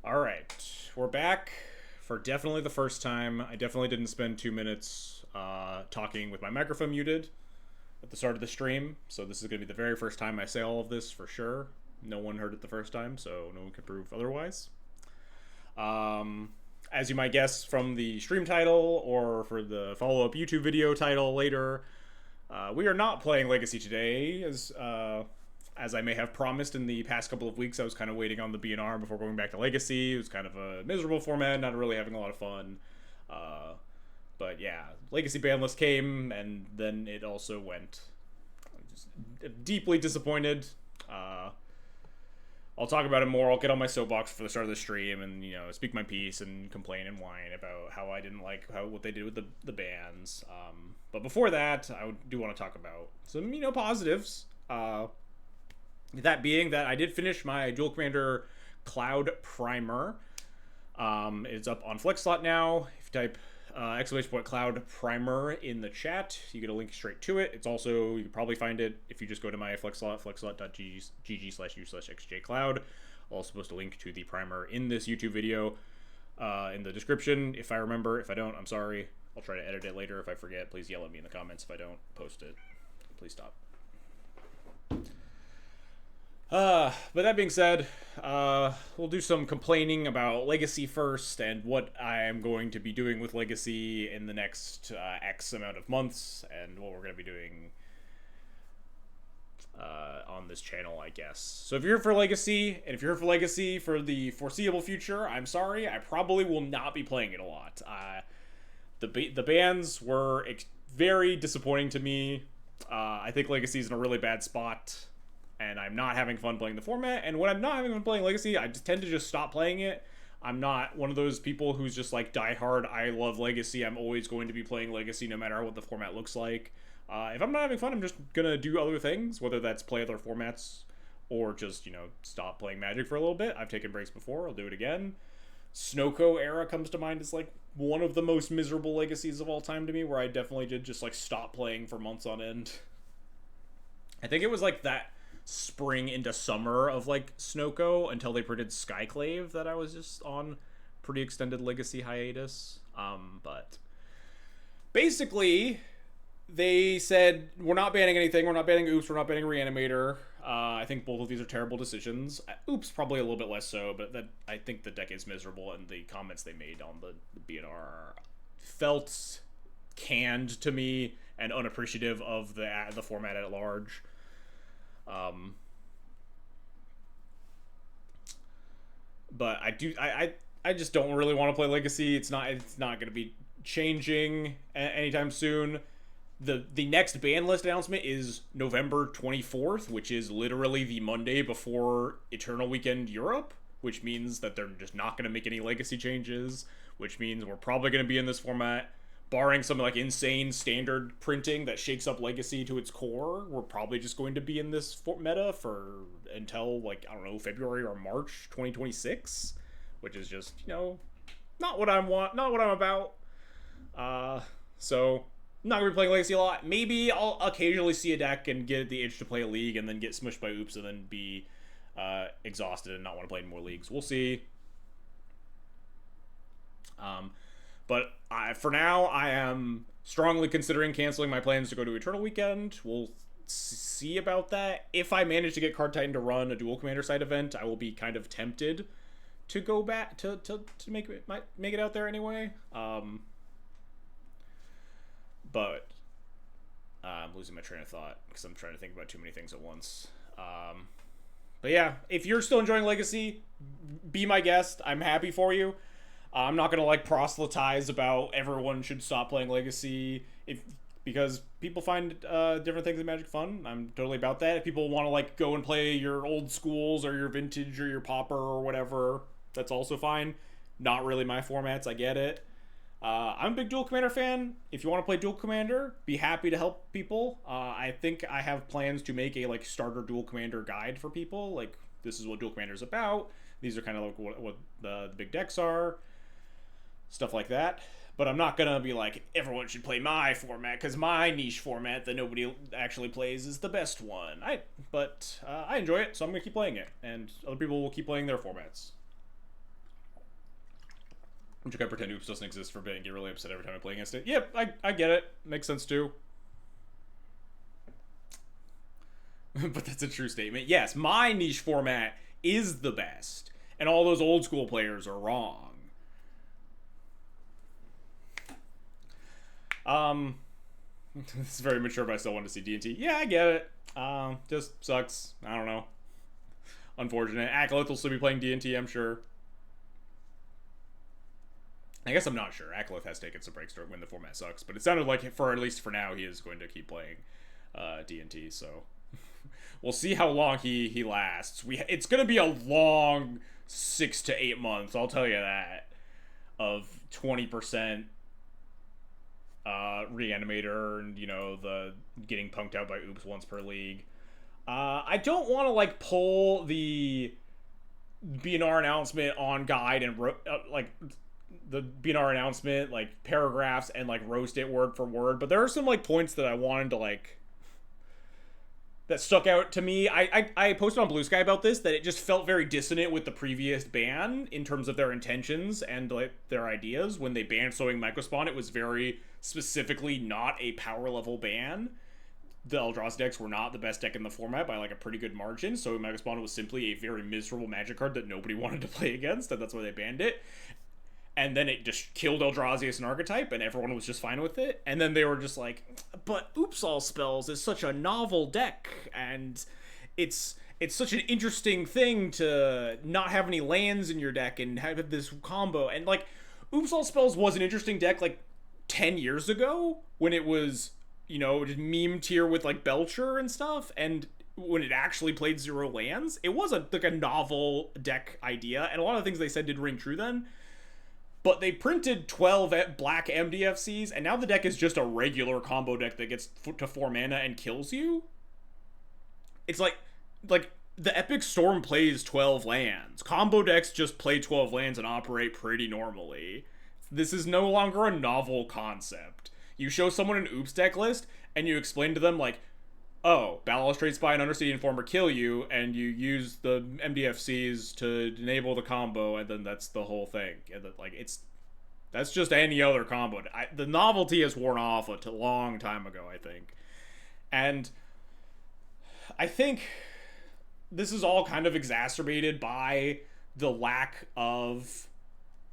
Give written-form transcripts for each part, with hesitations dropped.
All right, we're back for definitely the first time. I definitely didn't spend 2 minutes talking with my microphone muted at the start of the stream, so this is going to be the very first time I say all of this for sure. No one heard it the first time, so no one can prove otherwise. As you might guess from the stream title or for the follow-up YouTube video title later, we are not playing Legacy today, as I may have promised in the past couple of weeks. I was kind of waiting on the B&R before going back to Legacy. It was kind of a miserable format, not really having a lot of fun. But yeah, Legacy ban list came, and then it also went. Just deeply disappointed. I'll talk about it more. I'll get on my soapbox for the start of the stream and, speak my piece and complain and whine about how I didn't like what they did with the bans. But before that, I do want to talk about some, positives. That being that I did finish my Duel Commander Cloud Primer. It's up on FlexSlot now. If you type !Cloud Primer in the chat, you get a link straight to it. It's also, you can probably find it if you just go to my FlexSlot, flexslot.gg/u/xjcloud. I'll also post a link to the primer in this YouTube video in the description, if I remember. If I don't, I'm sorry. I'll try to edit it later. If I forget, please yell at me in the comments if I don't post it. Please stop. But that being said, we'll do some complaining about Legacy first and what I am going to be doing with Legacy in the next X amount of months, and what we're going to be doing on this channel, I guess. So if you're here for Legacy, and if you're here for Legacy for the foreseeable future, I'm sorry, I probably will not be playing it a lot. The bans were very disappointing to me. I think Legacy's in a really bad spot, and I'm not having fun playing the format. And when I'm not having fun playing Legacy, I just tend to just stop playing it. I'm not one of those people who's just like diehard, I love Legacy, I'm always going to be playing Legacy no matter what the format looks like. If I'm not having fun, I'm just gonna do other things, whether that's play other formats or just, stop playing Magic for a little bit. I've taken breaks before, I'll do it again. Snowco era comes to mind as like one of the most miserable Legacies of all time to me, where I definitely did just like stop playing for months on end. I think it was like that spring into summer of like Snowco until they printed Skyclave that I was just on pretty extended Legacy hiatus. But basically they said, we're not banning anything, we're not banning Oops, we're not banning Reanimator. I think both of these are terrible decisions. Oops, probably a little bit less so, but that I think the deck is miserable, and the comments they made on the B&R felt canned to me and unappreciative of the format at large. But I just don't really want to play Legacy. It's not going to be changing anytime soon. The next ban list announcement is November 24th, which is literally the Monday before Eternal Weekend Europe, which means that they're just not going to make any Legacy changes, which means we're probably going to be in this format. Barring some like insane standard printing that shakes up Legacy to its core, we're probably just going to be in this meta for until like, I don't know, February or March 2026, which is just, not what I want, not what I'm about. So I'm not gonna be playing Legacy a lot. Maybe I'll occasionally see a deck and get the itch to play a league and then get smushed by Oops and then be exhausted and not want to play any more leagues. We'll see. But for now, I am strongly considering canceling my plans to go to Eternal Weekend. We'll see about that. If I manage to get Card Titan to run a Duel Commander side event, I will be kind of tempted to go back to make it out there anyway. But I'm losing my train of thought because I'm trying to think about too many things at once. But yeah, if you're still enjoying Legacy, be my guest. I'm happy for you. I'm not gonna like proselytize about everyone should stop playing Legacy because people find different things in Magic fun. I'm totally about that. If people want to like go and play your old schools or your vintage or your pauper or whatever, that's also fine. Not really my formats. I get it. I'm a big Duel Commander fan. If you want to play Duel Commander, be happy to help people. I think I have plans to make a like starter Duel Commander guide for people. Like, this is what Duel Commander is about. These are kind of like what the big decks are. Stuff like that. But I'm not gonna be like, everyone should play my format because my niche format that nobody actually plays is the best one. I enjoy it, so I'm gonna keep playing it, and other people will keep playing their formats. I'm just gonna pretend Oops doesn't exist for a bit and get really upset every time I play against it. Yep, I get it. Makes sense too. But that's a true statement. Yes, my niche format is the best, and all those old school players are wrong. This is very mature, but I still want to see D&T. Yeah, I get it. Just sucks. I don't know. Unfortunate. Acolyth will still be playing D&T, I'm sure. I guess I'm not sure. Acolyth has taken some breaks when the format sucks, but it sounded like, at least for now, he is going to keep playing D&T, so we'll see how long he lasts. It's going to be a long 6 to 8 months, I'll tell you that, of 20% Reanimator and, the getting punked out by Oops once per league. I don't want to, pull the B&R announcement on guide and, the B&R announcement, paragraphs and, roast it word for word. But there are some, points that I wanted to, that stuck out to me. I posted on Blue Sky about this, that it just felt very dissonant with the previous ban in terms of their intentions and, their ideas. When they banned Sowing Microspawn, it was very specifically not a power level ban. The Eldrazi decks were not the best deck in the format by, a pretty good margin. Sowing Microspawn was simply a very miserable Magic card that nobody wanted to play against, and that's why they banned it. And then it just killed Eldrazi as an archetype, and everyone was just fine with it. And then they were just like, but Oops All Spells is such a novel deck, and it's such an interesting thing to not have any lands in your deck and have this combo. And, Oops All Spells was an interesting deck, 10 years ago, when it was, just meme tier with, Belcher and stuff, and when it actually played 0 lands. It was a novel deck idea, and a lot of the things they said did ring true then. But they printed 12 black MDFCs, and now the deck is just a regular combo deck that gets to 4 mana and kills you. It's like the Epic Storm plays 12 lands. Combo decks just play 12 lands and operate pretty normally. This is no longer a novel concept. You show someone an Oops deck list, and you explain to them, oh, Balustrade Spy and Undercity Informer kill you, and you use the MDFCs to enable the combo, and then that's the whole thing. And that's just any other combo. The novelty has worn off a long time ago, I think. And I think this is all kind of exacerbated by the lack of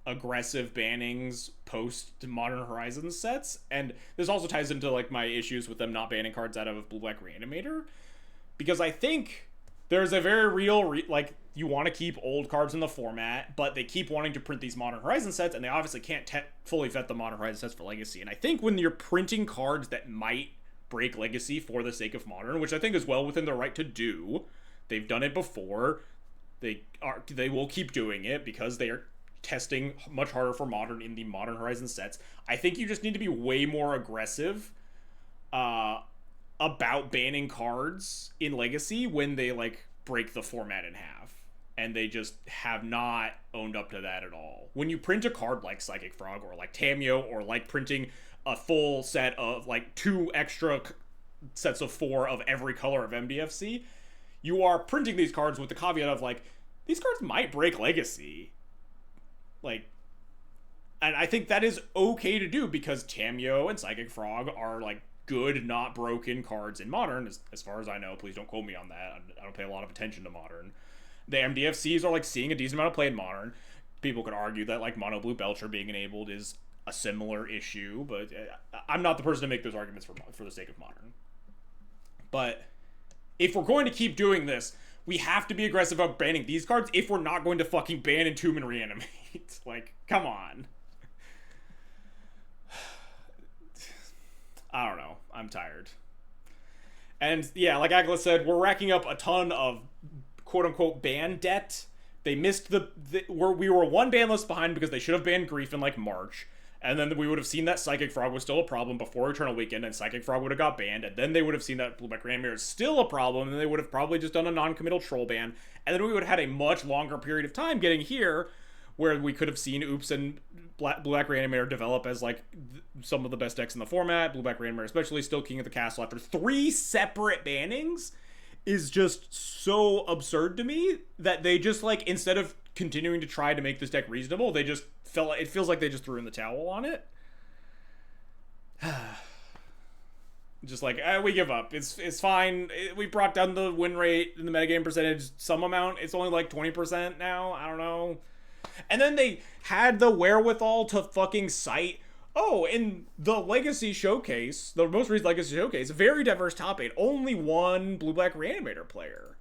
aggressive bannings post Modern Horizons sets, and this also ties into my issues with them not banning cards out of Blue Black Reanimator, because I think there's a very real you want to keep old cards in the format, but they keep wanting to print these Modern Horizons sets, and they obviously can't fully vet the Modern Horizons sets for Legacy. And I think when you're printing cards that might break Legacy for the sake of Modern, which I think is well within their right to do, they've done it before, they will keep doing it because they are testing much harder for Modern in the Modern Horizons sets. I think you just need to be way more aggressive about banning cards in Legacy when they break the format in half, and they just have not owned up to that at all. When you print a card like Psychic Frog or Tameo, or printing a full set of 2 extra sets of 4 of every color of MDFC, you are printing these cards with the caveat of these cards might break Legacy. And I think that is okay to do because Tameo and Psychic Frog are good, not broken cards in Modern, as far as I know. Please don't quote me on that. I don't pay a lot of attention to Modern. The MDFCs are seeing a decent amount of play in Modern. People could argue that Mono Blue Belcher being enabled is a similar issue, but I'm not the person to make those arguments for the sake of Modern. But if we're going to keep doing this, we have to be aggressive about banning these cards if we're not going to fucking ban Entomb and Reanimate. Come on. I don't know. I'm tired. And yeah, like Agla said, we're racking up a ton of quote-unquote ban debt. They missed we were 1 ban list behind because they should have banned Grief in March. And then we would have seen that Psychic Frog was still a problem before Eternal Weekend, and Psychic Frog would have got banned, and then they would have seen that Blue Black Reanimator is still a problem, and they would have probably just done a non-committal troll ban, and then we would have had a much longer period of time getting here, where we could have seen Oops and Blue Black Reanimator develop as some of the best decks in the format. Blue Black Reanimator especially still king of the castle after 3 separate bannings is just so absurd to me that they just instead of continuing to try to make this deck reasonable. They just it feels like they just threw in the towel on it. Just like, we give up. It's fine. We brought down the win rate and the metagame percentage some amount. It's only like 20% now. I don't know. And then they had the wherewithal to fucking cite, oh, in the Legacy Showcase, the most recent Legacy Showcase, very diverse top 8, only one Blue-Black Reanimator player.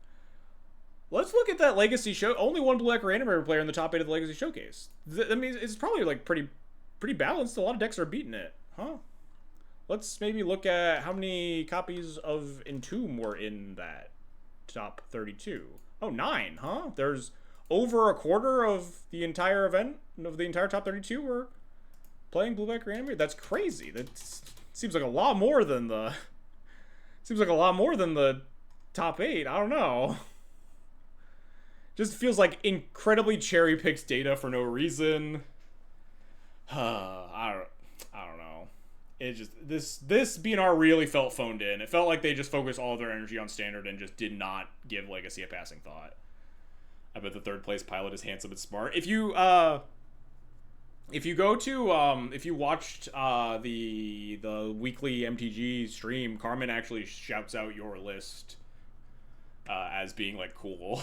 Let's look at that Legacy show. Only one Blue-Black Reanimator player in the top 8 of the Legacy Showcase. I mean, it's probably like pretty balanced. A lot of decks are beating it. Huh? Let's maybe look at how many copies of Entomb were in that top 32. Oh, 9, huh? There's over a quarter of the entire event, of the entire top 32 were playing Blue-Black Reanimator. That's crazy. That seems like a lot more than the... Seems like a lot more than the top 8. I don't know. Just feels like incredibly cherry-picked data for no reason. I don't know. It just, this B&R really felt phoned in. It felt like they just focused all of their energy on Standard and just did not give Legacy a passing thought. I bet the third place pilot is handsome and smart. If you go to, if you watched the weekly MTG stream, Carmen actually shouts out your list as being like cool.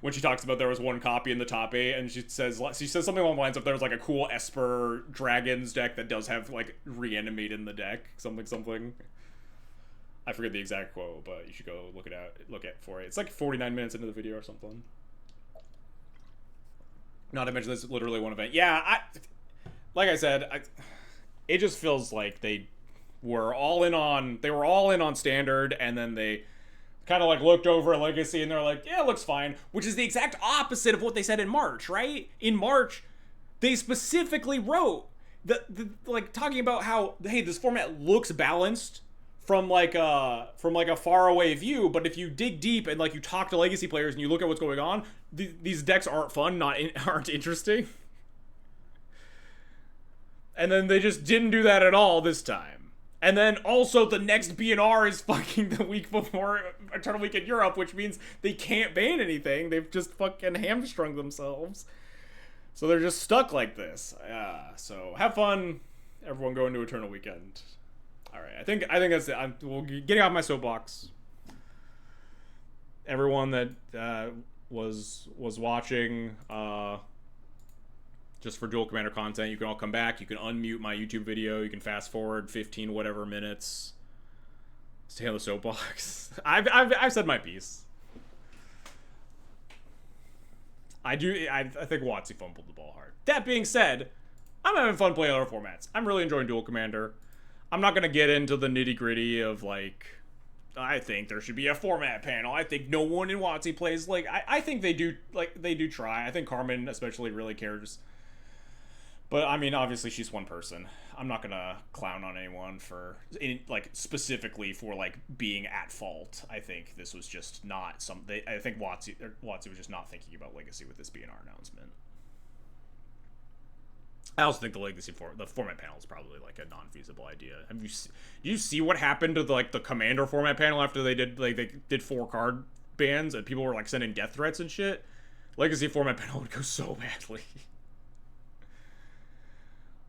When she talks about there was one copy in the top 8, and she says something along the lines of there was like a cool Esper Dragons deck that does have like Reanimate in the deck, something. I forget the exact quote, but you should go look at for it. It's like 49 minutes into the video or something. Not to mention this is literally one event. Yeah, like I said, it just feels like they were all in on Standard, and then they kind of like looked over at Legacy and they're like, yeah, it looks fine, which is the exact opposite of what they said in March, right? In March, they specifically wrote like talking about how, hey, this format looks balanced from like a far away view, but if you dig deep and like you talk to Legacy players and you look at what's going on, these decks aren't fun, aren't interesting. And then they just didn't do that at all this time. And then also the next B&R is fucking the week before Eternal Week in Europe, which means they can't ban anything. They've just fucking hamstrung themselves. So they're just stuck like this. So have fun, everyone, going to Eternal Weekend. All right, I think that's it. I'm getting off my soapbox. Everyone that was watching, just for Duel Commander content, you can all come back. You can unmute my YouTube video. You can fast forward 15 whatever minutes. Stay on the soapbox. I've said my piece. I think WotC fumbled the ball hard. That being said, I'm having fun playing other formats. I'm really enjoying Duel Commander. I'm not gonna get into the nitty gritty of like, I think there should be a format panel. I think no one in WotC plays like. I think they do try. I think Carmen especially really cares. But, I mean, obviously she's one person. I'm not going to clown on anyone specifically for, like, being at fault. I think this was just not I think WotC was just not thinking about Legacy with this B&R announcement. I also think the format panel is probably, like, a non-feasible idea. Do you see what happened to, the Commander format panel after they did 4-card bans and people were, like, sending death threats and shit? Legacy format panel would go so badly.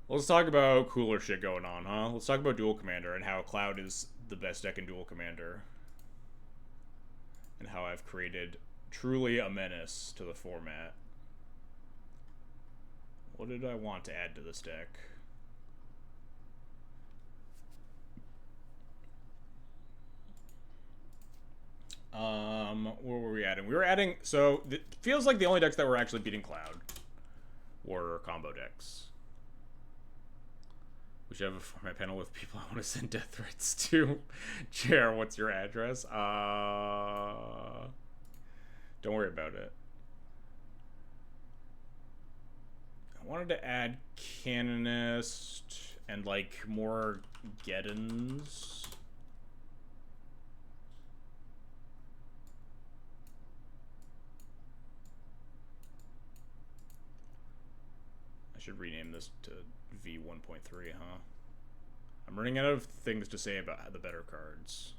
Let's talk about cooler shit going on, huh? Let's talk about Duel Commander and how Cloud is the best deck in Duel Commander. And how I've created truly a menace to the format. What did I want to add to this deck? Where were we adding? We were adding, so it feels like the only decks that were actually beating Cloud were combo decks. We should have a format panel with people I want to send death threats to. Chair, what's your address? Don't worry about it. I wanted to add Canonist and, like, more Geddons. I should rename this to V1.3, huh? I'm running out of things to say about the better cards.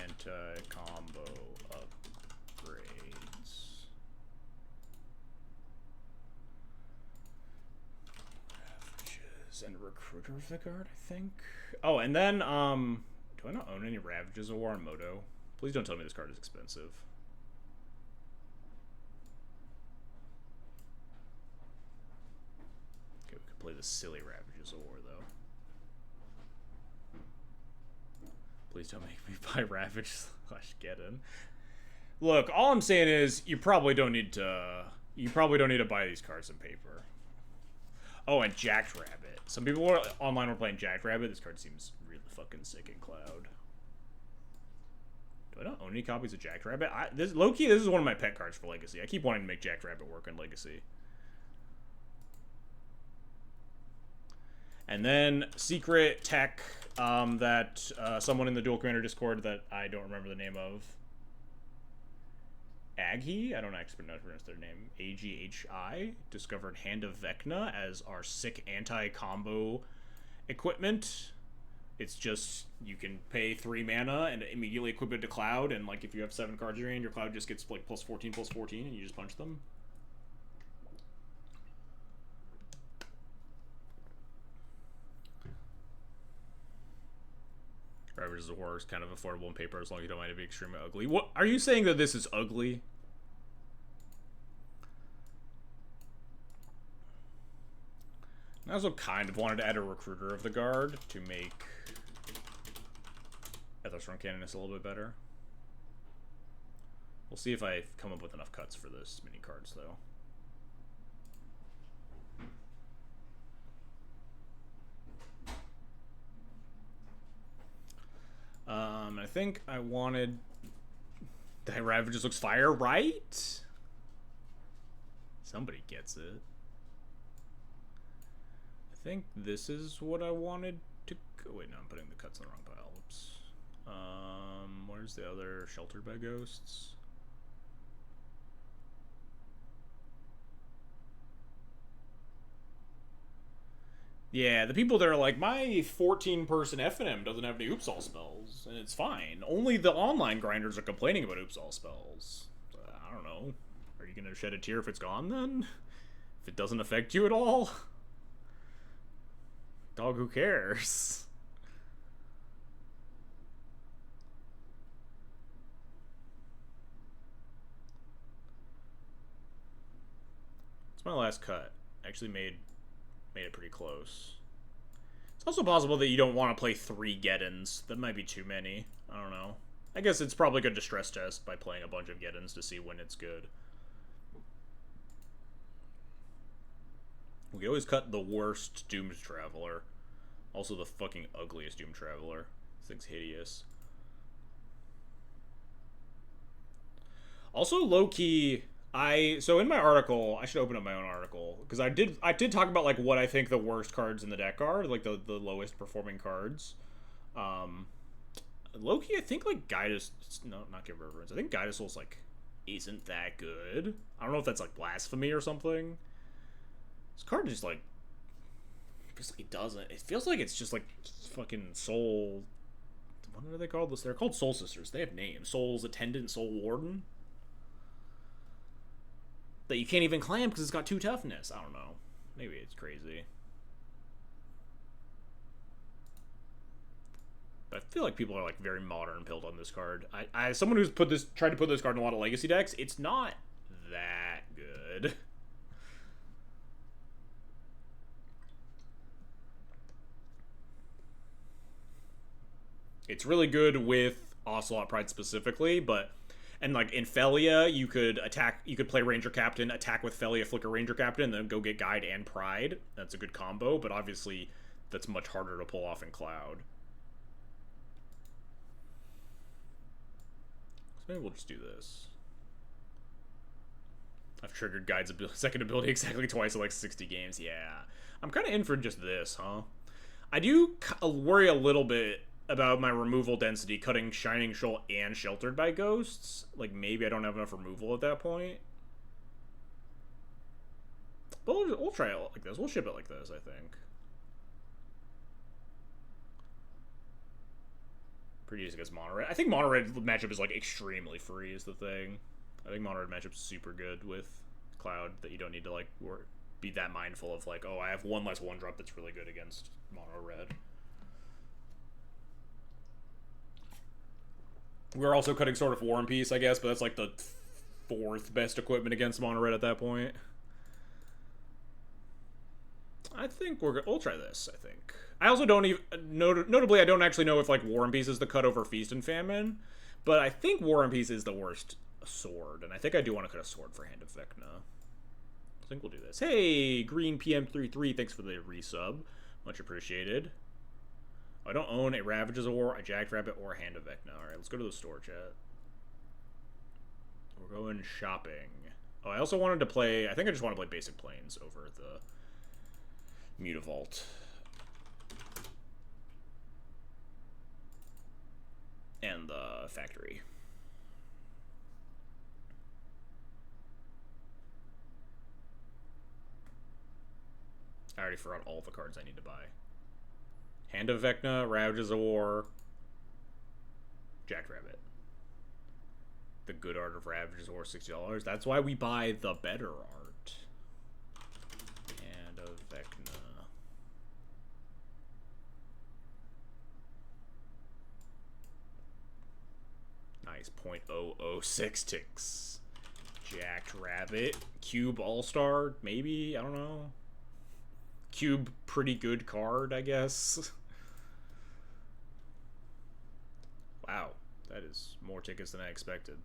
Anti-combo upgrades. and Recruiter of the Guard, I think. Oh, and then, do I not own any Ravages of War on Moto? Please don't tell me this card is expensive. Okay, we could play the silly Ravages of War, though. Please don't make me buy Ravage / get in. Look, all I'm saying is you probably don't need to buy these cards in paper. Oh, and Jacked Rabbit. Some people online were playing Jacked Rabbit. This card seems really fucking sick in Cloud. Do I not own any copies of Jacked Rabbit? Low-key, this is one of my pet cards for Legacy. I keep wanting to make Jacked Rabbit work in Legacy. And then Secret Tech that someone in the Duel Commander Discord that I don't remember the name of. Aghi? I don't actually pronounce their name. AGHI discovered Hand of Vecna as our sick anti-combo equipment. It's just, you can pay 3 mana and immediately equip it to Cloud, and like if you have 7 cards in your hand, your Cloud just gets like +14/+14, and you just punch them. Ravages of War is kind of affordable in paper as long as you don't mind it being extremely ugly. What are you saying that this is ugly? I also kind of wanted to add a Recruiter of the Guard to make Ethos Run Canonist a little bit better. We'll see if I come up with enough cuts for this mini cards, though. I think I wanted... That Ravages looks fire, right? Somebody gets it. I think this is what I wanted to go... Wait, no, I'm putting the cuts in the wrong pile. Oops. Where's the other Sheltered by Ghosts? Yeah, the people that are like, my 14-person FNM doesn't have any Oops All spells, and it's fine. Only the online grinders are complaining about Oops All spells. I don't know. Are you going to shed a tear if it's gone, then? If it doesn't affect you at all? Dog, who cares? It's my last cut. Actually made it pretty close. It's also possible that you don't want to play 3 Geddons. That might be too many. I don't know. I guess it's probably good to stress test by playing a bunch of Geddons to see when it's good. We always cut the worst Doomed Traveler. Also the fucking ugliest Doomed Traveler. This thing's hideous. Also, low-key... So in my article, I should open up my own article, because I did talk about like what I think the worst cards in the deck are, like the lowest performing cards. Low-key, I think like Guidus, no, not Give Reverence. I think Guidus Soul's like isn't that good. I don't know if that's like blasphemy or something. This card just like feels like it doesn't. It feels like it's just like fucking Soul. What are they called? They're called Soul Sisters. They have names. Soul's Attendant, Soul Warden. That you can't even clamp because it's got 2 toughness. I don't know. Maybe it's crazy. But I feel like people are like very modern build on this card. I someone who's tried to put this card in a lot of legacy decks, it's not that good. It's really good with Ocelot Pride specifically, but... And like in Felia, you could play Ranger Captain, attack with Felia, flicker Ranger Captain, and then go get Guide and Pride. That's a good combo, but obviously that's much harder to pull off in Cloud. So maybe we'll just do this. I've triggered Guide's second ability exactly twice in like 60 games. Yeah. I'm kind of in for just this, huh? I do worry a little bit about my removal density, cutting Shining Shoal and Sheltered by Ghosts. Like, maybe I don't have enough removal at that point. But we'll try it like this. We'll ship it like this, I think. Pretty easy against Mono Red. I think Mono Red matchup is, like, extremely free is the thing. I think Mono Red matchup's super good with Cloud that you don't need to, like, work. be that mindful of like, oh, I have one less one drop that's really good against mono red. We're also cutting Sword of War and Peace, I guess, but that's like the 4th best equipment against mono red at that point. I think we'll try this, I think. I also don't even... Notably, I don't actually know if, like, War and Peace is the cut over Feast and Famine, but I think War and Peace is the worst sword, and I think I do want to cut a sword for Hand of Vecna. I think we'll do this. Hey, Green PM33, thanks for the resub. Much appreciated. I don't own a Ravages of War, a Jackrabbit, or a Hand of Vecna. Alright, let's go to the store, chat. We're going shopping. Oh, I also wanted to play... I think I just want to play Basic Planes over the Mutavault. And the Factory. I already forgot all the cards I need to buy. Hand of Vecna, Ravages of War, Jackrabbit. The good art of Ravages of War, $60. That's why we buy the better art. Hand of Vecna. Nice, 0.006 ticks. Jackrabbit. Cube All-Star, maybe? I don't know. Cube, pretty good card, I guess. Wow, that is more tickets than I expected.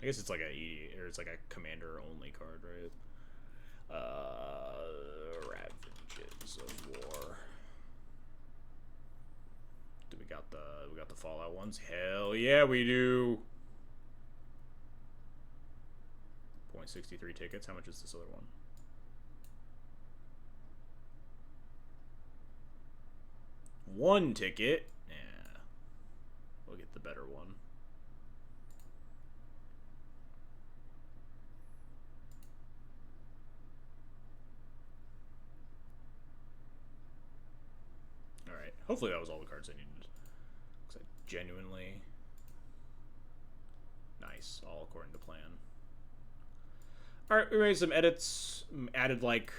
I guess it's like it's like a commander only card, right? Ravages of War. Do we got the Fallout ones? Hell yeah, we do. 0.63 tickets. How much is this other one? One ticket. Yeah. We'll get the better one. Alright. Hopefully that was all the cards I needed. Looks like genuinely nice. All according to plan. Alright, we made some edits. Added like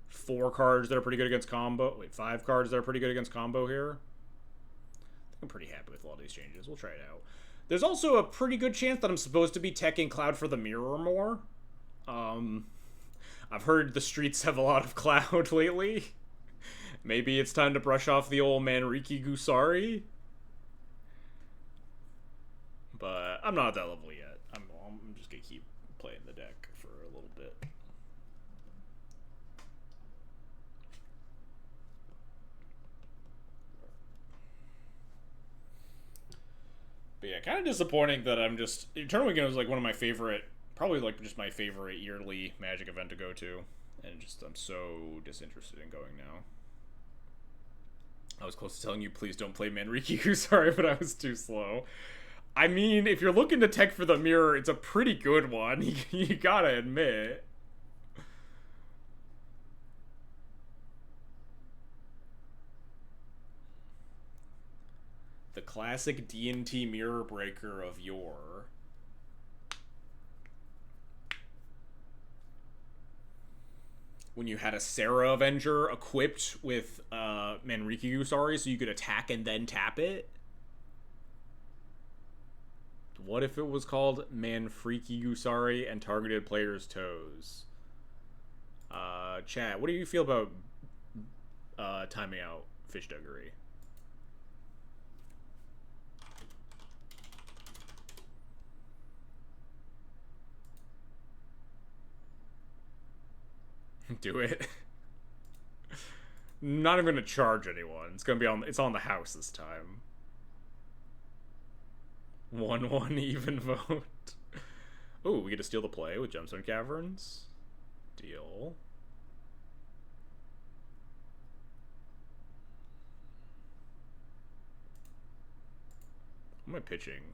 4 cards that are pretty good against combo. Wait, 5 cards that are pretty good against combo here. I think I'm pretty happy with all these changes. We'll try it out. There's also a pretty good chance that I'm supposed to be teching Cloud for the Mirror more. I've heard the streets have a lot of Cloud lately. Maybe it's time to brush off the old Manriki Gusari. But I'm not at that level yet. I'm just going to keep playing the deck for a little bit. But yeah, kind of disappointing that I'm just... Eternal Weekend was like one of my favorite... Probably like just my favorite yearly Magic event to go to. And just I'm so disinterested in going now. I was close to telling you, please don't play Manriki. Sorry, but I was too slow. I mean, if you're looking to tech for the mirror, it's a pretty good one. You gotta admit. The classic D&T mirror breaker of yore. When you had a Sarah Avenger equipped with Manriki Gusari so you could attack and then tap it. What if it was called Manfreaky Gusari and targeted players' toes? Chat, what do you feel about timing out Fish Duggery? Do it. Not even gonna charge anyone. It's gonna be on. It's on the house this time. 1-1 even vote. Oh, we get to steal the play with Gemstone Caverns. Deal. What am I pitching?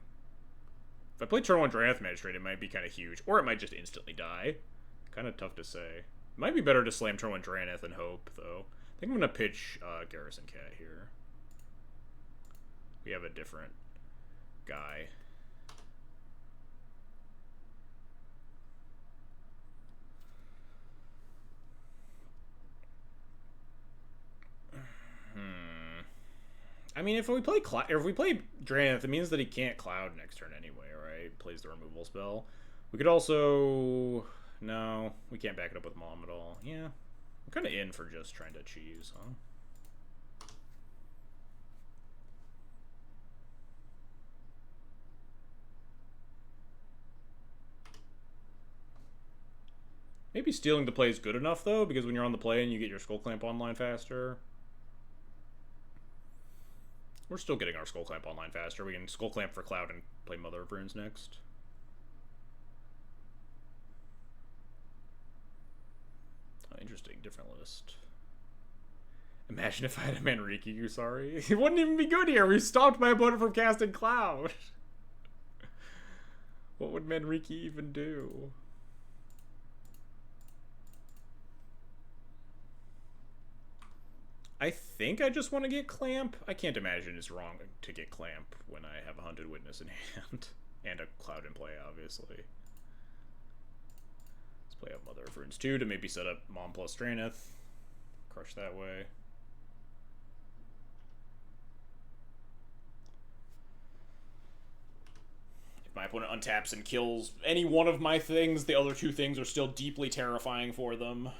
If I play turn 1 Dranath Magistrate, it might be kind of huge, or it might just instantly die. Kind of tough to say. Might be better to slam turn 1 Dranath and hope, though. I think I'm going to pitch Garrison Cat here. We have a different guy. I mean, if we play Drannith, it means that he can't Cloud next turn anyway, right? Plays the removal spell. We could also... No, we can't back it up with Mom at all. Yeah, I'm kind of in for just trying to cheese, huh? Maybe stealing the play is good enough, though, because when you're on the play and you get your Skull Clamp online faster... We're still getting our Skull Clamp online faster. We can Skull Clamp for Cloud and play Mother of Runes next. Oh, interesting. Different list. Imagine if I had a Manriki Gusari. It wouldn't even be good here. We stopped my opponent from casting Cloud. What would Manriki even do? I think I just want to get Clamp. I can't imagine it's wrong to get Clamp when I have a Hunted Witness in hand. And a Cloud in play, obviously. Let's play out Mother of Runes 2 to maybe set up Mom plus Drannith. Crush that way. If my opponent untaps and kills any one of my things, the other two things are still deeply terrifying for them.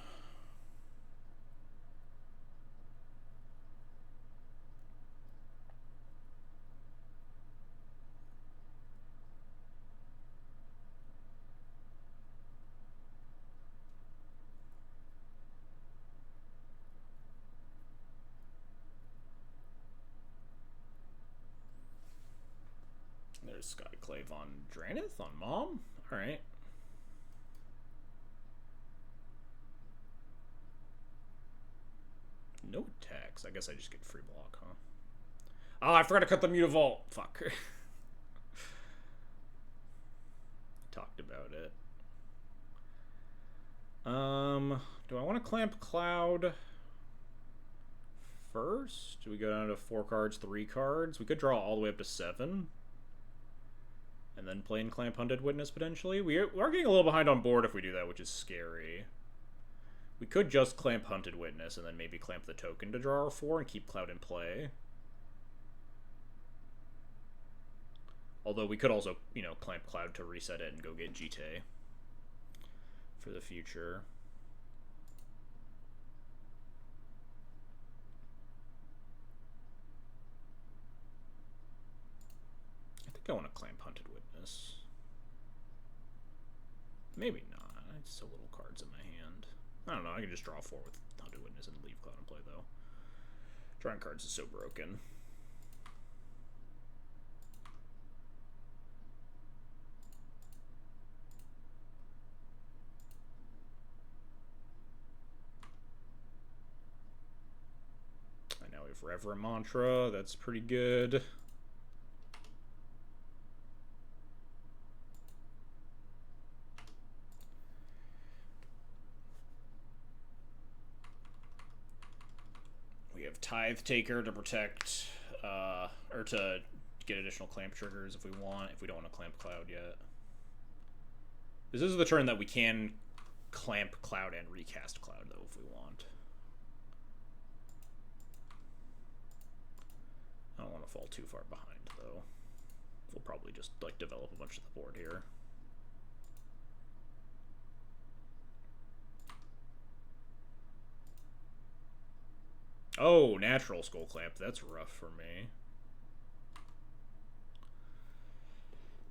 There's Skyclave on Drannith, on Mom. Alright. No attacks. I guess I just get free block, huh? Oh, I forgot to cut the Mutavault. Fuck. Talked about it. Do I want to Clamp Cloud first? Do we go down to 4 cards, 3 cards? We could draw all the way up to 7. And then play and Clamp Hunted Witness, potentially. We are getting a little behind on board if we do that, which is scary. We could just Clamp Hunted Witness and then maybe Clamp the token to draw our 4 and keep Cloud in play. Although we could also, you know, Clamp Cloud to reset it and go get Jite for the future. I think I want to Clamp Hunted Witness. Maybe not. It's so little cards in my hand. I don't know. I can just draw 4 with Hunted Witness and leave Cloud in play, though. Drawing cards is so broken. And now we have Reverent Mantra. That's pretty good. Tithe Taker to protect, or to get additional clamp triggers if we want, if we don't want to clamp Cloud yet. This is the turn that we can clamp Cloud and recast Cloud, though, if we want. I don't want to fall too far behind, though. We'll probably just, like, develop a bunch of the board here. Oh, natural Skull Clamp. That's rough for me.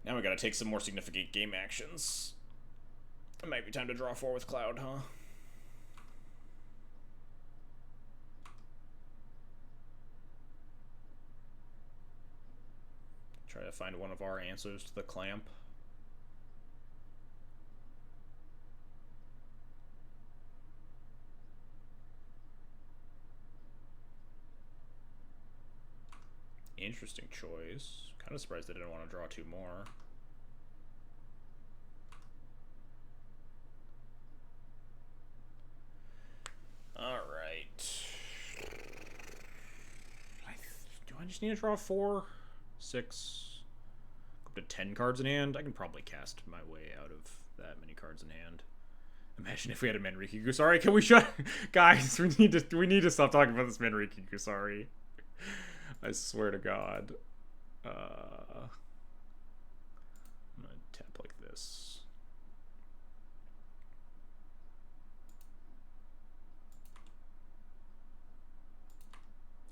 Now we gotta take some more significant game actions. It might be time to draw 4 with Cloud, huh? Try to find one of our answers to the clamp. Interesting choice. Kind of surprised I didn't want to draw 2 more. Alright. Do I just need to draw 4? 6? Up to 10 cards in hand? I can probably cast my way out of that many cards in hand. Imagine if we had a Manriki Gusari. Can we shut... Guys, we need to stop talking about this Manriki Gusari. I swear to God. I'm gonna tap like this.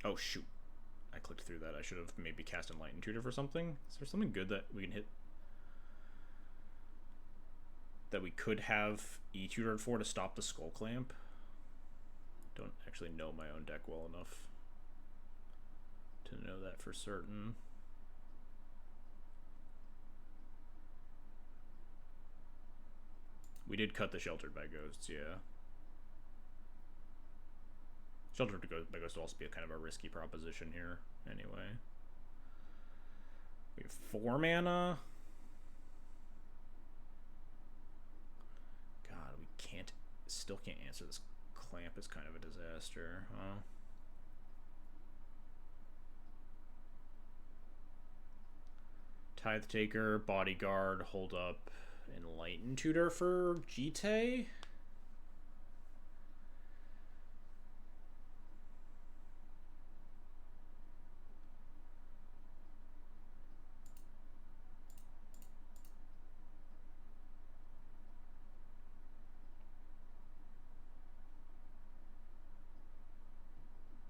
Oh shoot. I clicked through that. I should have maybe cast Enlightened Tutor for something. Is there something good that we can hit? That we could have E-tutored for to stop the Skull Clamp? Don't actually know my own deck well enough to know that for certain. We did cut the Sheltered by Ghosts, yeah. Sheltered by Ghosts will also be a kind of a risky proposition here, anyway. We have 4 mana. God, we still can't answer this. Clamp is kind of a disaster, huh? Tithe Taker, Bodyguard, Hold Up, Enlightened Tutor for Jite.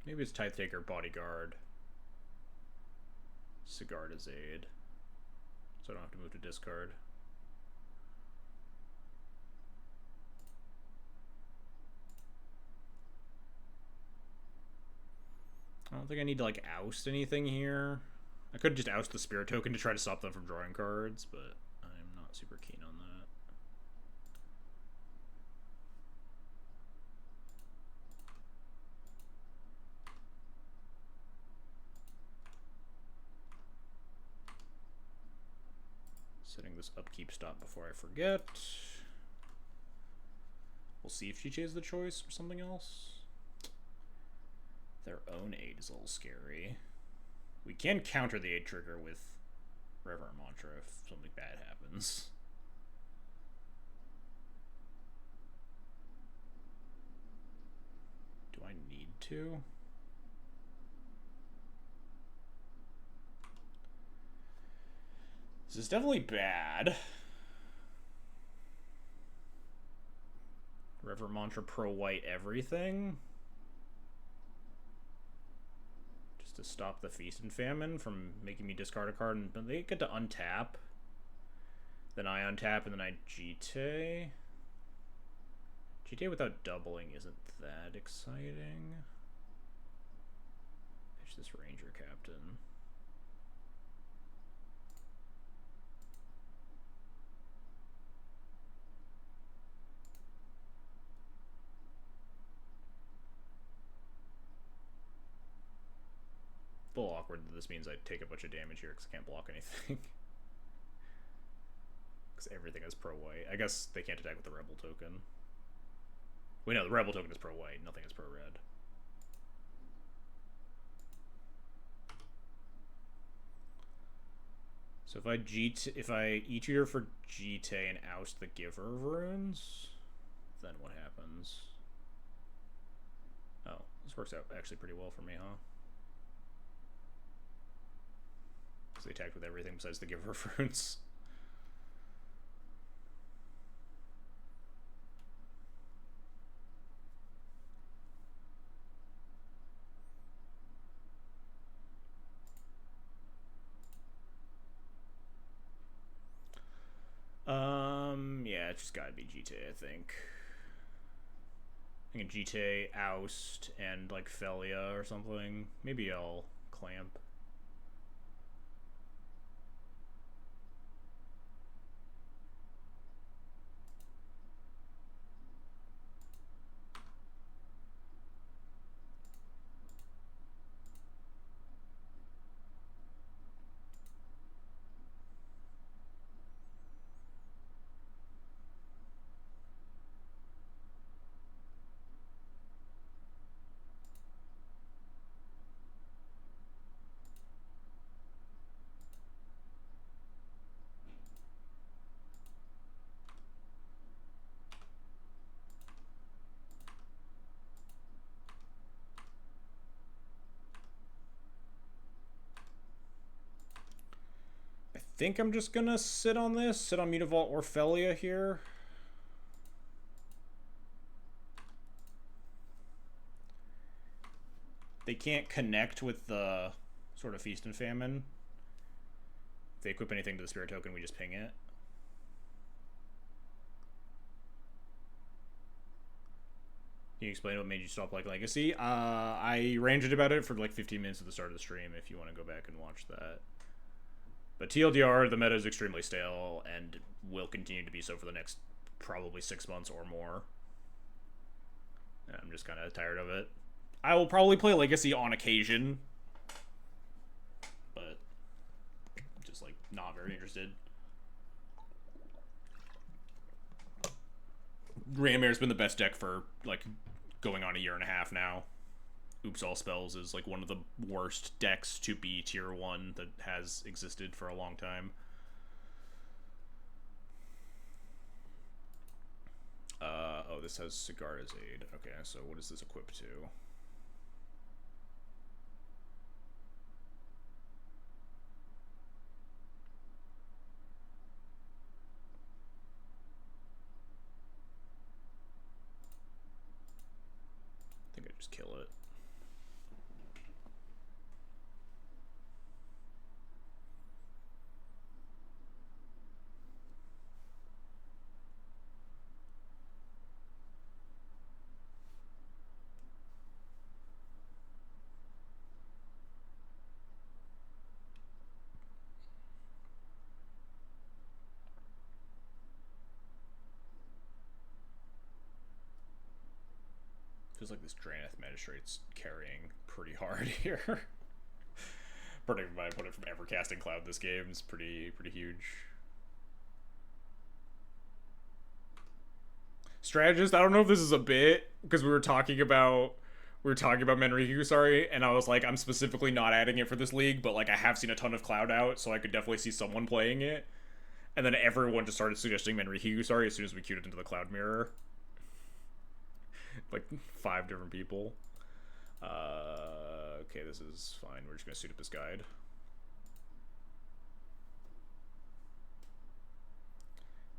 Maybe it's Tithe Taker, Bodyguard, Sigarda's Aid. So I don't have to move to discard. I don't think I need to like oust anything here. I could just oust the Spirit Token to try to stop them from drawing cards, but I'm not super keen on that. Setting this upkeep stop before I forget. We'll see if she chases the choice or something else. Their own aid is a little scary. We can counter the aid trigger with Reverent Mantra if something bad happens. Do I need to? This is definitely bad. Reverent Mantra pro white everything. Just to stop the Feast and Famine from making me discard a card, and they get to untap. Then I untap and then I Jite. Jite without doubling isn't that exciting. Pitch this Ranger Captain. A little awkward that this means I take a bunch of damage here because I can't block anything. Because everything is pro-white. I guess they can't attack with the Rebel token. Wait, no, the Rebel token is pro-white. Nothing is pro-red. So if I E-tutor for Jite and oust the Giver of Runes, then what happens? Oh, this works out actually pretty well for me, huh? Because they attacked with everything besides the Giver of Runes. Yeah, it's just gotta be Jite, I think. I think Jite, oust, and like Felia or something. Maybe I'll clamp. think I'm just gonna sit on this, sit on Mutavault Orphelia here. They can't connect with the sort of Feast and Famine. If they equip anything to the Spirit Token, we just ping it. Can you explain what made you stop like Legacy? I ranted about it for like 15 minutes at the start of the stream if you want to go back and watch that. But TLDR, the meta is extremely stale and will continue to be so for the next probably 6 months or more. I'm just kind of tired of it. I will probably play Legacy on occasion, but just like not very interested. Ramair's been the best deck for like going on a year and a half now. Oops All Spells is like one of the worst decks to be tier 1 that has existed for a long time. Oh, this has Sigarda's Aid. Okay, so what is this equipped to? I think I just kill it. Feels like this Drannith Magistrate's carrying pretty hard here. Particularly if I put it from Evercasting Cloud this game is pretty huge. Strategist, I don't know if this is a bit, because we were talking about Menriku, sorry, and I was like, I'm specifically not adding it for this league, but like I have seen a ton of Cloud out, so I could definitely see someone playing it. And then everyone just started suggesting Menriku, sorry, as soon as we queued it into the Cloud Mirror. Like 5 different people. Okay, this is fine. We're just gonna suit up this guide.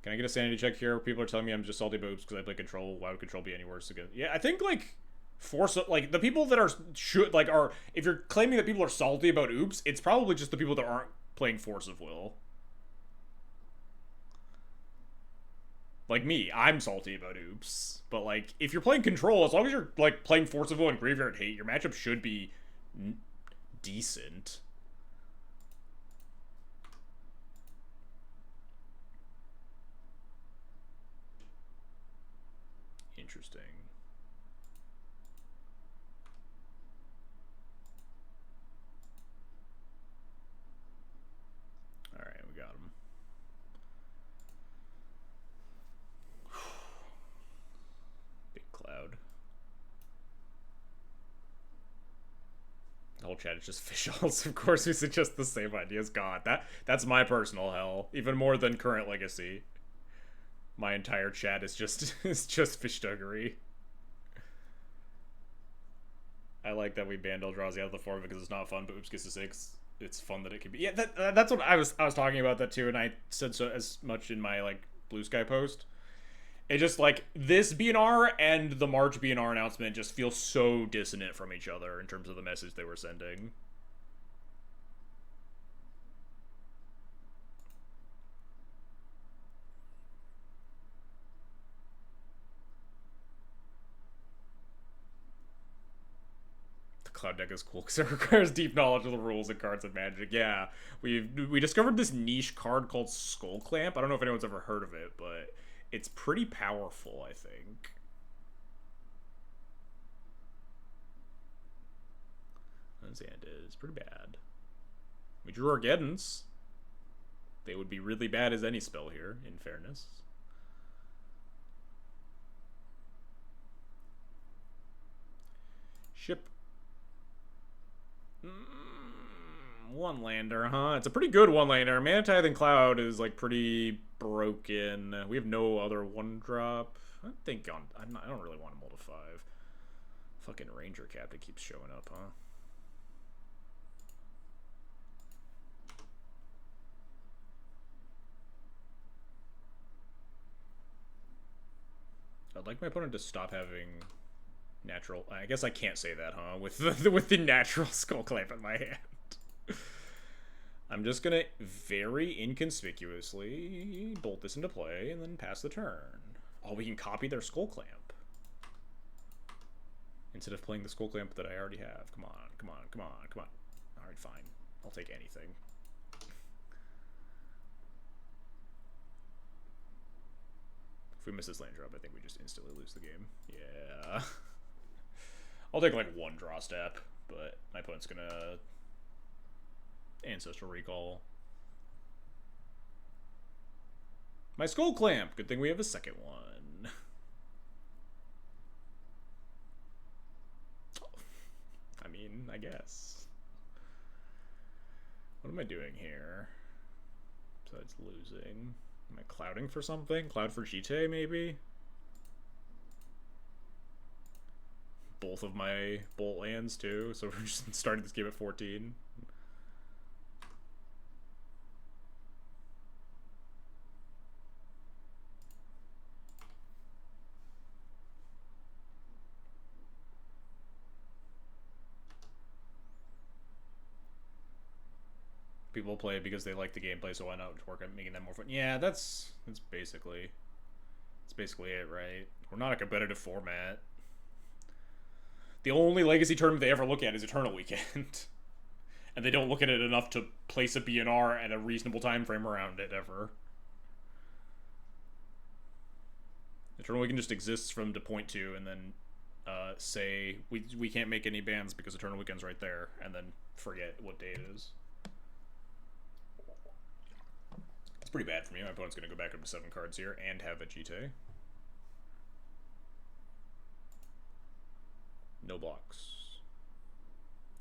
Can I get a sanity check here? People are telling me I'm just salty boobs because I play Control. Why would Control be any worse again? Yeah, I think like like the people that are if you're claiming that people are salty about Oops, it's probably just the people that aren't playing Force of Will. Like me, I'm salty about Oops. But like, if you're playing Control, as long as you're like playing Force of Will and Graveyard Hate, your matchup should be decent. Interesting. Alright, we got him. Big cloud. The whole chat is just fishals. Of course we suggest the same ideas. God, that's my personal hell. Even more than current Legacy. My entire chat is just fishduggery. I like that we banned Eldrazi out of the form because it's not fun, but Oops gets to 6. It's fun that it can be. Yeah, that's what I was talking about that too, and I said so as much in my like Blue Sky post. It just like this B&R and the March B&R announcement just feel so dissonant from each other in terms of the message they were sending. Cloud deck is cool because it requires deep knowledge of the rules and cards and Magic. Yeah, we discovered this niche card called Skull Clamp. I don't know if anyone's ever heard of it, but it's pretty powerful, I think. Zand is pretty bad. We drew Argeddons. They would be really bad as any spell here, in fairness. Ship. One lander, huh? It's a pretty good one lander. Mana Tithing Cloud is like pretty broken. We have no other 1-drop. I don't really want a multi 5. Fucking Ranger Captain keeps showing up, huh? I'd like my opponent to stop having natural... I guess I can't say that, huh? With the natural Skull Clamp in my hand. I'm just gonna very inconspicuously bolt this into play and then pass the turn. Oh, we can copy their Skull Clamp. Instead of playing the Skull Clamp that I already have. Come on, come on, come on, come on. Alright, fine. I'll take anything. If we miss this land drop, I think we just instantly lose the game. Yeah. I'll take like one draw step, but my opponent's gonna Ancestral Recall. My Skull Clamp! Good thing we have a second one. I mean, I guess. What am I doing here? Besides losing. Am I clouding for something? Cloud for GT, maybe? Both of my bolt lands, too, so we're just starting this game at 14. People play it because they like the gameplay, so why not work on making that more fun? Yeah, that's basically it, right? We're not a competitive format. The only Legacy tournament they ever look at is Eternal Weekend. And they don't look at it enough to place a B&R at a reasonable time frame around it, ever. Eternal Weekend just exists from to point to, and then say, we can't make any bans because Eternal Weekend's right there, and then forget what day it is. It's pretty bad for me. My opponent's going to go back up to 7 cards here and have a GT. No blocks.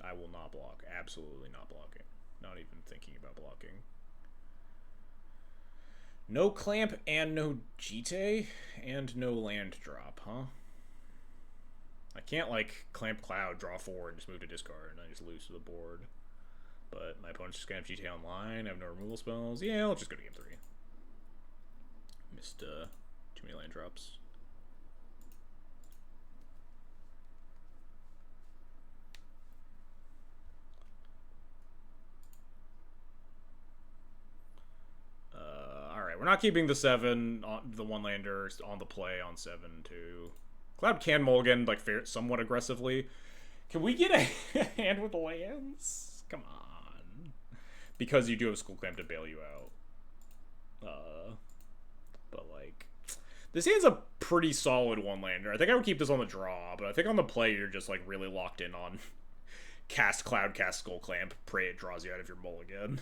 I will not block. Absolutely not blocking. Not even thinking about blocking. No clamp and no GT and no land drop, huh? I can't, like, clamp cloud, draw 4, and just move to discard, and I just lose to the board. But my opponent's just gonna have GT online. I have no removal spells. Yeah, I'll just go to game 3. Missed too many land drops. Alright, we're not keeping the 7 on the 1-lander on the play on 7 too. Cloud can mulligan like somewhat aggressively. Can we get a hand with lands? Come on. Because you do have Skull Clamp to bail you out. But like, this hand's a pretty solid 1-lander. I think I would keep this on the draw, but I think on the play you're just like really locked in on cast Cloud, cast Skull Clamp, pray it draws you out of your mulligan.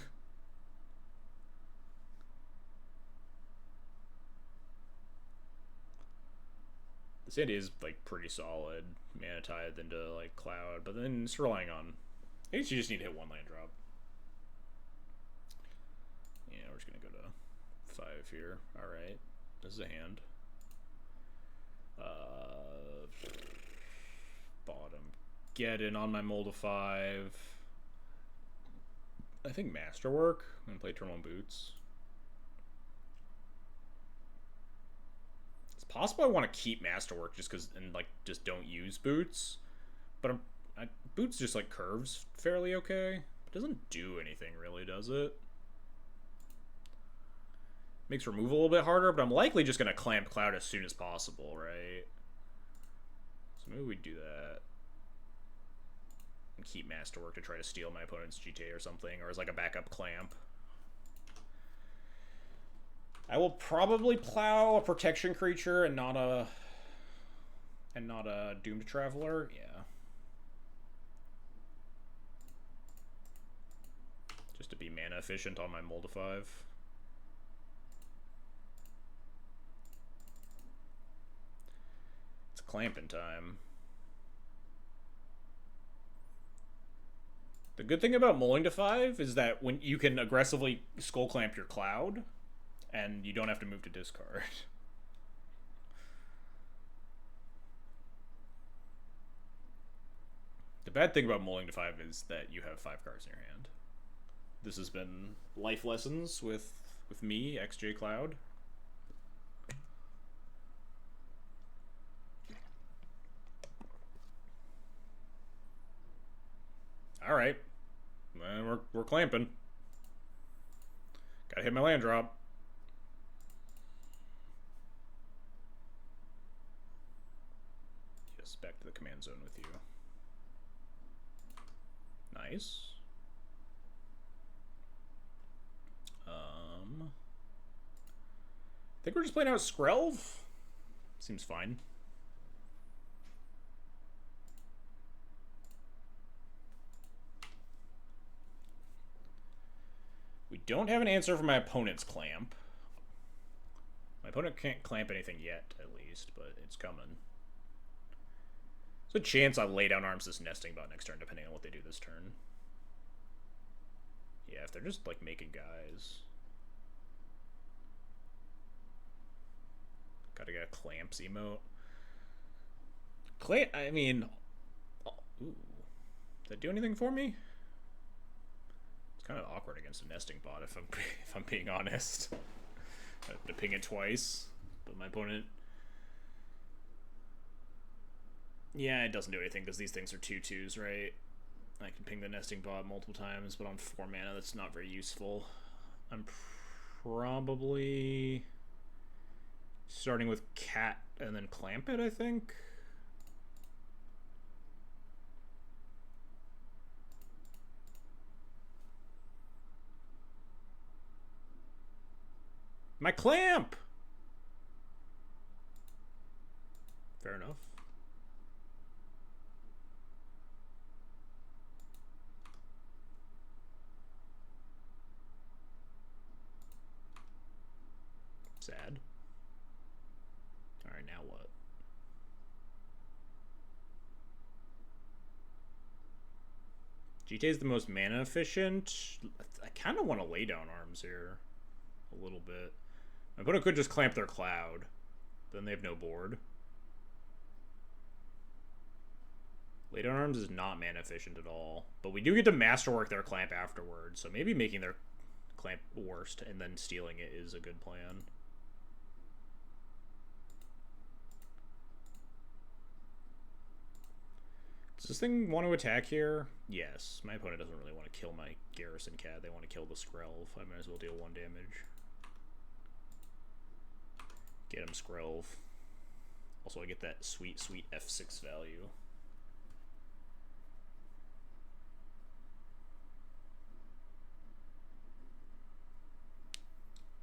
This hand is like pretty solid, mana tithe into like Cloud, but then it's relying on. I guess you just need to hit 1 land drop. Yeah, we're just gonna go to 5 here. All right, this is a hand. Bottom, get in on my mold of 5. I think Masterwork. I'm gonna play Eternal Boots. It's possible I want to keep Masterwork just because, and like just don't use Boots, but Boots just like curves fairly okay. It doesn't do anything really, does it? Makes removal a little bit harder, but I'm likely just gonna clamp Cloud as soon as possible, right? So maybe we do that. And keep Masterwork to try to steal my opponent's GTA or something, or as like a backup clamp. I will probably plow a protection creature and not a Doomed Traveler. Yeah. Just to be mana efficient on my mold of 5. It's clamping time. The good thing about mulling to 5 is that when you can aggressively Skull Clamp your Cloud, and you don't have to move to discard. The bad thing about mulling to 5 is that you have 5 cards in your hand. This has been life lessons with me, XJ Cloud. Alright. We're clamping. Gotta hit my land drop. Yes, back to the command zone with you. Nice. I think we're just playing out Skrelv. Seems fine. We don't have an answer for my opponent's clamp. My opponent can't clamp anything yet, at least, but it's coming. There's a chance I'll lay down arms this nesting bot next turn, depending on what they do this turn. Yeah, if they're just, like, making guys. Gotta get a clamps emote. I mean... Oh, ooh. Does that do anything for me? It's kind of awkward against a nesting bot, if I'm being honest. I have to ping it twice, but my opponent... Yeah, it doesn't do anything because these things are 2/2s, right? I can ping the nesting bot multiple times, but on 4 mana, that's not very useful. I'm probably starting with Cat and then Clamp it, I think. My Clamp! Fair enough. Sad. Alright, now what? GTA is the most mana efficient. I kind of want to lay down arms here. A little bit. My opponent could just clamp their Cloud. Then they have no board. Lay down arms is not mana efficient at all. But we do get to masterwork their clamp afterwards. So maybe making their clamp worst and then stealing it is a good plan. Does this thing want to attack here? Yes. My opponent doesn't really want to kill my Garrison Cat. They want to kill the Skrelv. I might as well deal 1 damage. Get him, Skrelv. Also, I get that sweet, sweet F6 value.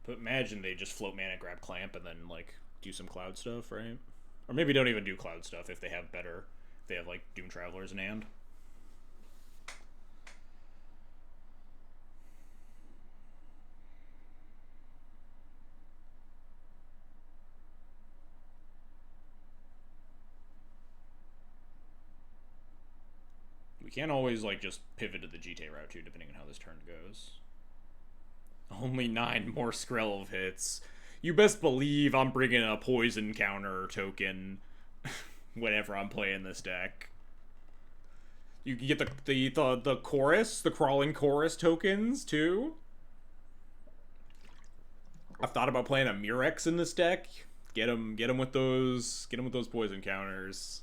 But imagine they just float mana, grab Clamp, and then, like, do some Cloud stuff, right? Or maybe don't even do Cloud stuff if they have better... If they have, like, Doom Travelers in hand. We can't always, like, just pivot to the GTA route, too, depending on how this turn goes. Only 9 more Skrelv hits. You best believe I'm bringing a poison counter token whenever I'm playing this deck. You can get the chorus, the crawling chorus tokens too. I've thought about playing a Murex in this deck. Get him with those poison counters.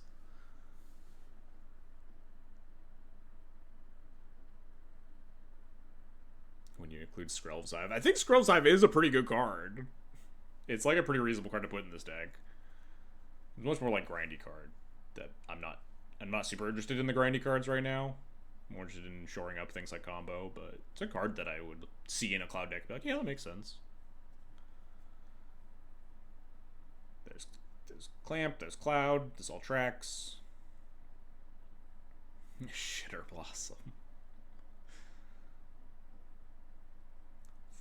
When you include Skrelv's Hive, I think Skrelv's Hive is a pretty good card. It's like a pretty reasonable card to put in this deck. It's much more like grindy card that I'm not super interested in the grindy cards right now. I'm more interested in shoring up things like combo, but it's a card that I would see in a Cloud deck and be like, yeah, that makes sense. There's Clamp, there's Cloud, this all tracks. Shitter Blossom.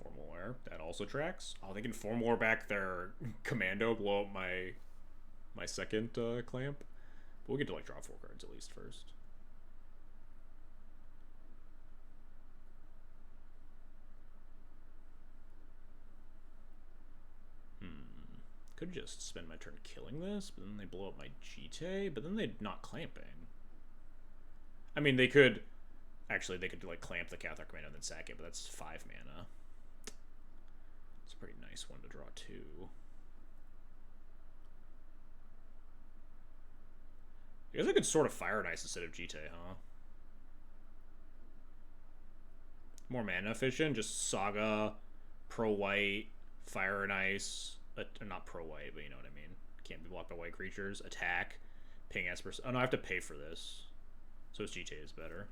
Formal Air, that also tracks. Oh, they can Formal Air back their Commando, blow up my second Clamp. But we'll get to, like, draw 4 cards at least first. Could just spend my turn killing this, but then they blow up my GTA, but then they're not clamping. I mean, they could... Actually, they could, like, clamp the Cathar Commando and then sack it, but that's 5 mana. It's a pretty nice one to draw, too. I guess I could sort of Fire and Ice instead of GTA, huh? More mana efficient. Just Saga, Pro White, Fire and Ice. Not Pro White, but you know what I mean. Can't be blocked by white creatures. Attack. Ping Esper. Oh no, I have to pay for this. So his GTA is better.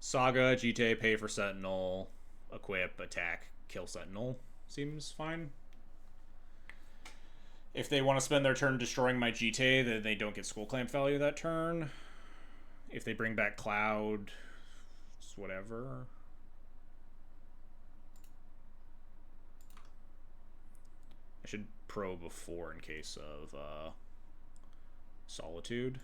Saga, GTA, pay for Sentinel, equip, attack, kill Sentinel. Seems fine. If they want to spend their turn destroying my GTA, then they don't get Skull Clamp value that turn. If they bring back Cloud, it's whatever. I should pro before in case of Solitude.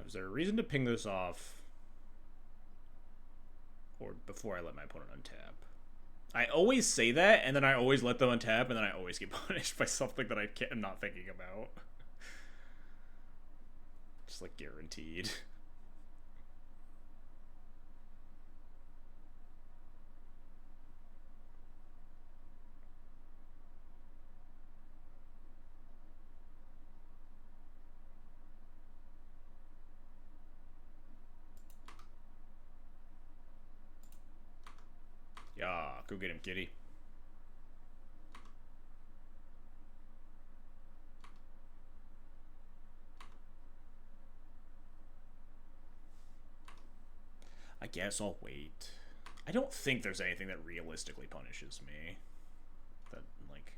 Is there a reason to ping this off? Or before I let my opponent untap? I always say that, and then I always let them untap, and then I always get punished by something that I'm not thinking about. Just like guaranteed. Yeah, go get him, kitty. I guess I'll wait. I don't think there's anything that realistically punishes me. That, like...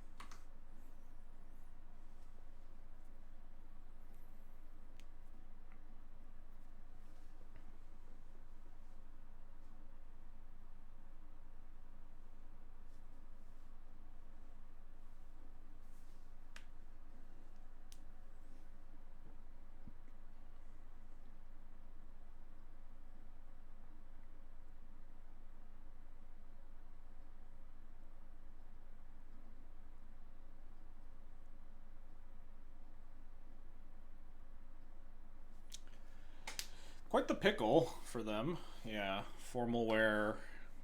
Quite the pickle for them. Yeah. Formal wear,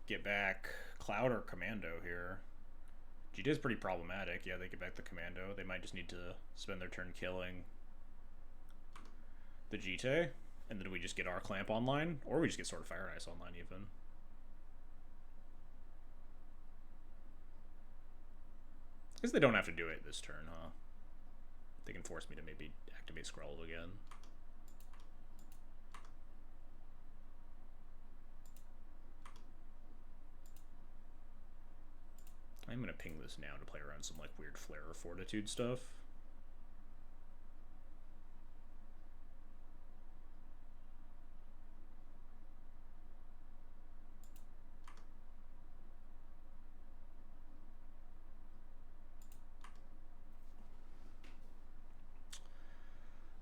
get back Cloud or Commando here. GT is pretty problematic. Yeah, they get back the Commando. They might just need to spend their turn killing the GT. And then we just get our Clamp online. Or we just get Sword of Fire and Ice online even. I guess they don't have to do it this turn, huh? They can force me to maybe activate Scroll again. I'm gonna ping this now to play around some like weird Flare or Fortitude stuff.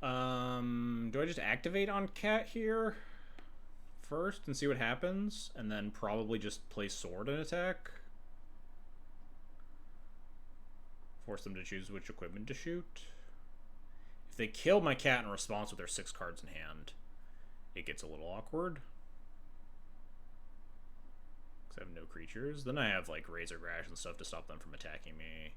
Do I just activate on Cat here first and see what happens, and then probably just play Sword and attack? Force them to choose which equipment to shoot. If they kill my cat in response with their 6 cards in hand, it gets a little awkward. Because I have no creatures. Then I have like Razor Grash and stuff to stop them from attacking me.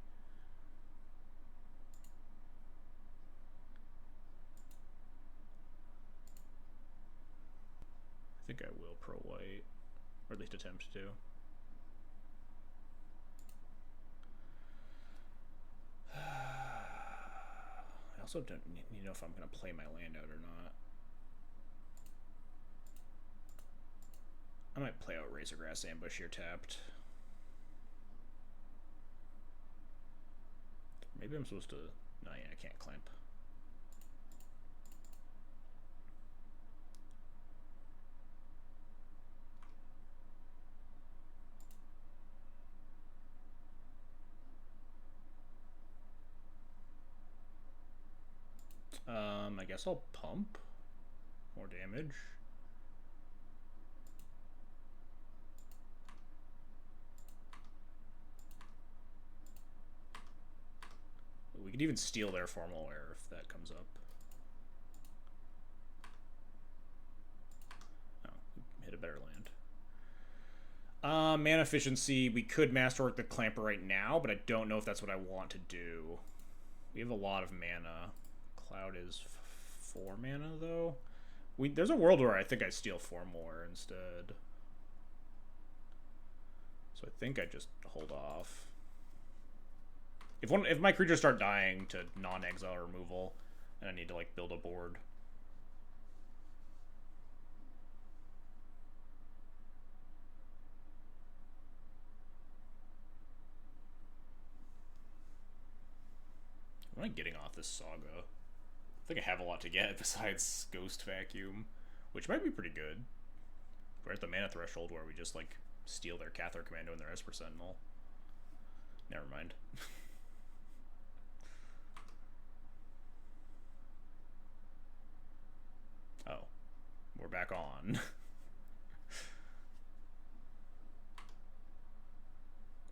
I think I will pro white, or at least attempt to. I also don't need to know if I'm going to play my land out or not. I might play out Razor Grass Ambush here tapped. Maybe I'm supposed to... No, yeah, I can't clamp. I guess I'll pump. More damage. We could even steal their Formal Wear if that comes up. Oh, hit a better land. Mana efficiency. We could Masterwork the Clamper right now, but I don't know if that's what I want to do. We have a lot of mana. Cloud is 4 mana, though. There's a world where I think I steal 4 more instead. So I think I just hold off. If my creatures start dying to non-exile removal, and I need to like build a board. Am I getting off this Saga? I think I have a lot to get besides Ghost Vacuum, which might be pretty good. We're at the mana threshold where we just like steal their Cathar Commando and their Esper Sentinel. Never mind. Oh, we're back on.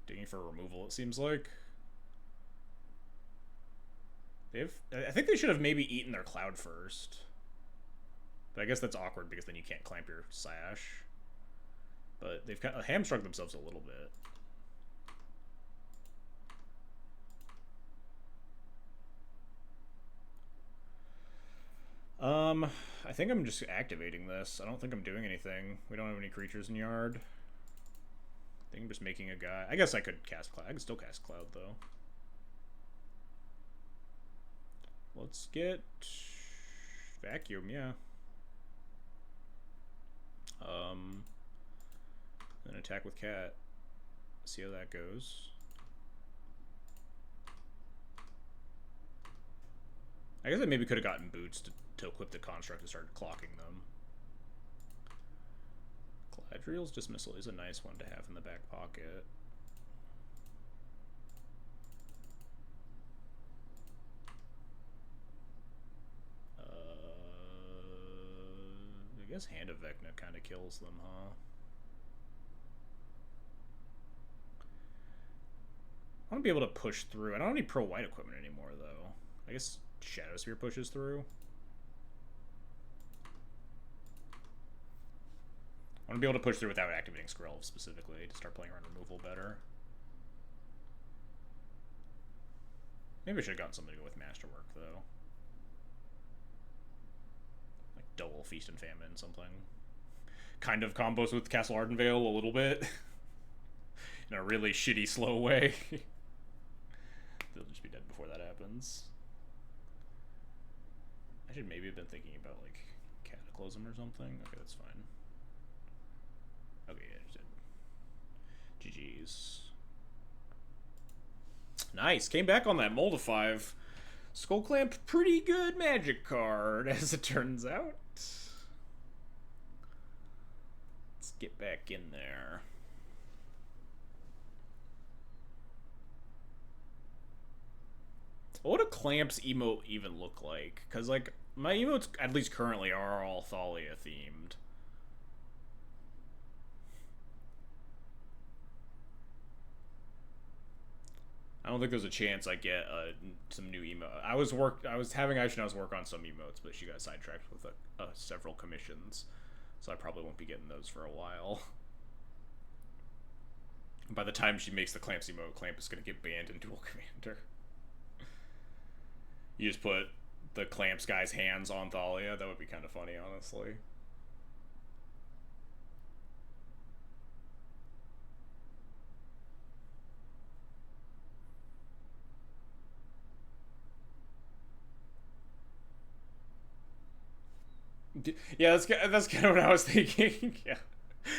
Digging for removal, it seems like. I think they should have maybe eaten their Cloud first. But I guess that's awkward because then you can't clamp your Sash. But they've kind of hamstrung themselves a little bit. I think I'm just activating this. I don't think I'm doing anything. We don't have any creatures in yard. I think I'm just making a guy. I guess I could cast Cloud. I can still cast Cloud, though. Let's get Vacuum, yeah. Then attack with Cat. See how that goes. I guess I maybe could have gotten Boots to equip the Construct and start clocking them. Galadriel's Dismissal is a nice one to have in the back pocket. I guess Hand of Vecna kind of kills them, huh? I want to be able to push through. I don't have any pro-white equipment anymore, though. I guess Shadow Spear pushes through. I want to be able to push through without activating Skrelv specifically to start playing around removal better. Maybe I should have gotten something to go with Masterwork, though. Double Feast and Famine, something. Kind of combos with Castle Ardenvale a little bit. In a really shitty, slow way. They'll just be dead before that happens. I should maybe have been thinking about, like, Cataclysm or something. Okay, that's fine. Okay, yeah, just did. GG's. Nice. Came back on that Mold of 5. Skullclamp, pretty good Magic card, as it turns out. Let's get back in there. What do Clamp's emote even look like? Because, like, my emotes, at least currently, are all Thalia themed. I don't think there's a chance I get some new emote. I was having Aishinaz work on some emotes, but she got sidetracked with several commissions, so I probably won't be getting those for a while. By the time she makes the Clamps emote, Clamp is going to get banned in Duel Commander. You just put the Clamps guy's hands on Thalia. That would be kind of funny, honestly. Yeah, that's kind of what I was thinking. Yeah,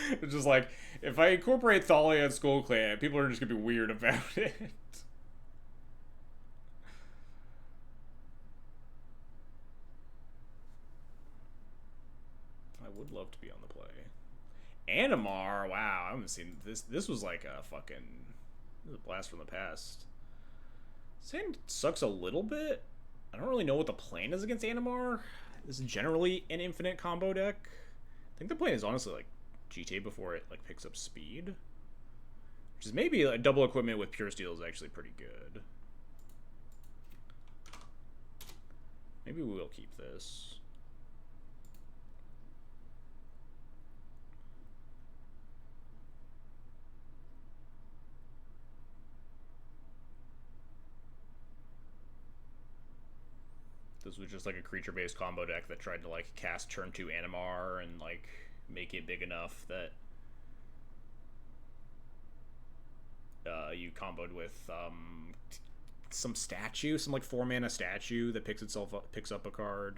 it's just like if I incorporate Thalia and Skullclamp, people are just gonna be weird about it. I would love to be on the play. Animar, wow, I haven't seen this. This was like a fucking blast from the past. Sand sucks a little bit. I don't really know what the plan is against Animar. This is generally an infinite combo deck. I think the point is honestly like GTA before it like picks up speed, which is maybe a double equipment with pure steel is actually pretty good. Maybe we will keep this. This was just like a creature-based combo deck that tried to like cast turn 2 Animar and like make it big enough that you comboed with some statue, some like 4-mana statue that picks up a card.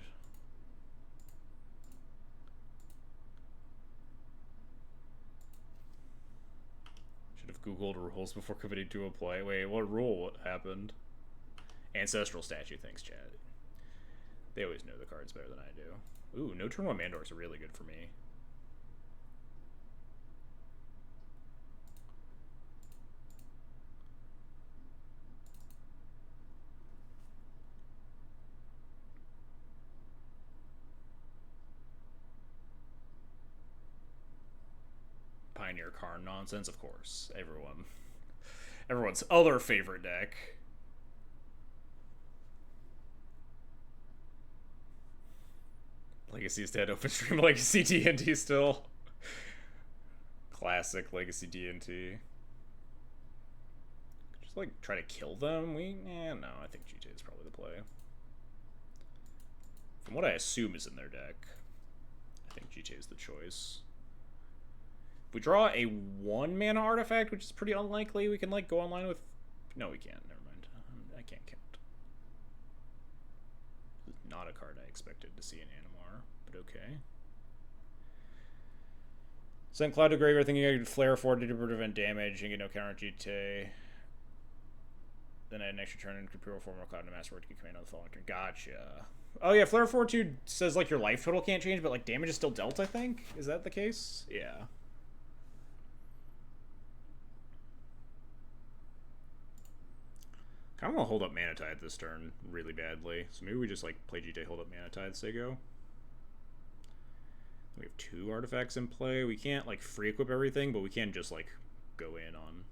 Should have Googled rules before committing to a play. Wait, what rule happened? Ancestral statue, thanks, Chad. They always know the cards better than I do. Ooh, no turn 1 Mandors are really good for me. Pioneer Karn nonsense, of course. Everyone's other favorite deck. Legacy is dead. Open stream Legacy D&T still. Classic Legacy D&T. Just like try to kill them. No, I think GTA is probably the play. From what I assume is in their deck, I think GTA is the choice. If we draw a 1-mana artifact, which is pretty unlikely, we can like go online with. No, we can't. Never mind. I can't count. This is not a card I expected to see in Animar, but okay. Send Cloud to Graveyard thinking I could flare 4 to prevent damage and get no counter GTA. Then I had an extra turn and could pure form of Cloud to Master to get command on the following turn. Gotcha. Oh yeah, Flare 4/2 says like your life total can't change, but like damage is still dealt, I think. Is that the case? Yeah. I kind of want to hold up Mana Tithe this turn really badly. So maybe we just like play GTA, hold up Mana Tithe, Sego. We have 2 artifacts in play. We can't like free equip everything, but we can just like go in on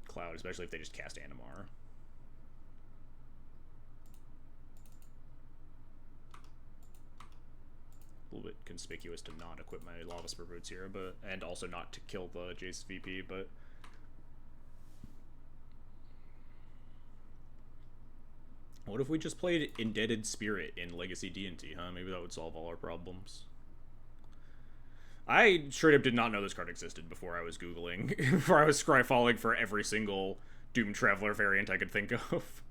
Cloud, especially if they just cast Animar. A little bit conspicuous to not equip my Lava Spur Boots here, but and also not to kill the Jace VP, but what if we just played Indebted Spirit in Legacy D&T, huh? Maybe that would solve all our problems. I straight up did not know this card existed before I was Googling, before I was scryfalling for every single Doom Traveler variant I could think of.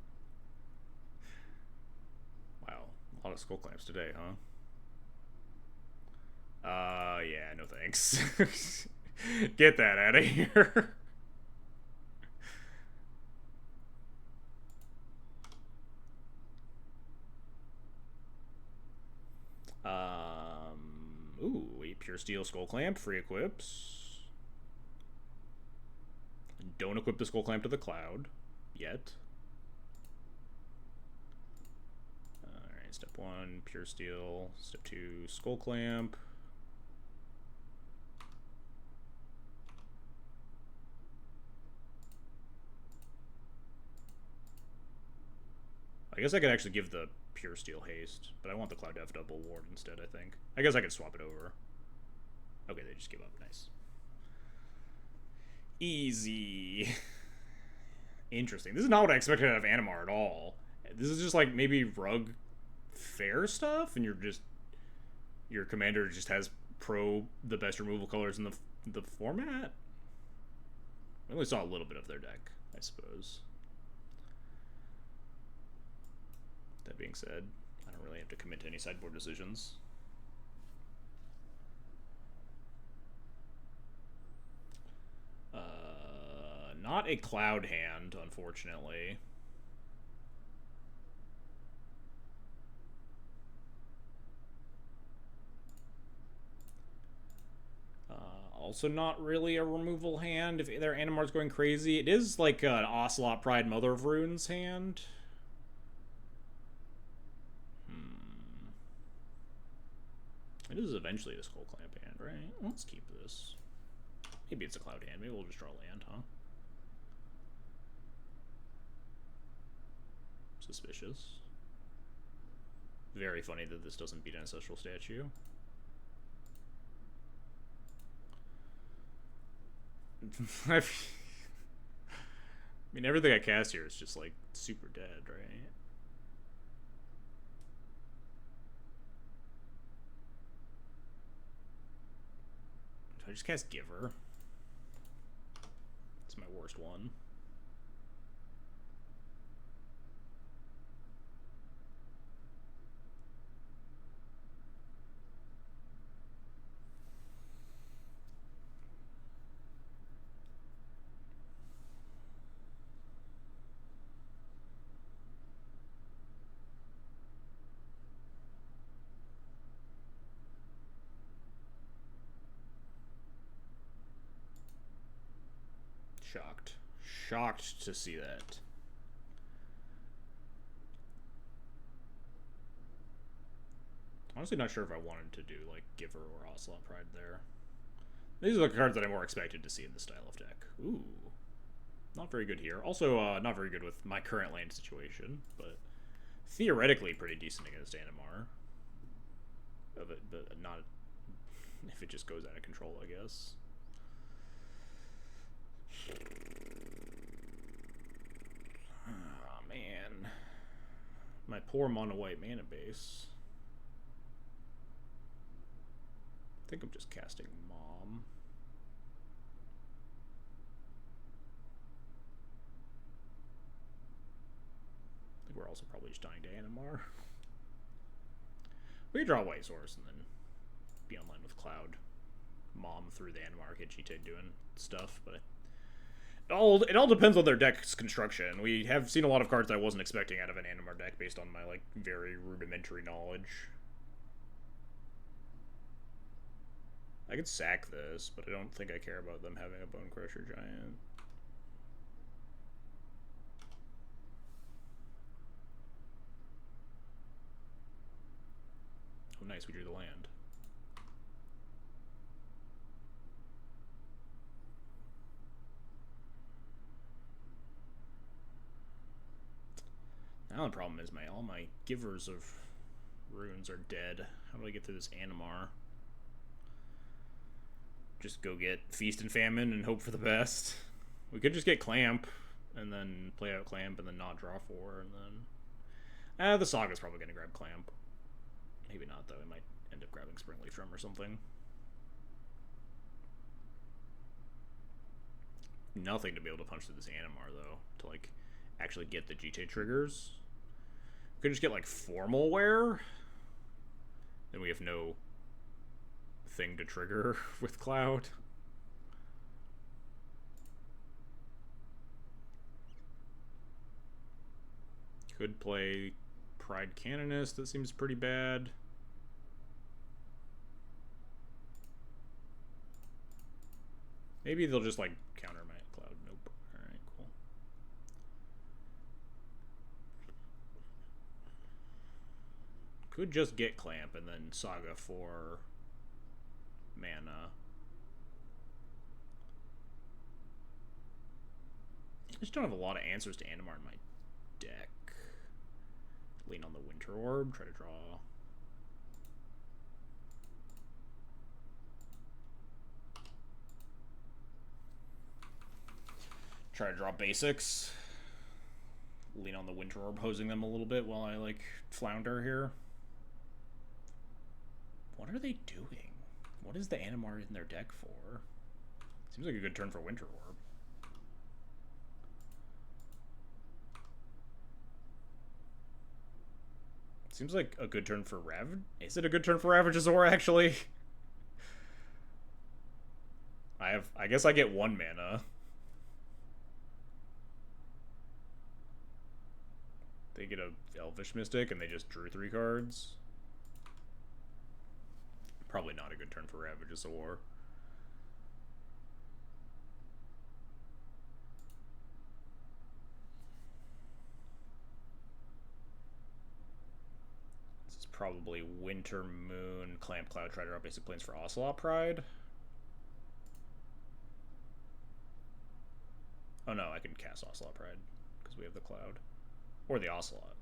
Wow, a lot of Skull Clamps today, huh? Yeah, no thanks. Get that out of here. Ooh, a Pure Steel Skull Clamp, free equips. Don't equip the Skull Clamp to the Cloud, yet. Alright, step 1, Pure Steel. Step 2, Skull Clamp. I guess I could actually give the Pure Steel haste, but I want the Cloud to have double ward instead, I think. I guess I could swap it over. Okay, they just give up. Nice. Easy. Interesting. This is not what I expected out of Animar at all. This is just like maybe rug fair stuff, and your commander just has the best removal colors in the format. I only saw a little bit of their deck, I suppose. That being said, I don't really have to commit to any sideboard decisions. Not a Cloud hand, unfortunately. Also not really a removal hand if their Animar's going crazy. It is like an Ocelot Pride Mother of Runes hand. It is eventually a Skull Clamp hand, right? Let's keep this. Maybe it's a Cloud hand. Maybe we'll just draw land, huh? Suspicious. Very funny that this doesn't beat Ancestral Statue. I mean, everything I cast here is just, like, super dead, right? I just cast Giver. It's my worst one. Shocked. Shocked to see that. Honestly not sure if I wanted to do, like, Giver or Ocelot Pride there. These are the cards that I more expected to see in this style of deck. Ooh. Not very good here. Also, not very good with my current lane situation, but theoretically pretty decent against Animar. But not if it just goes out of control, I guess. Oh, man. My poor mono white mana base. I think I'm just casting Mom. I think we're also probably just dying to Animar. We could draw White Source and then be online with Cloud. Mom through the Animar, get Cheetah doing stuff, but it all depends on their deck's construction. We have seen a lot of cards I wasn't expecting out of an Animar deck based on my, like, very rudimentary knowledge. I could sack this, but I don't think I care about them having a Bone Crusher Giant. Oh, nice, we drew the land. Now the problem is all my givers of runes are dead. How do I get through this Animar? Just go get Feast and Famine and hope for the best. We could just get Clamp and then play out Clamp and then not draw 4 and then... the Saga's probably going to grab Clamp. Maybe not, though. It might end up grabbing Springleaf Drum or something. Nothing to be able to punch through this Animar, though, to, like, actually get the GT triggers. We could just get, like, Formal Wear. Then we have no thing to trigger with Cloud. Could play Pride Canonist. That seems pretty bad. Maybe they'll just, like, counter my Cloud. Nope. Alright, cool. Could just get Clamp and then Saga for mana. I just don't have a lot of answers to Animar in my deck. Lean on the Winter Orb, try to draw. Try to draw basics. Lean on the Winter Orb, hosing them a little bit while I, like, flounder here. What are they doing? What is the Animar in their deck for? Seems like a good turn for Winter Orb. Seems like a good turn for Ravage. Is it a good turn for Ravagesaur, actually? I guess I get 1 mana. They get a Elvish Mystic and they just drew 3 cards. Probably not a good turn for Ravagesaur. This is probably Winter Moon, Clamp Cloud, try to draw basic planes for Ocelot Pride. Oh no, I can cast Ocelot Pride because we have the Cloud. Or the Ocelot.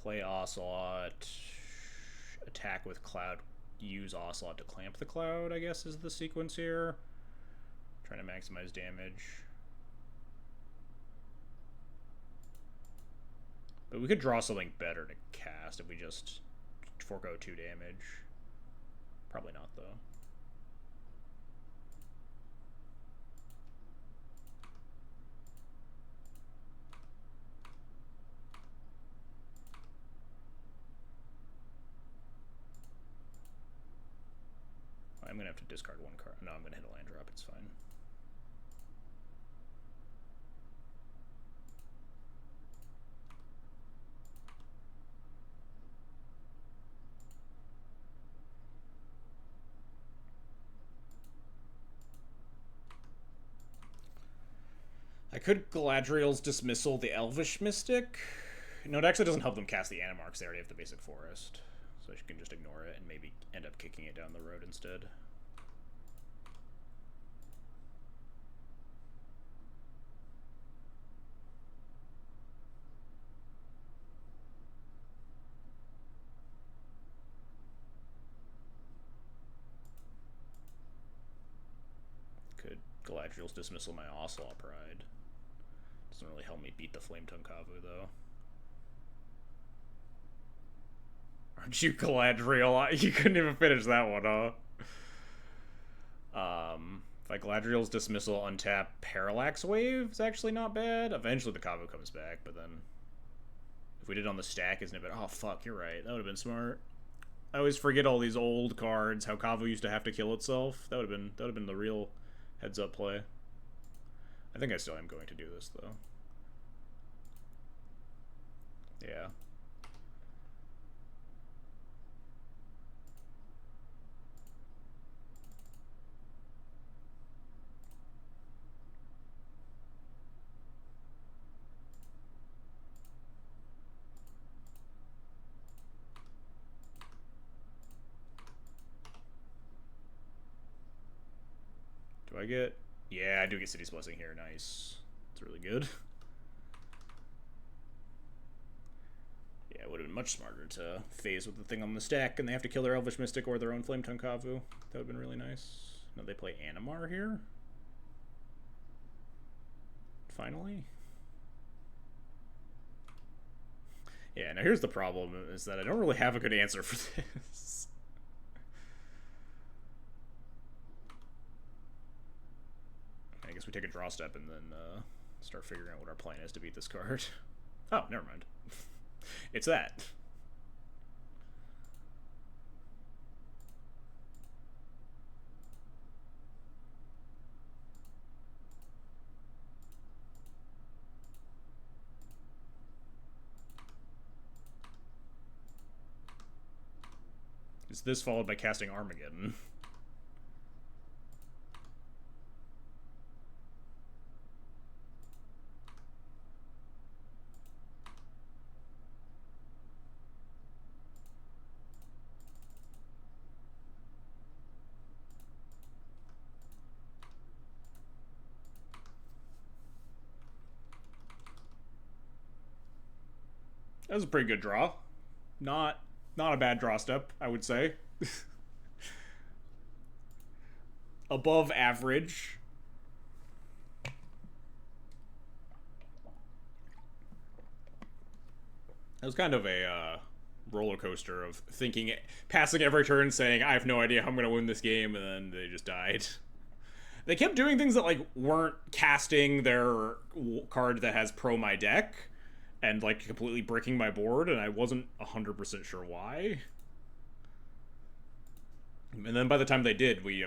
Play Ocelot, attack with Cloud, use Ocelot to clamp the Cloud, I guess is the sequence here. Trying to maximize damage. But we could draw something better to cast if we just forego 2 damage. Probably not, though. I'm going to have to discard 1 card. No, I'm going to hit a land drop. It's fine. I could Galadriel's Dismissal the Elvish Mystic. No, it actually doesn't help them cast the Animarchs. They already have the basic forest. So you can just ignore it and maybe end up kicking it down the road instead. Could Galadriel's Dismissal my Ocelot Pride. Doesn't really help me beat the Flametongue Kavu, though. Aren't you Galadriel? You couldn't even finish that one, huh? If I Galadriel's Dismissal, untap Parallax Wave, it's actually not bad. Eventually the Kavu comes back, but then if we did it on the stack, isn't it better? Oh, fuck, you're right. That would have been smart. I always forget all these old cards, how Kavu used to have to kill itself. That would have been the real heads-up play. I think I still am going to do this, though. Yeah. Do I get... Yeah, I do get City's Blessing here. Nice. It's really good. Yeah, it would have been much smarter to phase with the thing on the stack, and they have to kill their Elvish Mystic or their own Flametongue Kavu. That would have been really nice. No, they play Animar here? Finally? Yeah, now here's the problem, is that I don't really have a good answer for this. I guess we take a draw step and then start figuring out what our plan is to beat this card. Oh, never mind. It's that. Is this followed by casting Armageddon? That was a pretty good draw. Not a bad draw step, I would say. Above average. It was kind of a roller coaster of thinking, passing every turn, saying, I have no idea how I'm going to win this game, and then they just died. They kept doing things that, like, weren't casting their card that has pro my deck, and, like, completely breaking my board, and I wasn't 100% sure why. And then by the time they did, we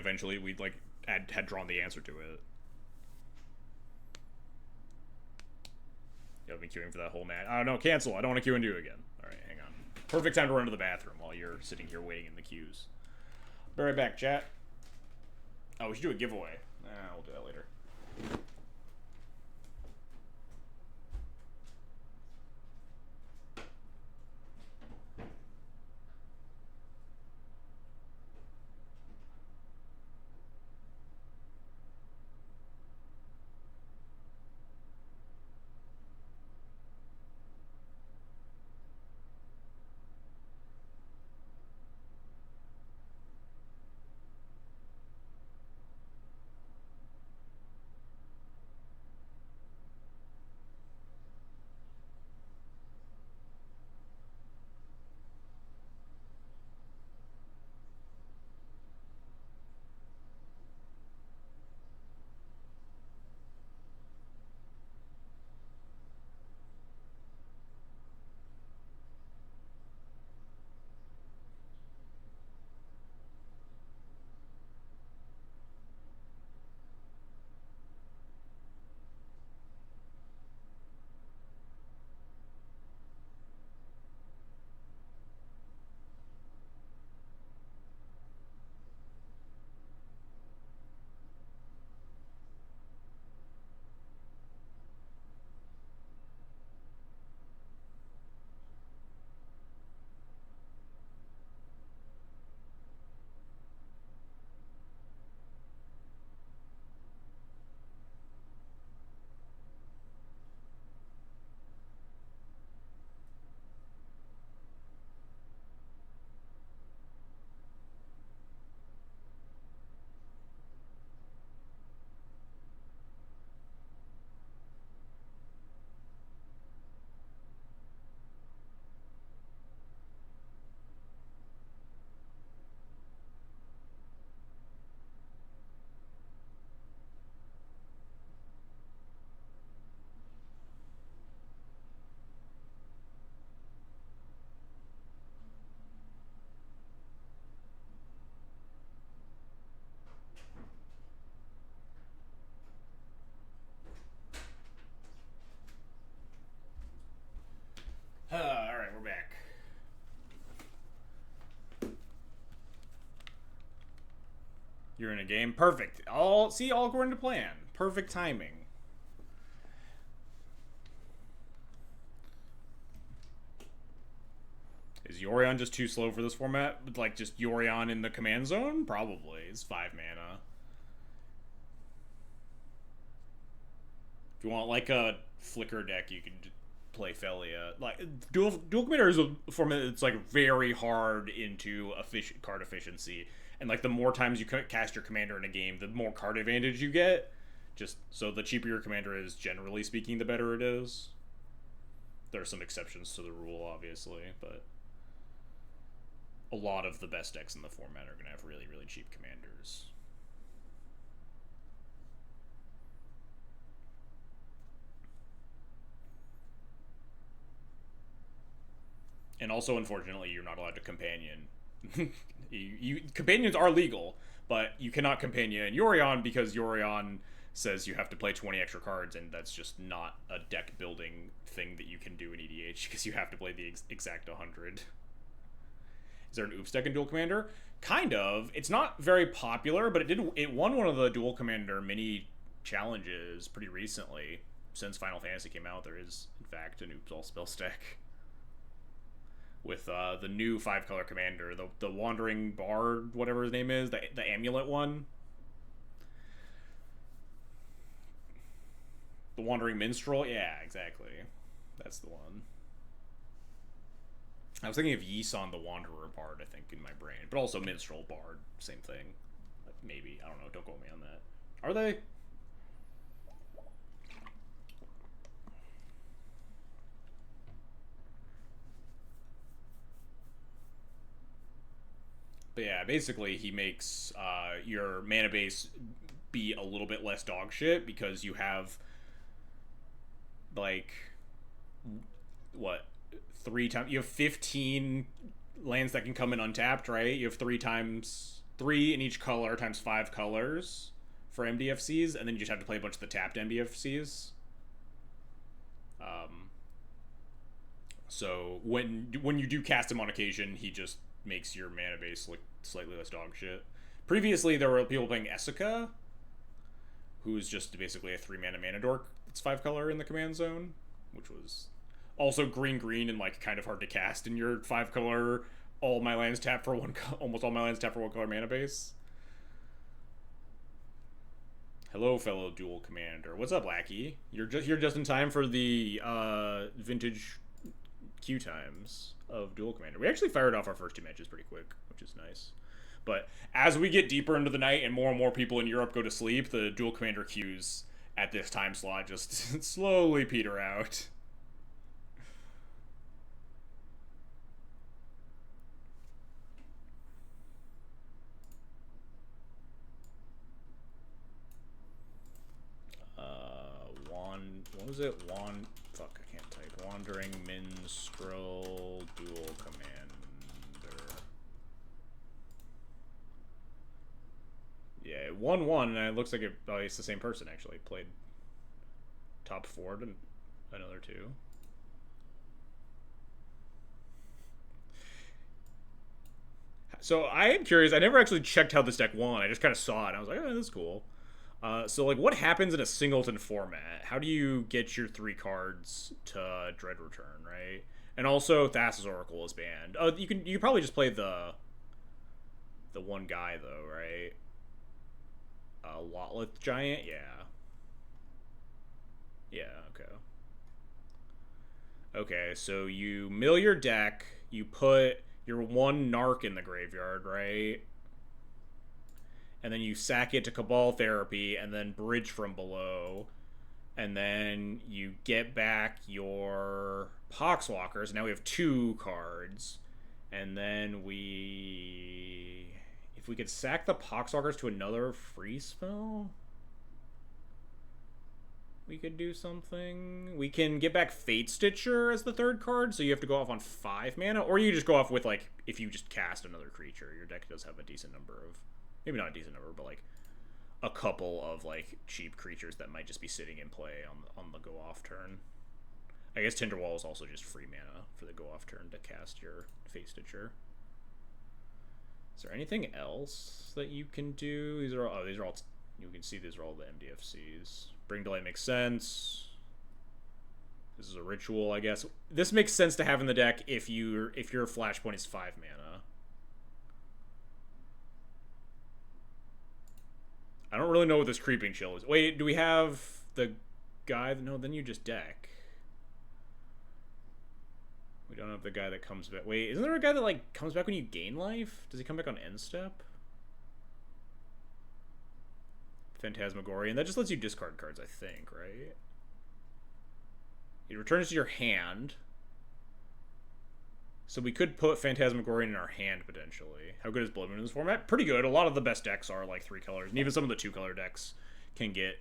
like, had drawn the answer to it. You'll be queuing for that whole match. Oh, no, cancel. I don't want to queue into you again. Alright, hang on. Perfect time to run to the bathroom while you're sitting here waiting in the queues. Be right back, chat. Oh, we should do a giveaway. We'll do that later. Alright, we're back. You're in a game? Perfect. All according to plan. Perfect timing. Is Yorion just too slow for this format? Like, just Yorion in the command zone? Probably. It's 5 mana. If you want, like, a flicker deck, you can play Felia. Like, Duel Commander is a format that's, like, very hard into card efficiency. And, like, the more times you cast your commander in a game, the more card advantage you get. Just so the cheaper your commander is, generally speaking, the better it is. There are some exceptions to the rule, obviously, but a lot of the best decks in the format are going to have really, really cheap commanders. And also, unfortunately, you're not allowed to companion. Companions are legal, but you cannot companion Yorion because Yorion says you have to play 20 extra cards, and that's just not a deck building thing that you can do in EDH because you have to play the exact 100. Is there an Oops deck in Duel Commander? Kind of. It's not very popular, but it won one of the Duel Commander mini challenges pretty recently. Since Final Fantasy came out, there is, in fact, an Oops All Spells deck. With the new 5-color commander, the Wandering Bard, whatever his name is, the Amulet one. The Wandering Minstrel? Yeah, exactly. That's the one. I was thinking of Yisan the Wanderer Bard, I think, in my brain. But also Minstrel Bard, same thing. Maybe. I don't know. Don't quote me on that. Are they? But yeah, basically he makes your mana base be a little bit less dog shit because you have, like, what, 3 times, you have 15 lands that can come in untapped, right? You have 3 in each color times 5 colors for MDFCs, and then you just have to play a bunch of the tapped MDFCs. So when you do cast him on occasion, he just makes your mana base look slightly less dog shit. Previously, there were people playing Essica, who's just basically a 3-mana mana dork. It's 5-color in the command zone, which was also green and like kind of hard to cast in your 5-color. All my lands tap for almost all my lands tap for 1-color mana base. Hello, fellow Duel Commander. What's up, Lackey? You're here just in time for the vintage queue times of Duel Commander. We actually fired off our first 2 matches pretty quick, which is nice. But as we get deeper into the night and more people in Europe go to sleep, the Duel Commander queues at this time slot just slowly peter out. What was it? Fuck, I can't type. Wandering Minstrel Duel Commander. Yeah, it 1-1, and it looks like it's the same person, actually. Played top 4 to another 2. So I am curious. I never actually checked how this deck won. I just kind of saw it. And I was like, oh, this is cool. So, like, what happens in a singleton format? How do you get your 3 cards to Dread Return, right? And also, Thassa's Oracle is banned. Oh, you can probably just play the one guy, though, right? Lotleth Giant? Yeah. Yeah, okay. Okay, so you mill your deck, you put your 1 Narc in the graveyard, right? And then you sack it to Cabal Therapy, and then bridge from below. And then you get back your Poxwalkers. Now we have 2 cards. And then if we could sack the Poxwalkers to another free spell, we could do something. We can get back Fate Stitcher as the 3rd card, so you have to go off on 5 mana. Or you just go off with, like, if you just cast another creature. Your deck does have a decent number of... Maybe not a decent number, but like a couple of like cheap creatures that might just be sitting in play on the go off turn. I guess Tinderwall is also just free mana for the go off turn to cast your Fate Stitcher. Is there anything else that you can do? These are all you can see these are all the MDFCs. Bring Delight makes sense. This is a ritual, I guess. This makes sense to have in the deck if your flashpoint is 5 mana. I don't really know what this Creeping Chill is. Wait, do we have the guy? No, then you just deck. We don't have the guy that comes back. Wait, isn't there a guy that, like, comes back when you gain life? Does he come back on end step? Phantasmagorian. That just lets you discard cards, I think, right? It returns to your hand. So we could put Phantasmagorian in our hand, potentially. How good is Blood Moon in this format? Pretty good. A lot of the best decks are, like, 3 colors. And even some of the 2-color decks can get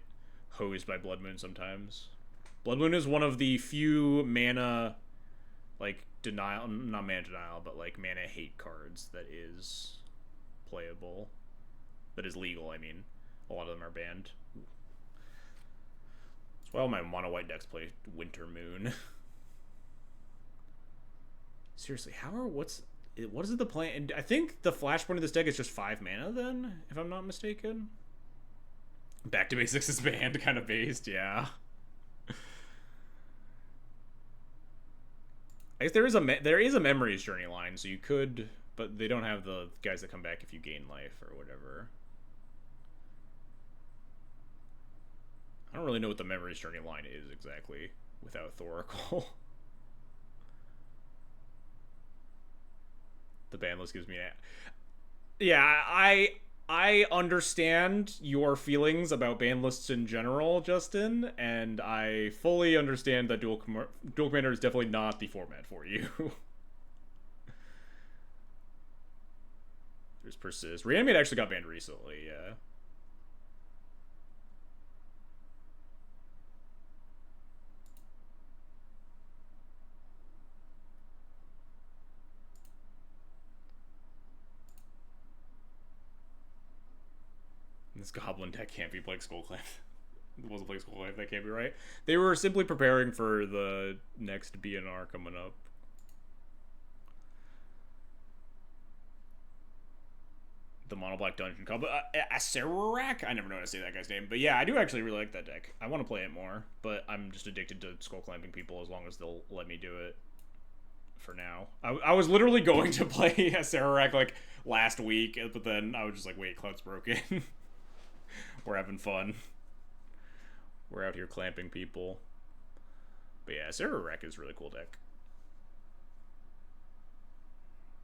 hosed by Blood Moon sometimes. Blood Moon is one of the few mana, like, denial... Not mana denial, but, like, mana hate cards that is playable. That is legal, I mean. A lot of them are banned. That's why all my mono-white decks play Winter Moon. Seriously, what is it the plan? And I think the flashpoint of this deck is just 5 mana then, if I'm not mistaken. Back to Basics is banned, kind of based, yeah. I guess there is a Memories Journey line, so you could, but they don't have the guys that come back if you gain life or whatever. I don't really know what the Memories Journey line is exactly without Thoracle. The ban list gives me yeah, I understand your feelings about ban lists in general, Justin, and I fully understand that Duel Commander is definitely not the format for you. There's Persist. Reanimate actually got banned recently, yeah. This Goblin deck can't be playing Skullclave. It wasn't playing Skullclave, that can't be right. They were simply preparing for the next B&R coming up. The mono black dungeon called Acererak. I never know how to say that guy's name, but yeah, I do actually really like that deck. I want to play it more, but I'm just addicted to skull clamping people as long as they'll let me do it. For now, I was literally going to play Acererak like last week, but then I was just like, wait, Cloud's broken. We're having fun. We're out here clamping people. But yeah, Acererak is a really cool deck.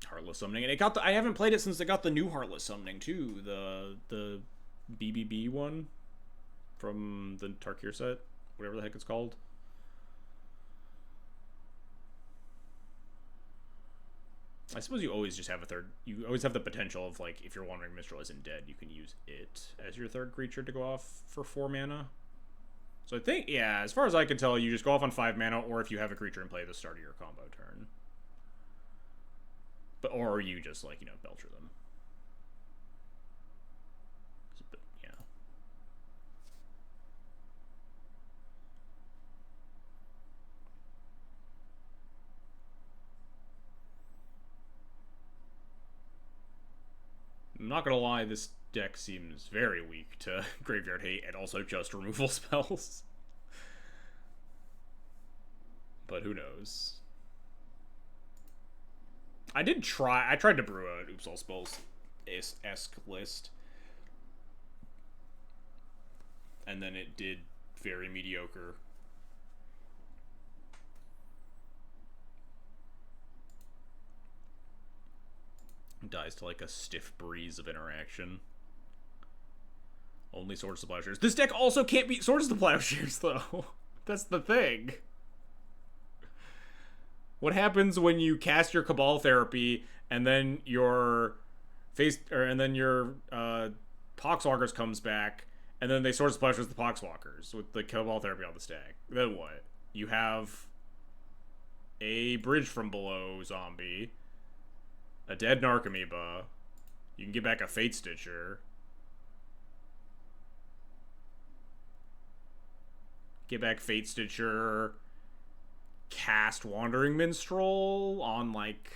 Heartless Summoning, and it got the, I haven't played it since it got the new Heartless Summoning too, the BBB one from the Tarkir set, whatever the heck it's called. I suppose you always just have a third, you always have the potential of, like, if your Wandering Minstrel isn't dead, you can use it as your third creature to go off for 4 mana. So I think, yeah, as far as I can tell, you just go off on 5 mana, or if you have a creature in play at the start of your combo turn. But, or you just, like, you know, Belcher them. But, yeah. I'm not gonna lie, this deck seems very weak to Graveyard Hate and also just removal spells. But who knows? I tried to brew an Oops All Spells-esque list. And then it did very mediocre. Dies to like a stiff breeze of interaction. Only Swords to Plowshares. This deck also can't beat Swords to Plowshares, though. That's the thing. What happens when you cast your Cabal Therapy and then your Poxwalkers comes back and then they Swords to Plowshares the Poxwalkers with the Cabal Therapy on the stack? Then what? You have a Bridge from Below zombie, a dead Narcomoeba. You can get back a Fate Stitcher. Get back Fate Stitcher. Cast Wandering Minstrel on like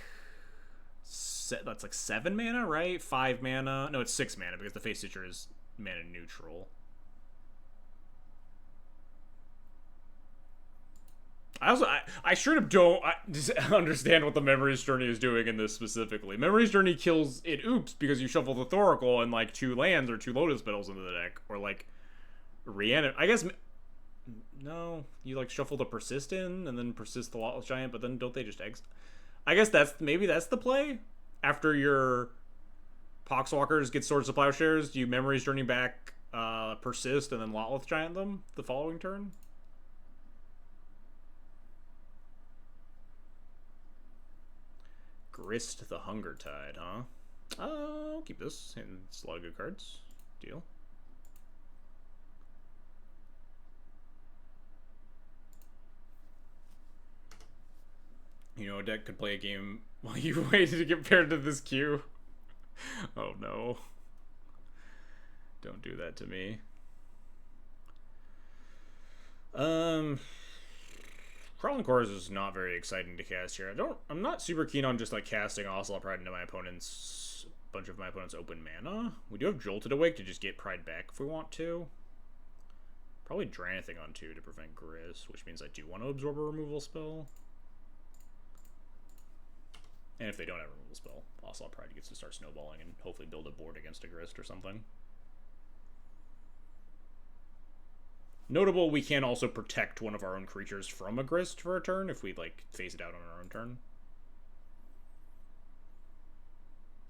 that's like 7 mana, right? 5 mana. No, it's 6 mana because the Fate Stitcher is mana neutral. I sort of don't understand what the Memory's Journey is doing in this specifically. Memory's Journey kills it oops because you shuffle the Thoracle and like 2 lands or 2 Lotus Petals into the deck, or like reanimate. I guess no, you like shuffle the Persist in and then persist the Lawless Giant, but then don't they just exit? I guess maybe that's the play. After your Poxwalkers get Swords to Plowshares, you Memory's Journey back, persist, and then Lawless Giant them the following turn. Grist the Hunger Tide, huh? I'll keep this. It's a lot of good cards. Deal. You know, a deck could play a game while you waited to get paired to this queue. Oh no. Don't do that to me. Crawling Cores is not very exciting to cast here. I'm not super keen on just like casting Ocelot Pride into my opponent's bunch of my opponent's open mana. We do have Jolted Awake to just get Pride back if we want to. Probably Drannithing on 2 to prevent Grist, which means I do want to absorb a removal spell. And if they don't have a removal spell, Ocelot Pride gets to start snowballing and hopefully build a board against a Grist or something. Notable, we can also protect one of our own creatures from a Grist for a turn if we, like, phase it out on our own turn.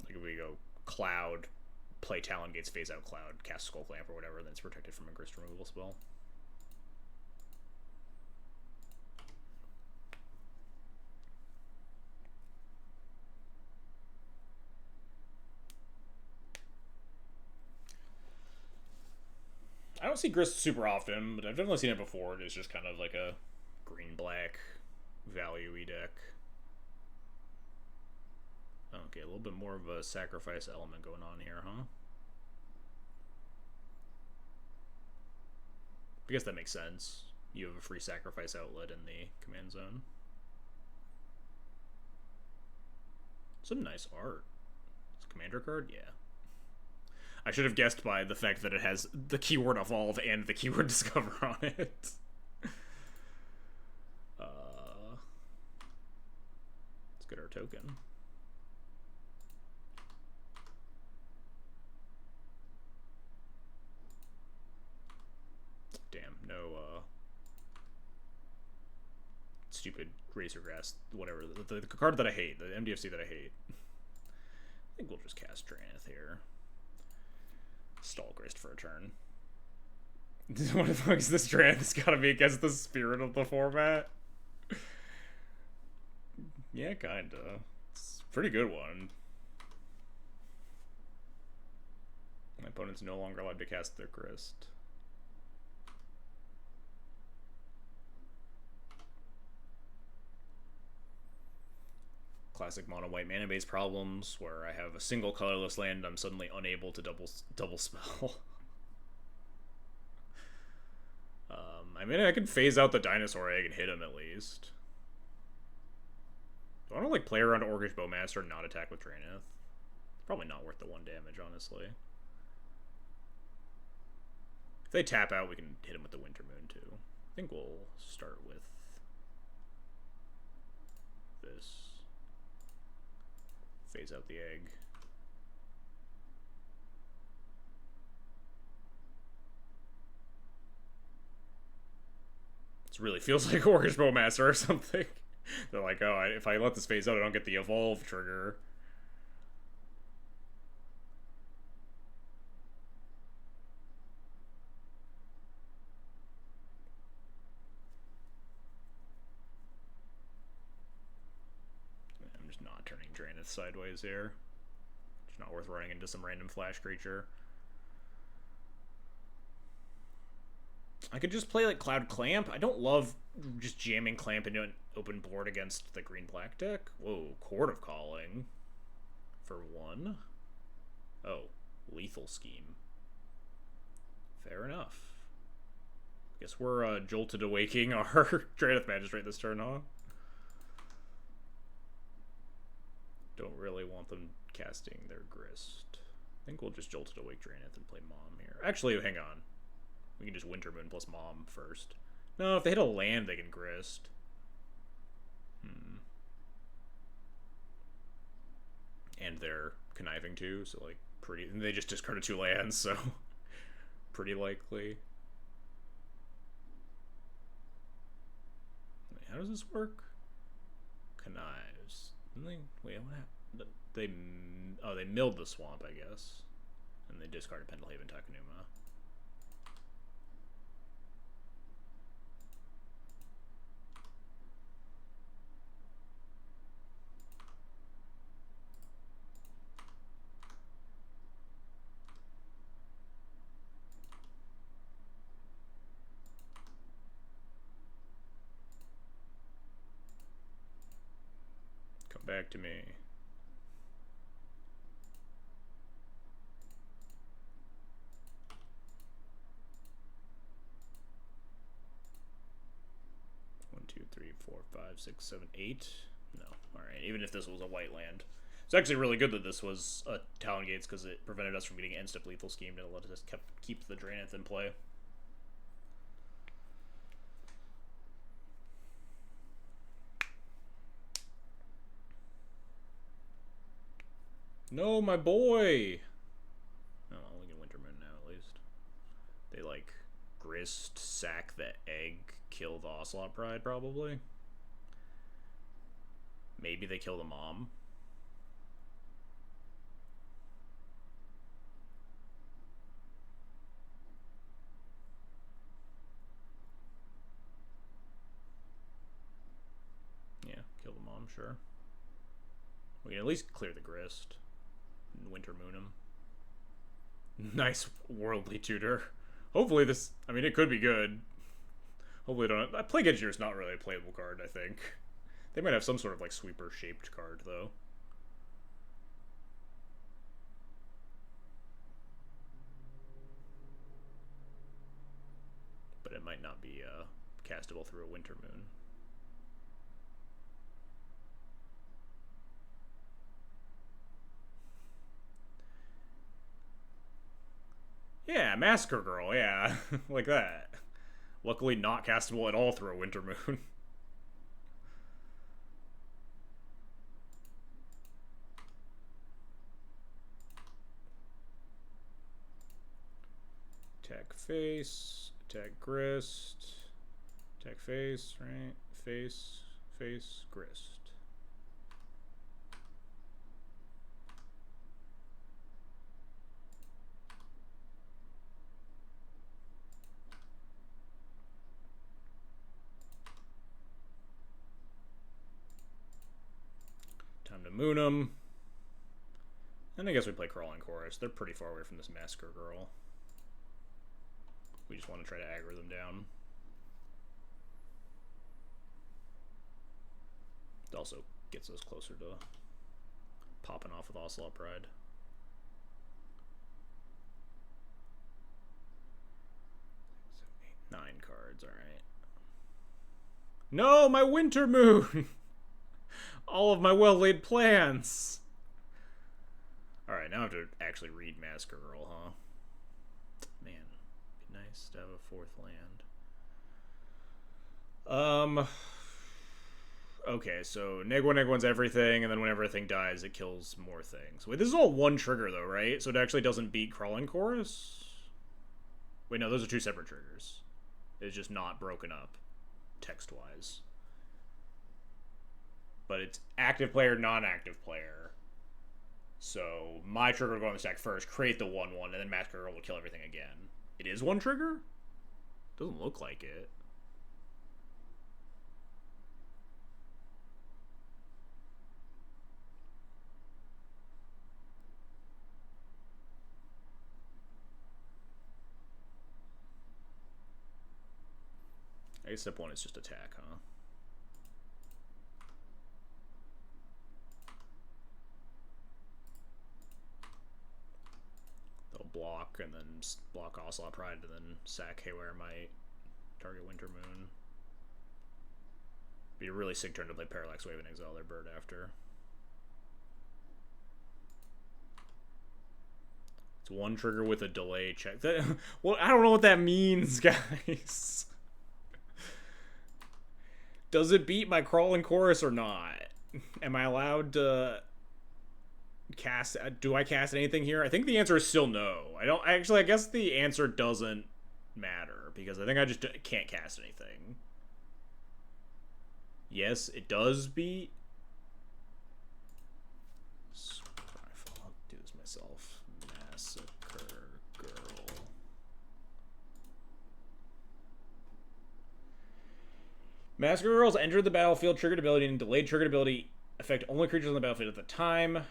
Like, if we go Cloud, play Talon Gates, phase out Cloud, cast Skull Clamp or whatever, then it's protected from a Grist removal spell. I don't see Grist super often, but I've definitely seen it before. It's just kind of like a green-black value-y deck. Okay, a little bit more of a sacrifice element going on here, huh? I guess that makes sense. You have a free sacrifice outlet in the command zone. Some nice art. It's a commander card? Yeah. I should have guessed by the fact that it has the keyword evolve and the keyword discover on it. Let's get our token. Damn, no, stupid Razorgrass, whatever. The card that I hate, the MDFC that I hate. I think we'll just cast Drannith here. Stalgrist for a turn. What the fuck is this Drannith? It's gotta be against the spirit of the format. Yeah, kinda. It's a pretty good one. My opponent's no longer allowed to cast their Grist. Classic mono white mana base problems where I have a single colorless land, I'm suddenly unable to double spell. I mean, I can phase out the dinosaur egg and hit him at least. Do I want to like play around Orcish Bowmaster and not attack with Drannith? Probably not worth the 1 damage, honestly. If they tap out, we can hit him with the Winter Moon too. I think we'll start with this. Phase out the egg. It really feels like Orcish Bowmaster or something. They're like, oh, if I let this phase out, I don't get the evolve trigger. I'm just not turning Drannith sideways here. It's not worth running into some random flash creature. I could just play like Cloud Clamp. I don't love just jamming Clamp into an open board against the green-black deck. Whoa, Chord of Calling for 1. Oh, Lethal Scheme. Fair enough. Guess we're jolted awaking our Drannith Magistrate this turn, huh? Don't really want them casting their Grist. I think we'll just Jolted Awake Drannith and play Mom here. Actually, hang on. We can just Winter Moon plus Mom first. No, if they hit a land, they can Grist. And they're conniving too, so like pretty. And they just discarded 2 lands, so pretty likely. Wait, how does this work? Connives. Wait, what happened? They milled the swamp, I guess, and they discarded Pendelhaven Takenuma. Come back to me. One, 2, 3, 4, 5, 6, 7, 8. No. Alright, even if this was a white land. It's actually really good that this was a Talon Gates because it prevented us from getting instant lethal schemed and let us keep the Drannith in play. No, my boy! Oh, well, we can Winter Moon now, at least. They, like, Grist, sack the egg, kill the Ocelot Pride, probably. Maybe they kill the Mom. Yeah, kill the Mom, sure. We can at least clear the Grist. Winter Moon him. Nice worldly tutor. Hopefully this, I mean, it could be good. Hopefully don't, Plague Engineer is not really a playable card, I think. They might have some sort of, like, sweeper-shaped card, though. But it might not be, castable through a Winter Moon. Yeah, Massacre Girl, yeah. Like that. Luckily not castable at all through a Winter Moon. Attack face, attack grist, attack face, right? Face, face, grist. Time to moon them. And I guess we play Crawling Chorus. They're pretty far away from this Massacre Girl. We just want to try to aggro them down. It also gets us closer to popping off with Ocelot Pride. So 8, 9 cards, alright. No, my Winter Moon! All of my well-laid plans! Alright, now I have to actually read Massacre Girl, huh? Man, it'd be nice to have a 4th land. Okay, so neg 1's everything, and then when everything dies, it kills more things. Wait, this is all one trigger, though, right? So it actually doesn't beat Crawling Chorus? Wait, no, those are 2 separate triggers. It's just not broken up, text-wise. But it's active player, non-active player. So my trigger will go on the stack first, create the 1/1, and then Massacre Girl will kill everything again. It is one trigger? Doesn't look like it. I guess step 1 is just attack, huh? They'll block, and then block Ocelot Pride, and then sack Haywire Might, target Winter Moon. Be a really sick turn to play Parallax Wave and exile their bird after. It's one trigger with a delay check. Well, I don't know what that means, guys. Does it beat my Crawling Chorus or not? Am I allowed to cast? Do I cast anything here? I think the answer is still no. I don't actually. I guess the answer doesn't matter because I think I just can't cast anything. Yes, it does beat. I'll do this myself. Massacre Girl. Massacre Girls enter the battlefield, triggered ability, and delayed triggered ability affect only creatures on the battlefield at the time.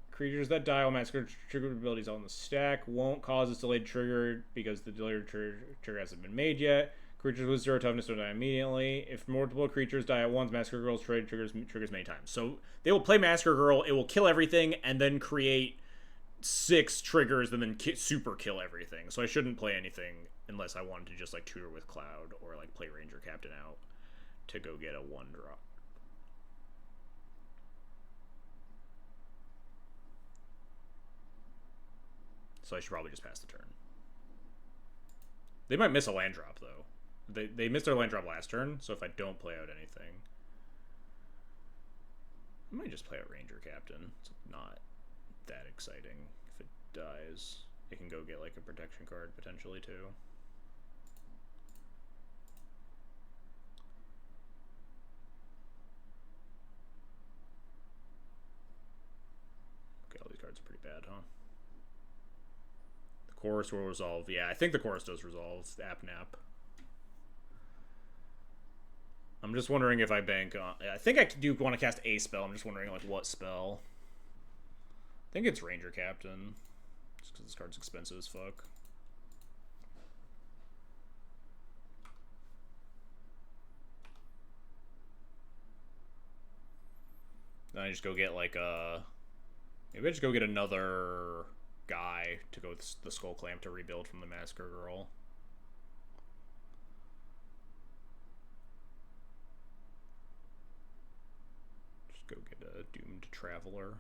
Creatures that die while Massacre triggered abilities on the stack won't cause its delayed trigger because the delayed trigger hasn't been made yet. Creatures with 0 toughness don't die immediately. If multiple creatures die at once, Massacre Girl's trade triggers many times. So they will play Massacre Girl, it will kill everything, and then create 6 triggers and then super kill everything. So I shouldn't play anything unless I wanted to just like tutor with Cloud or like play Ranger Captain out to go get a 1-drop. So I should probably just pass the turn. They might miss a land drop though. They missed their land drop last turn, so if I don't play out anything, I might just play out Ranger Captain. It's not that exciting. If it dies, it can go get like a protection card potentially too. Okay, all these cards are pretty bad, huh? The Chorus will resolve. Yeah, I think the Chorus does resolve. App Nap. I'm just wondering if I bank on... I think I do want to cast a spell. I'm just wondering like what spell. I think it's Ranger Captain. Just because this card's expensive as fuck. Then I just go get like a... Maybe I just go get another guy to go with the Skull Clamp to rebuild from the Massacre Girl. Just go get a Doomed Traveler.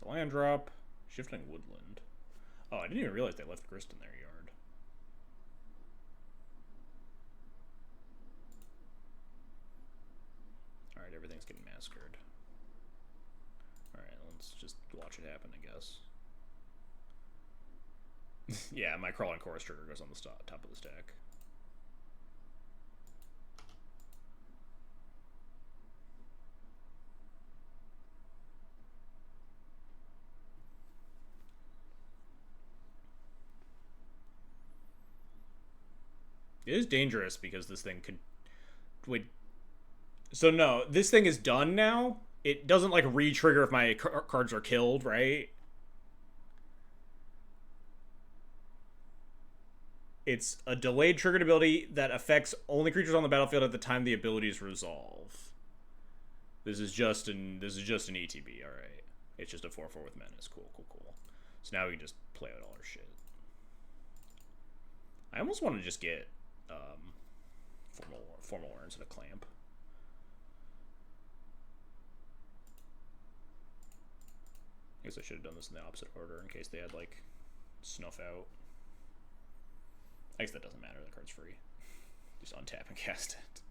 the land drop. Shifting Woodland. Oh, I didn't even realize they left Grist in their yard. Alright, everything's getting massacred. Alright, let's just watch it happen, I guess. Yeah, my Crawling Chorus trigger goes on the top of the stack. It is dangerous because this thing could... Wait. So no, this thing is done now. It doesn't like re-trigger if my cards are killed, right? It's a delayed triggered ability that affects only creatures on the battlefield at the time the abilities resolve. This is just an ETB, alright. It's just a 4/4 with menace. Cool. So now we can just play out all our shit. I almost want to just get formal Warrens and a clamp. I guess I should have done this in the opposite order in case they had like snuff out. I guess that doesn't matter, the card's free. Just untap and cast it.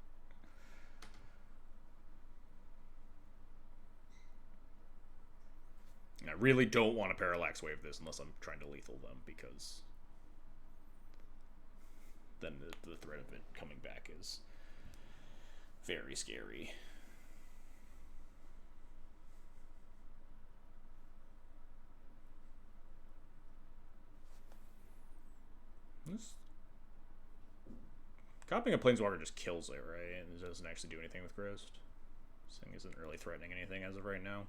And I really don't want to Parallax Wave this unless I'm trying to lethal them, because then the threat of it coming back is very scary. Copying a Planeswalker just kills it, right? And it doesn't actually do anything with Grist. This thing isn't really threatening anything as of right now.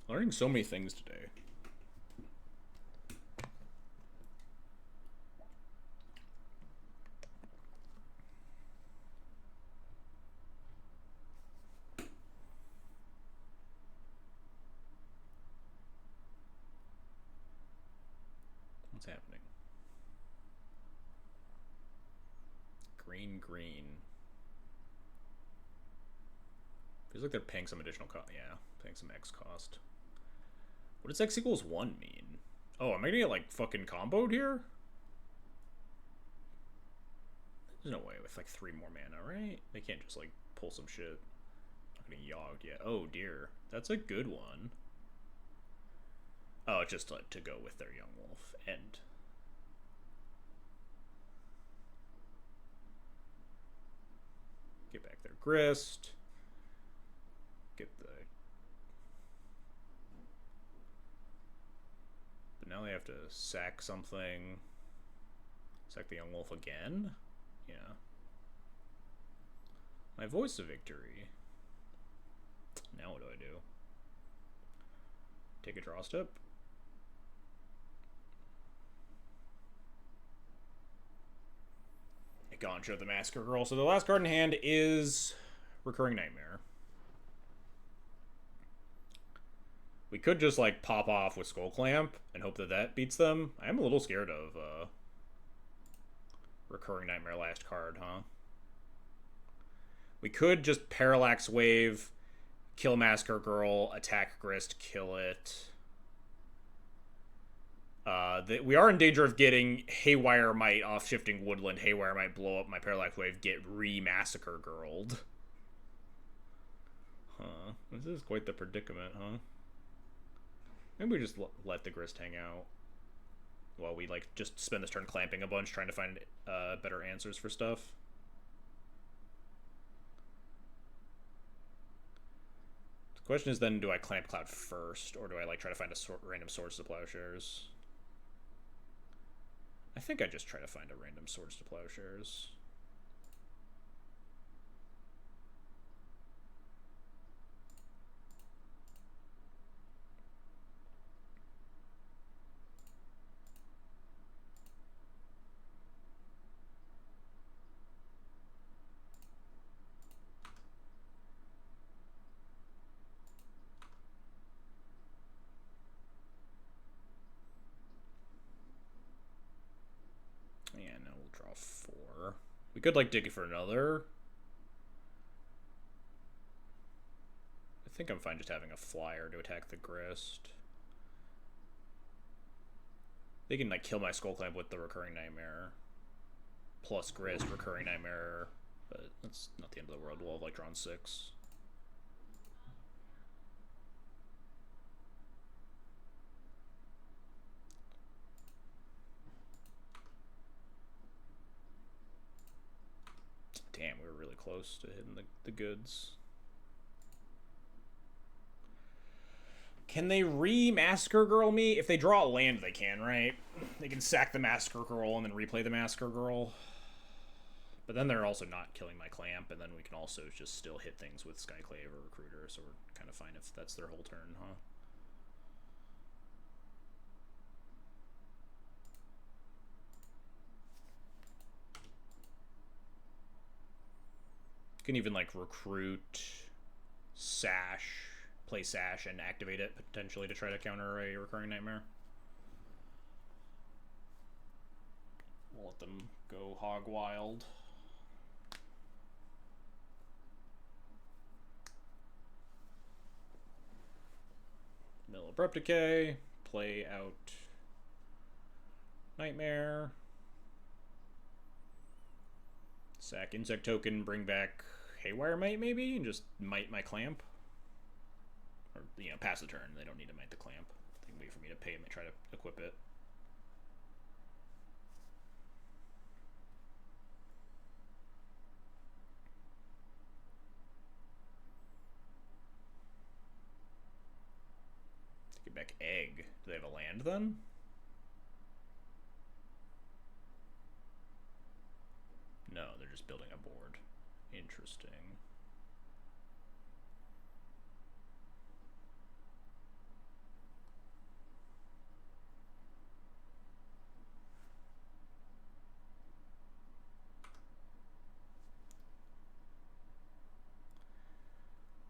Learning so many things today. What's happening? Green. Feels like they're paying some additional cost. Yeah, paying some X cost. What does X equals 1 mean? Oh, am I gonna get like fucking comboed here? There's no way with like 3 more mana, right? They can't just like pull some shit. Not getting yogged yet. Oh dear, that's a good one. Oh, just to go with their Young Wolf and get back their Grist. Get the... But now they have to sack something. Sack the Young Wolf again? Yeah. My Voice of Victory. Now what do I do? Take a draw step? Gauntlet the Massacre Girl. So the last card in hand is Recurring Nightmare. We could just like pop off with Skull Clamp and hope that that beats them. I am a little scared of Recurring Nightmare last card, huh? We could just Parallax Wave, kill Massacre Girl, attack Grist, kill it. We are in danger of getting Haywire Might off Shifting Woodland. Haywire Might blow up my Parallax Wave, get re-Massacre Girled. Huh. This is quite the predicament, huh? Maybe we just let the Grist hang out while we, like, just spend this turn clamping a bunch, trying to find better answers for stuff. The question is then, do I Clamp Cloud first, or do I, like, try to find a random Swords to Plowshares? I think I just try to find a random Swords to Plowshares. Yeah, now we'll draw 4. We could, like, dig for another. I think I'm fine just having a flyer to attack the Grist. They can, like, kill my Skull Clamp with the Recurring Nightmare. Plus Grist, Recurring Nightmare. But that's not the end of the world. We'll have, like, drawn 6. Damn, we were really close to hitting the goods. Can they re-Massacre Girl me? If they draw a land, they can, right? They can sack the Massacre Girl and then replay the Massacre Girl. But then they're also not killing my Clamp, and then we can also just still hit things with Skyclave or Recruiter, so we're kind of fine if that's their whole turn, huh? You can even, like, recruit Sash, play Sash, and activate it, potentially, to try to counter a Recurring Nightmare. We'll let them go hog wild. Mill Abrupt Decay, play out Nightmare. Sack Insect Token, bring back Haywire Might, maybe, and just might my Clamp. Or, you know, pass the turn. They don't need to might the Clamp. They can wait for me to pay them and try to equip it. Get back Egg. Do they have a land then? No, they're just building a board. Interesting.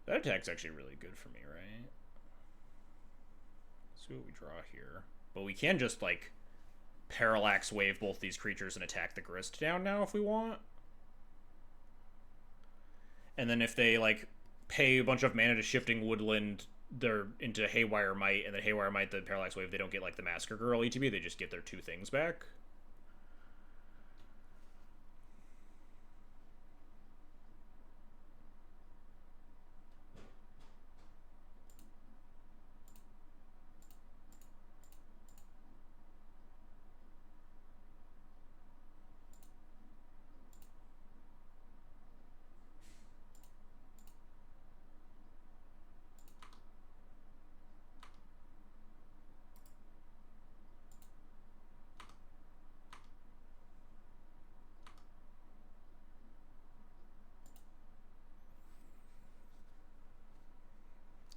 That attack's actually really good for me, right? Let's see what we draw here. But we can just, like, Parallax Wave both these creatures and attack the Grist down now if we want. And then if they, like, pay a bunch of mana to Shifting Woodland, they're into Haywire Might, and then Haywire Might, the Parallax Wave, they don't get, like, the Massacre Girl ETB, they just get their 2 things back.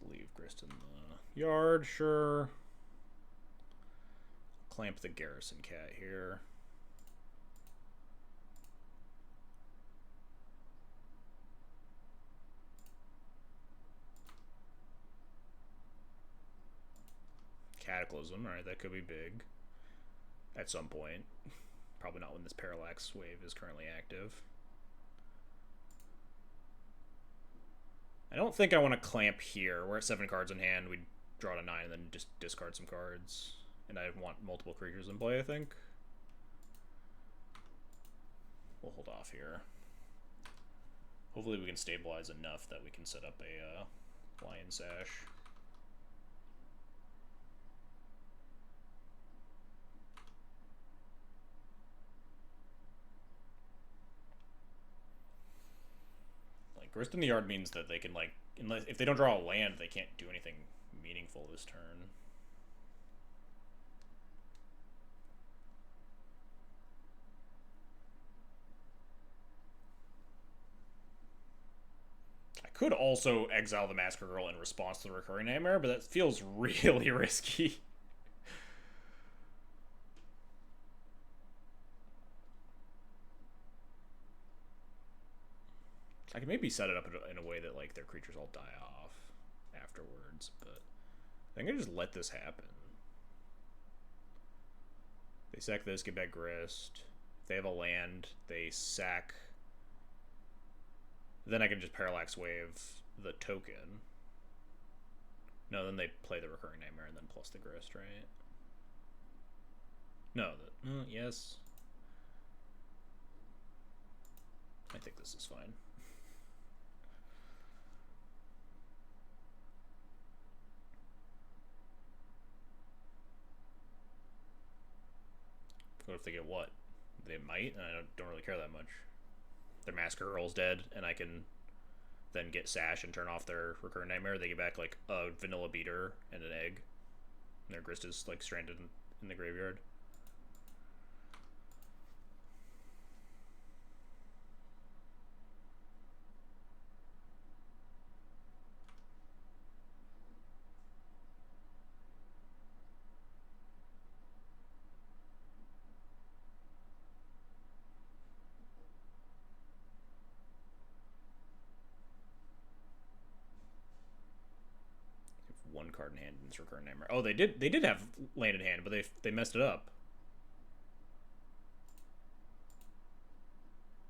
Leave Grist in the yard, sure. Clamp the Garrison Cat here. Cataclysm, alright, that could be big. At some point. Probably not when this Parallax Wave is currently active. I don't think I want to Clamp here. We're at 7 cards in hand. We draw to 9 and then just discard some cards. And I want multiple creatures in play, I think. We'll hold off here. Hopefully we can stabilize enough that we can set up a Lion Sash. Grist in the yard means that they can, like, unless if they don't draw a land, they can't do anything meaningful this turn. I could also exile the Massacre Girl in response to the Recurring Nightmare, but that feels really risky. I can maybe set it up in a way that, like, their creatures all die off afterwards, but I think I just let this happen. They sack this, get back Grist. They have a land. They sack. Then I can just Parallax Wave the token. No, then they play the Recurring Nightmare and then plus the Grist, right? No, yes. I think this is fine. What if they get what? They might, and I don't really care that much. Their Masker Girl's dead, and I can then get Sash and turn off their Recurring Nightmare. They get back like a Vanilla Beater and an egg. And their Grist is like stranded in the graveyard. One card in hand in this Recurring Nightmare. Oh, they did have land in hand, but they messed it up.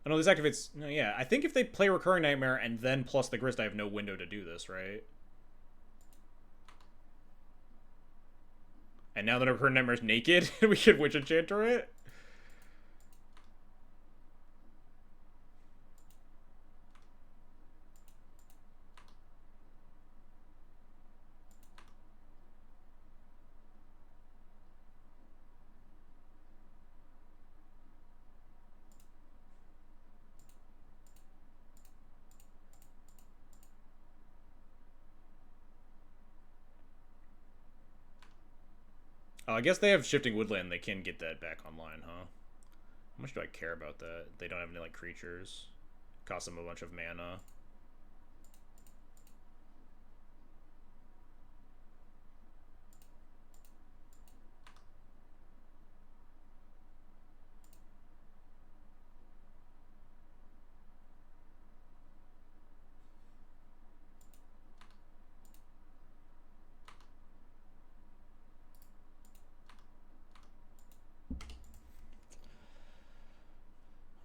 Oh no, this activates. No, yeah, I think if they play Recurring Nightmare and then plus the Grist, I have no window to do this, right? And now that Recurring Nightmare is naked, we can Witch Enchanter it. Oh, I guess they have Shifting Woodland. They can get that back online, huh? How much do I care about that? They don't have any, like, creatures. Cost them a bunch of mana.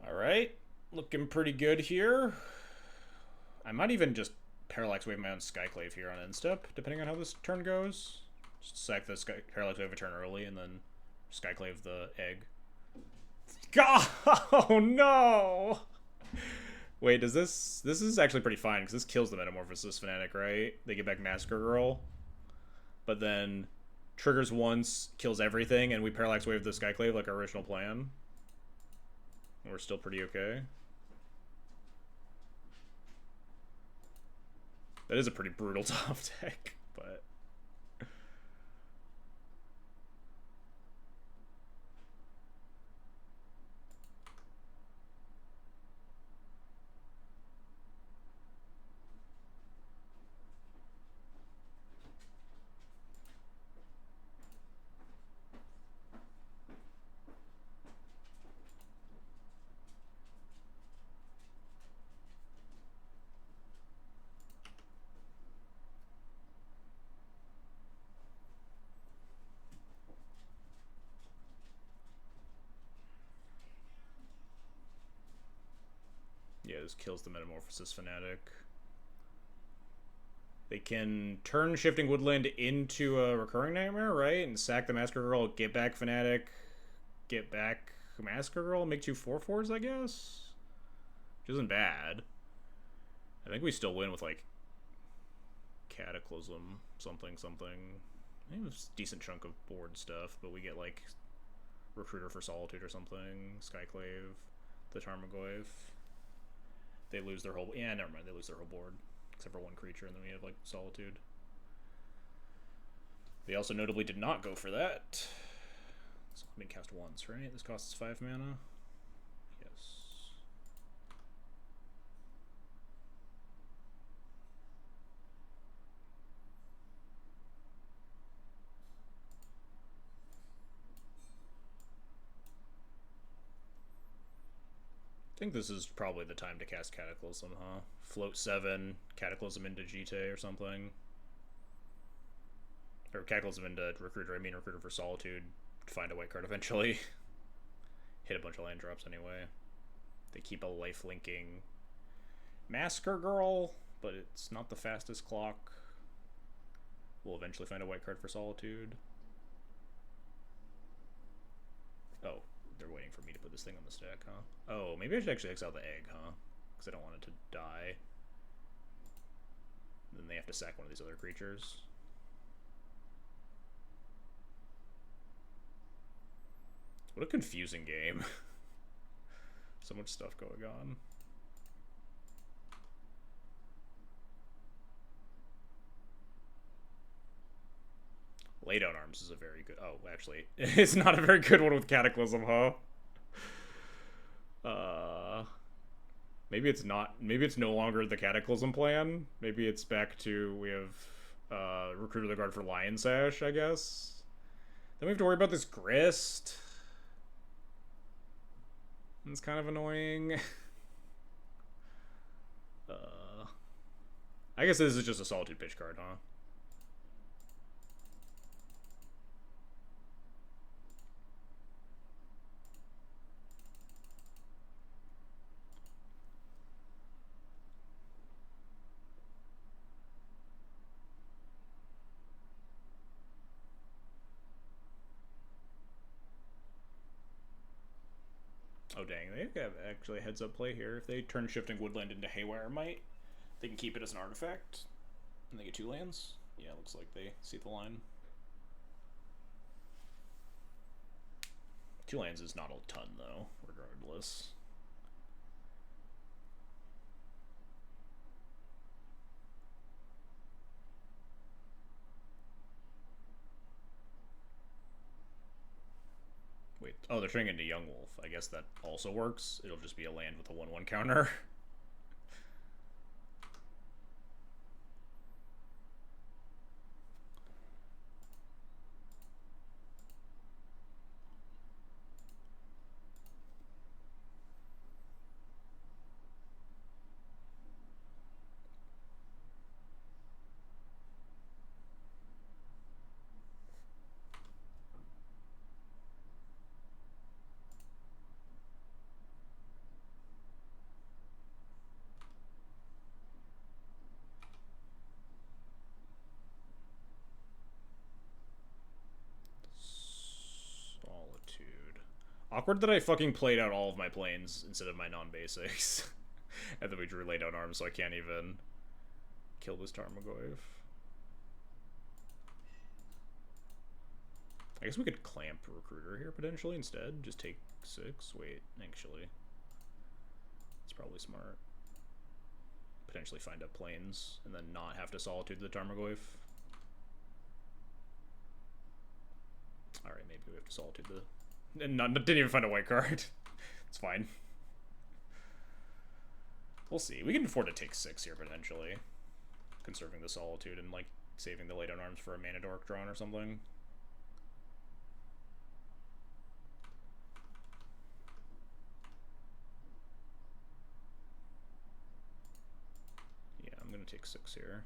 Alright. Looking pretty good here. I might even just Parallax Wave my own Skyclave here on end step, depending on how this turn goes. Just sack the Parallax Wave a turn early and then Skyclave the egg. God! Oh no! Wait, does this... This is actually pretty fine, because this kills the Metamorphosis Fanatic, right? They get back Masker Girl. But then triggers once, kills everything, and we Parallax Wave the Skyclave like our original plan. And we're still pretty okay. That is a pretty brutal top deck, but... Yeah, this kills the Metamorphosis Fanatic. They can turn Shifting Woodland into a Recurring Nightmare, right? And sack the Masker Girl, get back Fanatic, get back Masker Girl, make 2 4/4s, I guess? Which isn't bad. I think we still win with, like, Cataclysm, something. I think it's a decent chunk of board stuff, but we get, like, Recruiter for Solitude or something, Skyclave, the Tarmogoyf. They lose their whole... Yeah, never mind. They lose their whole board. Except for one creature, and then we have, like, Solitude. They also notably did not go for that. It's only been cast once, right? This costs 5 mana? Yes. I think this is probably the time to cast Cataclysm, huh? Float 7, Cataclysm into Jite or something. Or Cataclysm into Recruiter, I mean Recruiter for Solitude. Find a white card eventually. hit a bunch of land drops anyway. They keep a life linking Masker Girl, but it's not the fastest clock. We'll eventually find a white card for Solitude. Oh, they're waiting for me to put this thing on the stack, huh? Oh, maybe I should actually exile the egg, huh? Because I don't want it to die. Then they have to sack one of these other creatures. What a confusing game. So much stuff going on. Laydown Arms is a very good... Oh, actually, it's not a very good one with Cataclysm, huh? Maybe it's not... Maybe it's no longer the Cataclysm plan. Maybe it's back to... We have Recruiter the Guard for Lion Sash, I guess. Then we have to worry about this Grist. It's kind of annoying. I guess this is just a Solitude pitch card, huh? Oh dang, they have actually a heads up play here. If they turn Shifting Woodland into Haywire Might, they can keep it as an artifact. And they get 2 lands. Yeah, looks like they see the line. 2 lands is not a ton though, regardless. Wait, oh, they're turning into Young Wolf. I guess that also works. It'll just be a land with a 1/1 counter. Awkward that I fucking played out all of my planes instead of my non-basics. And then we drew Laydown Arms, so I can't even kill this Tarmogoyf. I guess we could clamp Recruiter here, potentially, instead. Just take 6. Wait, actually. It's probably smart. Potentially find up planes, and then not have to Solitude the Tarmogoyf. Alright, maybe we have to Solitude the... And didn't even find a white card. It's fine. We'll see. We can afford to take 6 here, potentially. Conserving the Solitude and, like, saving the Laydown Arms for a Mana Dork drawn or something. Yeah, I'm gonna take 6 here.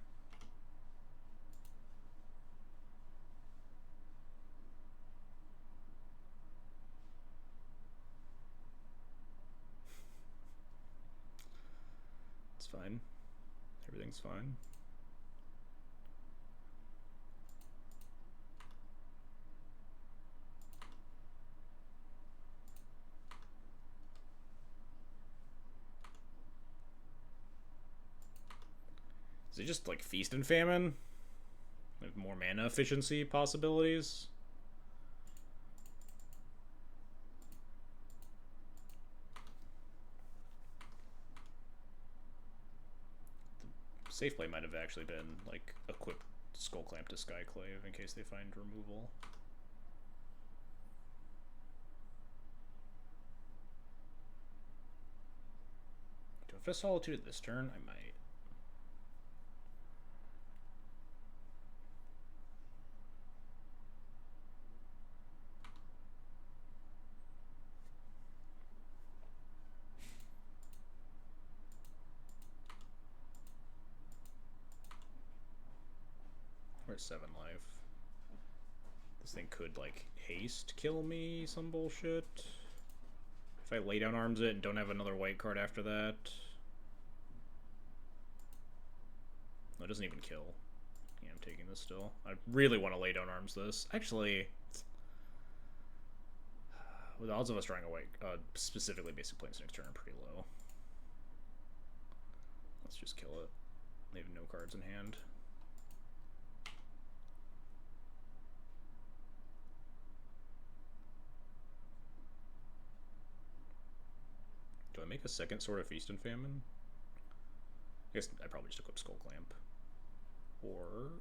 Fine. Everything's fine. Is it just like Feast and Famine? With more mana efficiency possibilities? Safe play might have actually been, like, equip Skull Clamp to Skyclave in case they find removal. Do I have to Solitude this turn? I might. We're at 7 life. This thing could, like, haste kill me, some bullshit. If I lay down arms it and don't have another white card after that... No, it doesn't even kill. Yeah, I'm taking this still. I really want to lay down arms this. Actually, with the odds of us drawing a white, specifically basic planes next turn are pretty low. Let's just kill it. They have no cards in hand. Do I make a second Sword of Feast and Famine? I guess I probably just equip Skull Clamp. Or...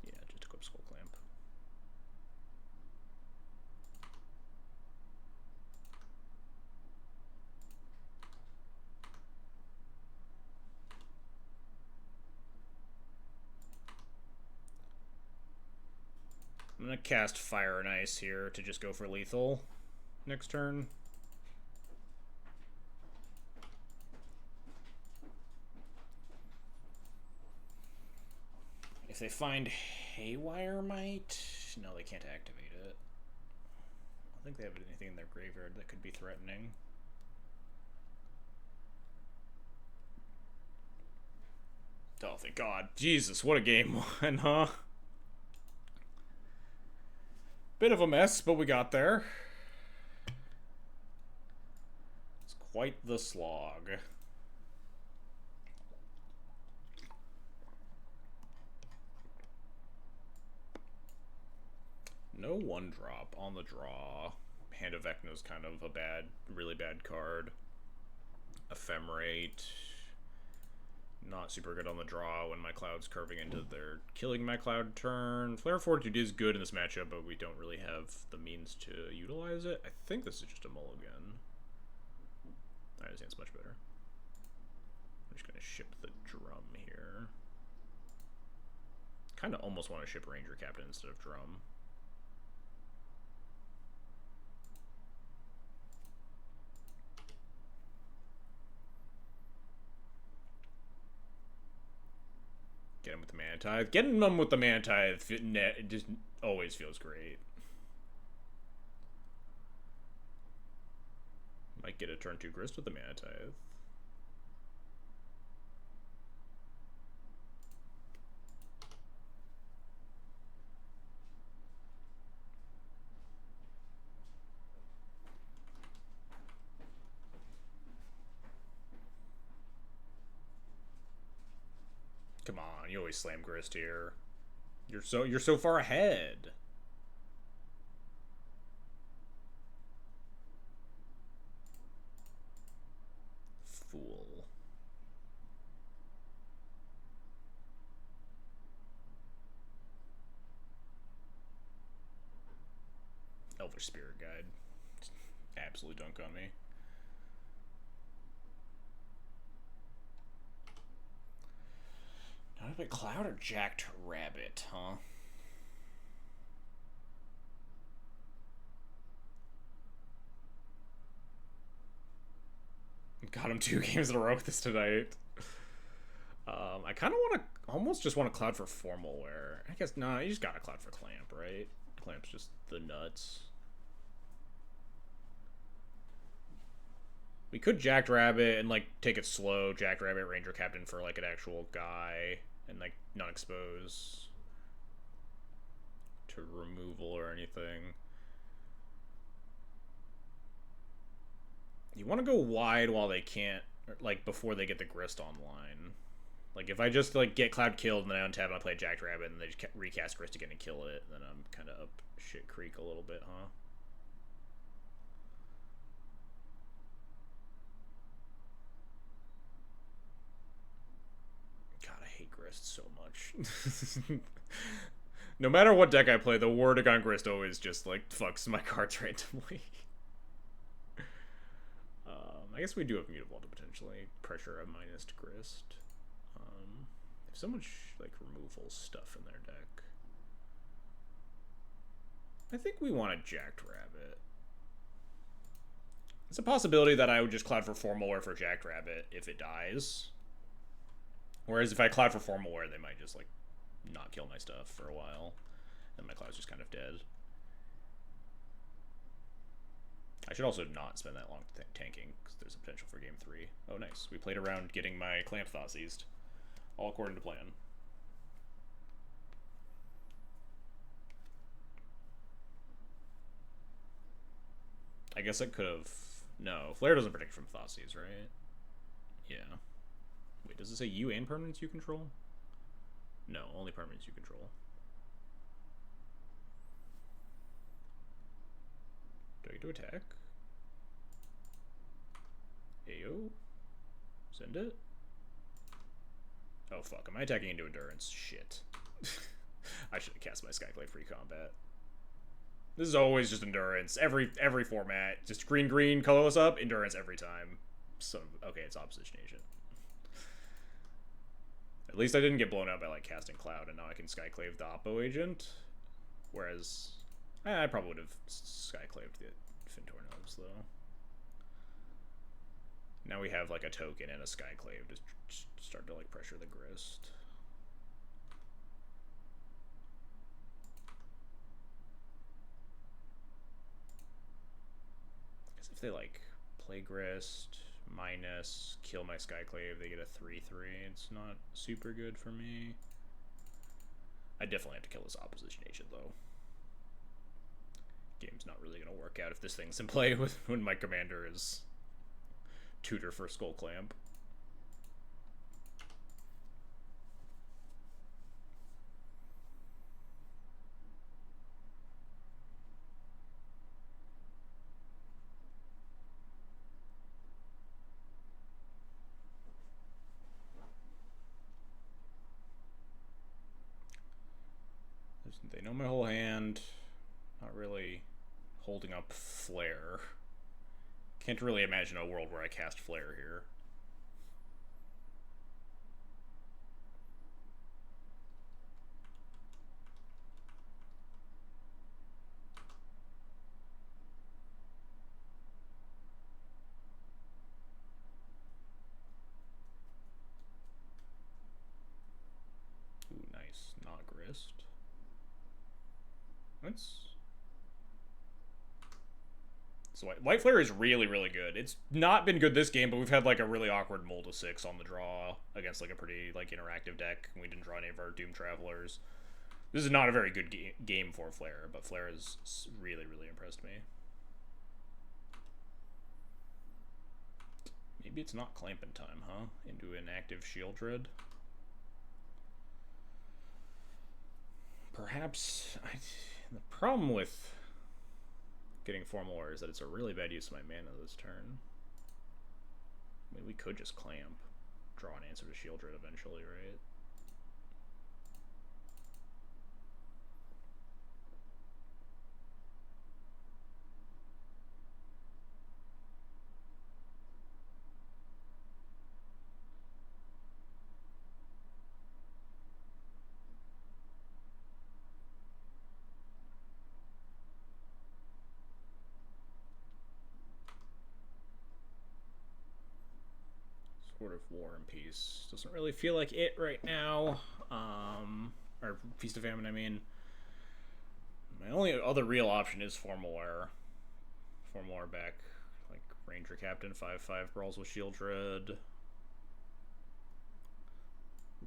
yeah, just equip Skull Clamp. I'm gonna cast Fire and Ice here to just go for lethal next turn. If they find Haywire Might... no, they can't activate it. I don't think they have anything in their graveyard that could be threatening. Oh, thank God. Jesus, what a game one, huh? Bit of a mess, but we got there. It's quite the slog. No one drop on the draw. Hand of Vecna is kind of a bad, really bad card. Ephemerate. Not super good on the draw when my cloud's curving into their killing my cloud turn. Flare of Fortitude is good in this matchup, but we don't really have the means to utilize it. I think this is just a mulligan. Alright, this hand's much better. I'm just gonna ship the drum here. Kinda almost want to ship Ranger Captain instead of drum. Get him with the Mana Tithe. Getting them with the Mana Tithe it just always feels great. Might get a turn 2 Grist with the Mana Tithe. Come on, you always slam Grist here. You're so far ahead. Fool. Elvish Spirit Guide. Absolute dunk on me. Not a bit Cloud or Jacked Rabbit, huh? Got him 2 games in a row with this tonight. I kind of want to, almost just want to Cloud for Formal Wear. I guess, nah, you just got to Cloud for Clamp, right? Clamp's just the nuts. We could Jacked Rabbit and, like, take it slow. Jacked Rabbit, Ranger Captain for, like, an actual guy. And, like, not expose to removal or anything. You want to go wide while they can't, like, before they get the Grist online. Like, if I just, like, get Cloud killed and then I untap and I play Jacked Rabbit and they just recast Grist again and kill it, then I'm kind of up shit creek a little bit, huh? God, I hate Grist so much. No matter what deck I play, the Wordagon Grist always just, like, fucks my cards randomly. I guess we do have Mutable to potentially pressure a minus Grist. There's so much, like, removal stuff in their deck. I think we want a Jacked Rabbit. It's a possibility that I would just Cloud for Formal Wear for Jacked Rabbit if it dies. Whereas if I Cloud for Formal Wear, they might just, like, not kill my stuff for a while. And my cloud's just kind of dead. I should also not spend that long tanking, because there's a potential for game 3. Oh, nice. We played around getting my Clamp Thoughtseized. All according to plan. I guess I could have... No, Flare doesn't protect from Thoughtseize, right? Yeah. Wait, does it say you and permanents you control? No, only permanents you control. Do I get to attack? Ayo? Send it? Oh fuck, am I attacking into Endurance? Shit. I should have cast my Skyclave free combat. This is always just Endurance. Every format. Just green, colorless up, Endurance every time. So, okay, it's Opposition Agent. At least I didn't get blown out by, like, casting Cloud, and now I can Skyclave the Oppo Agent. Whereas, I probably would have Skyclaved the Fintornos, though. Now we have, like, a token and a Skyclave to start to, like, pressure the Grist. I guess if they, like, play Grist, minus, kill my Skyclave, they get a 3-3. It's not super good for me. I definitely have to kill this Opposition Agent, though. Game's not really going to work out if this thing's in play when my commander is tutor for Skull Clamp. They know my whole hand. Not really holding up Flare. Can't really imagine a world where I cast Flare here. Ooh, nice. Not Grist. So White Flare is really, really good. It's not been good this game, but we've had like a really awkward Mold of 6 on the draw against like a pretty like interactive deck. We didn't draw any of our Doom Travelers. This is not a very good game for Flare, but Flare has really, really impressed me. Maybe it's not clamping time, huh? Into an active Shield Dread. Perhaps the problem with getting Formal War is that it's a really bad use of my mana this turn. I mean, we could just clamp, draw an answer to Shield Dread eventually, right? Sword of War and Peace doesn't really feel like it right now. Or Feast of Famine, I mean. My only other real option is Formal War. Formal War back, like Ranger Captain, 5/5 brawls with Shield Dread. I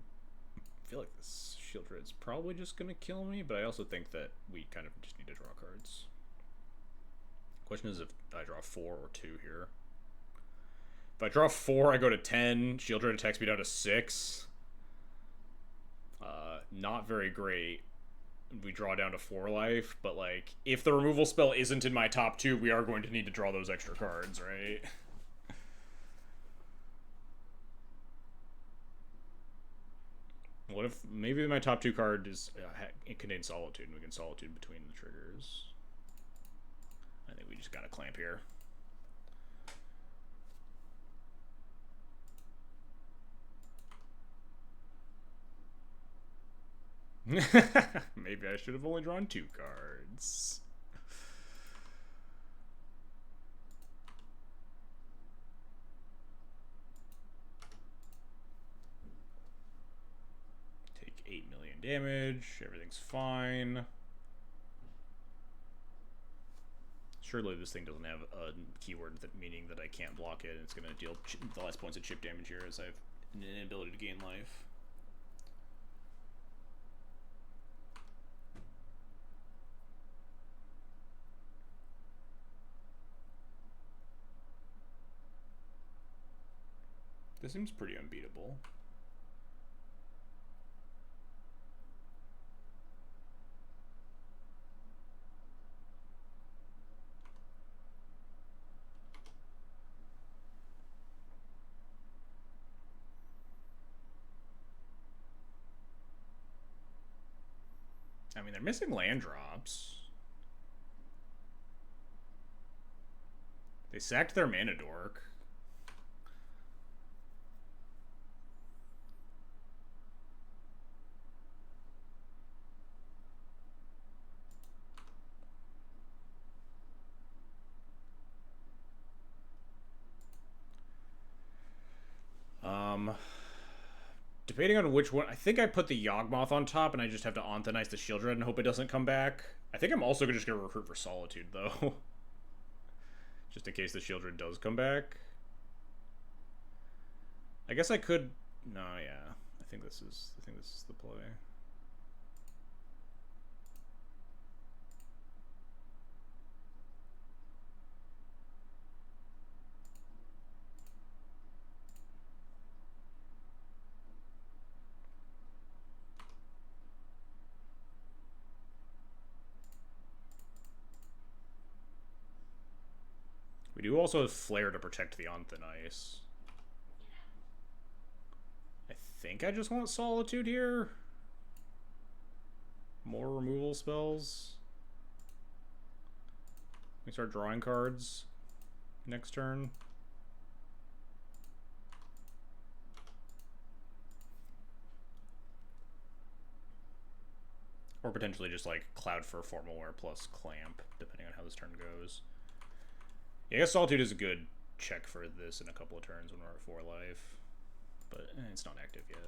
feel like this Shield Dread's probably just gonna kill me, but I also think that we kind of just need to draw cards. Question is if I draw 4 or 2 here. If I draw 4, I go to 10. Shield Dread attacks me down to 6. Not very great. We draw down to 4 life, but like, if the removal spell isn't in my top 2, we are going to need to draw those extra cards, right? What if maybe my top 2 card is it contains Solitude, and we can Solitude between the triggers? I think we just gotta clamp here. Maybe I should have only drawn 2 cards. Take 8 million damage. Everything's fine. Surely this thing doesn't have a keyword that meaning that I can't block it, and it's going to deal the less points of chip damage here as I have an inability to gain life. This seems pretty unbeatable. I mean, they're missing land drops. They sacked their mana dork. Debating on which one. I think I put the Yawgmoth on top, and I just have to Anthonize the Shieldred and hope it doesn't come back. I think I'm also just going to recruit for Solitude, though. Just in case the Shieldred does come back. I guess I could... No, yeah. I think this is the play. We do also have Flare to protect the Anthonice. I think I just want Solitude here. More removal spells. We start drawing cards next turn. Or potentially just like Cloud for Formalware plus Clamp, depending on how this turn goes. Yeah, I guess Solitude is a good check for this in a couple of turns when we're at 4 life. But it's not active yet.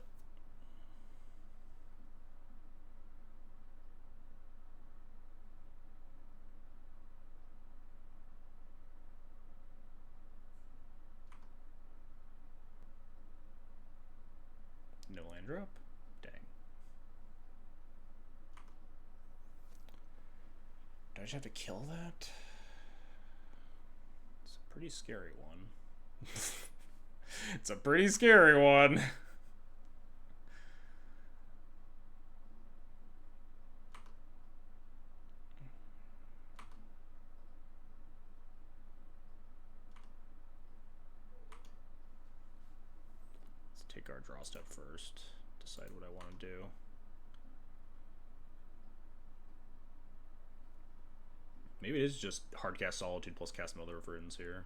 No land drop? Dang. Do I just have to kill that? It's a pretty scary one. It's a pretty scary one. Let's take our draw step first. Decide what I want to do. Maybe it is just hardcast Solitude plus cast Mother of Runes here.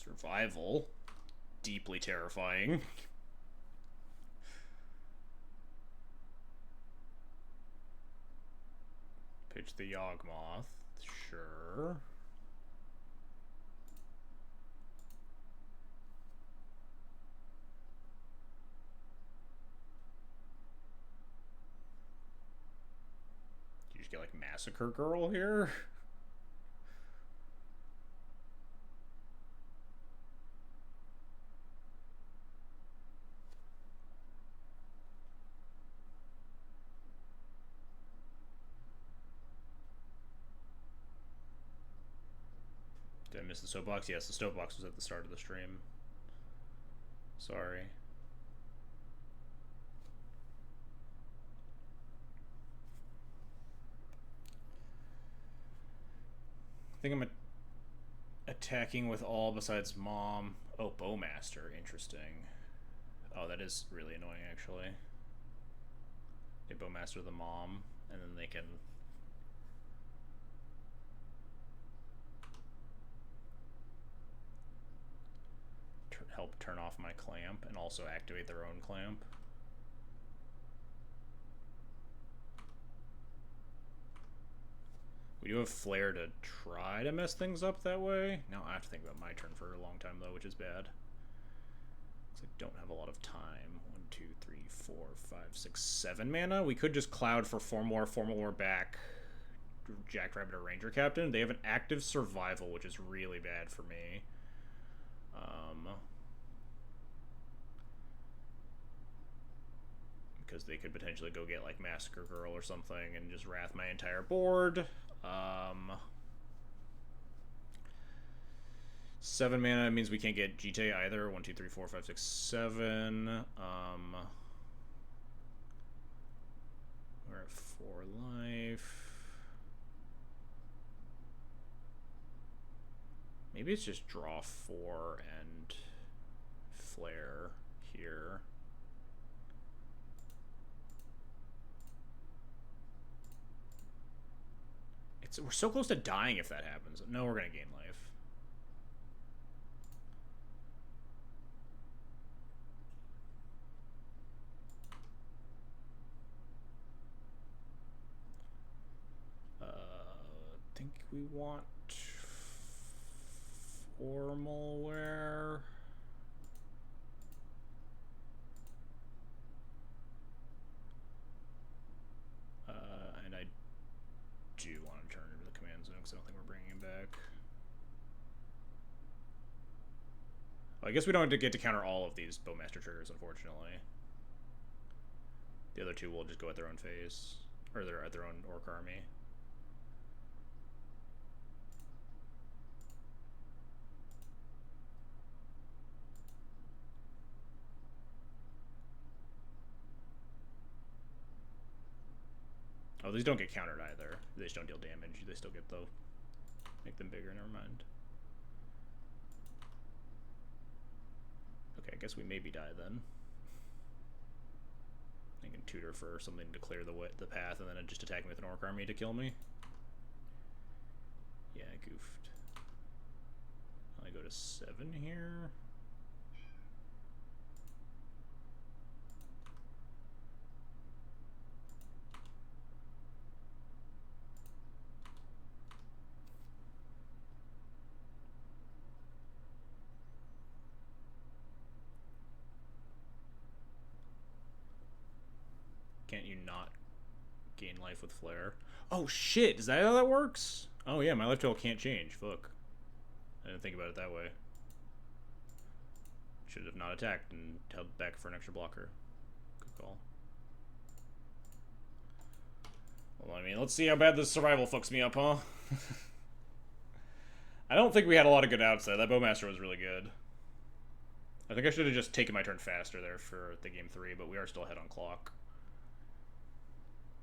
Survival. Deeply terrifying. Pitch the Yawgmoth. Sure. You just get like Massacre Girl here? missed the soapbox? Yes, the soapbox was at the start of the stream. Sorry. I think I'm attacking with all besides mom. Oh, Bowmaster. Interesting. Oh, that is really annoying, actually. They Bowmaster the mom, and then they can... help turn off my clamp, and also activate their own clamp. We do have Flare to try to mess things up that way. Now I have to think about my turn for a long time, though, which is bad. Because I don't have a lot of time. 1, 2, 3, 4, 5, 6, 7 mana. We could just Cloud for 4 more back. Jackrabbit or Ranger Captain. They have an active Survival, which is really bad for me. Because they could potentially go get, like, Massacre Girl or something and just Wrath my entire board. 7 mana means we can't get Jite either. 1, 2, 3, 4, 5, 6, 7. We're at 4 life. Maybe it's just draw 4 and Flare here. We're so close to dying if that happens. No, we're going to gain life. I think we want formal wear. And I do want to turn into the command zone because I don't think we're bringing him back. Well, I guess we don't get to counter all of these Bowmaster triggers, unfortunately. The other two will just go at their own phase, or they're at their own Orc army. Oh, these don't get countered either. They just don't deal damage. They still get, though. Make them bigger, never mind. Okay, I guess we maybe die then. I can tutor for something to clear the path and then just attack me with an Orc army to kill me. Yeah, I goofed. I go to 7 here. Can't you not gain life with Flare? Oh shit, is that how that works? Oh yeah, my life total can't change. Fuck. I didn't think about it that way. Should have not attacked and held back for an extra blocker. Good call. Well, I mean, let's see how bad this survival fucks me up, huh? I don't think we had a lot of good outs there. That Bowmaster was really good. I think I should have just taken my turn faster there for the game 3, but we are still ahead on clock.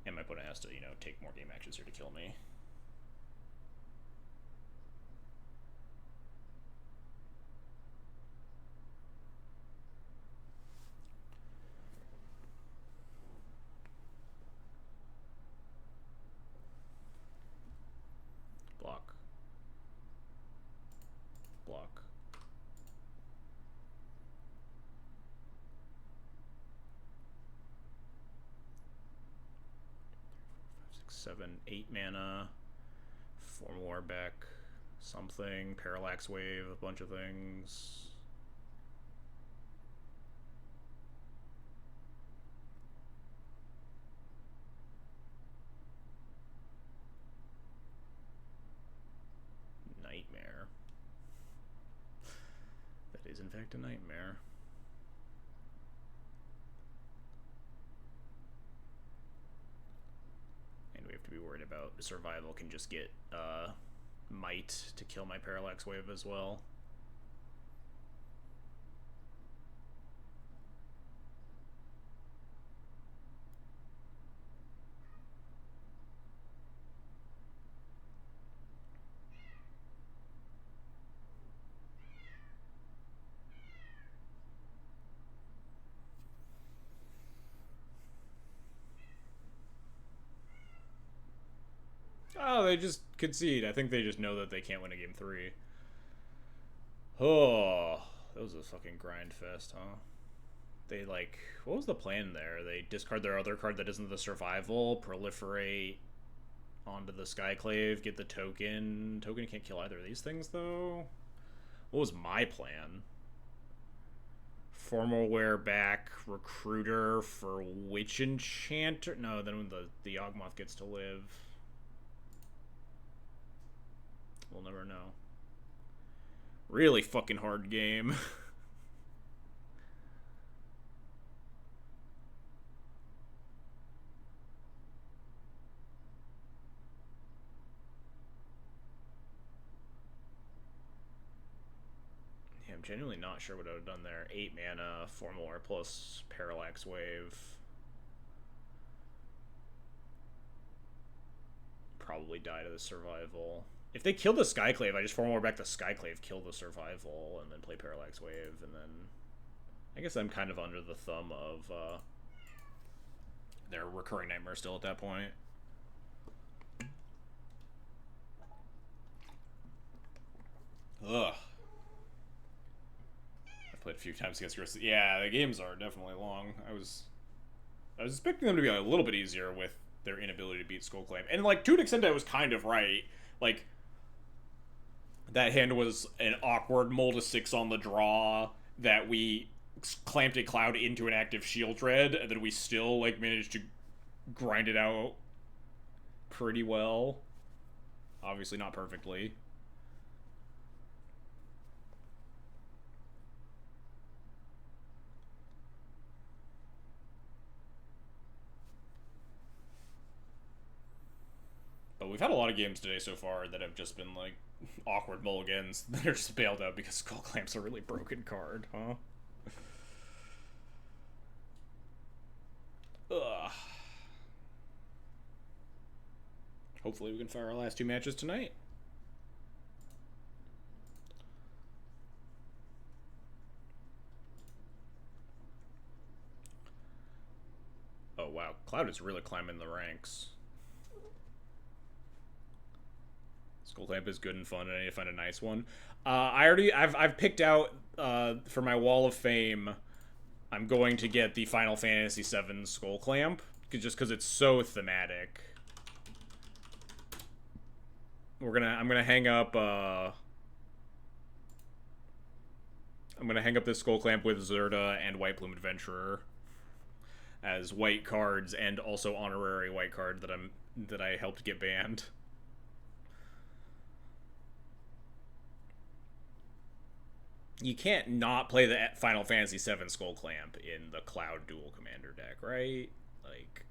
And my opponent has to, you know, take more game actions here to kill me. Block. Block. 7, 8 mana, 4 more back, something, Parallax Wave, a bunch of things. Nightmare. That is in fact a nightmare. We have to be worried about survival can just get might to kill my Parallax Wave as well. Oh, they just concede. I think they just know that they can't win a game 3. Oh, that was a fucking grind fest, huh? They, like, what was the plan there? They discard their other card that isn't the survival, proliferate onto the Skyclave, get the token. Token can't kill either of these things, though. What was my plan? Formal wear back Recruiter for Witch Enchanter? No, then when the Yawgmoth gets to live. We'll never know. Really fucking hard game. Yeah, I'm genuinely not sure what I would have done there. 8 mana, Formal Wear plus Parallax Wave. Probably die to the survival. If they kill the Skyclave, I just Formal back the Skyclave, kill the survival, and then play Parallax Wave, and then... I guess I'm kind of under the thumb of their Recurring Nightmare still at that point. Ugh. I've played a few times against Gris. Yeah, the games are definitely long. I was expecting them to be a little bit easier with their inability to beat Skullclamp. And, like, to an extent I was kind of right. Like... That hand was an awkward mull to 6 on the draw that we clamped a Cloud into an active Shield Dread, and then we still, like, managed to grind it out pretty well. Obviously not perfectly. But we've had a lot of games today so far that have just been, like, awkward mulligans that are just bailed out because Skull Clamp's a really broken card, huh? Ugh. Hopefully we can fire our last 2 matches tonight. Oh wow, Cloud is really climbing the ranks. Skullclamp is good and fun, and I need to find a nice one. I've picked out for my Wall of Fame. I'm going to get the Final Fantasy VII Skullclamp just because it's so thematic. I'm gonna hang up. I'm gonna hang up this Skullclamp with Zerda and White Plume Adventurer as white cards and also honorary white card that I helped get banned. You can't not play the Final Fantasy VII Skullclamp in the Cloud Duel Commander deck, right? Like...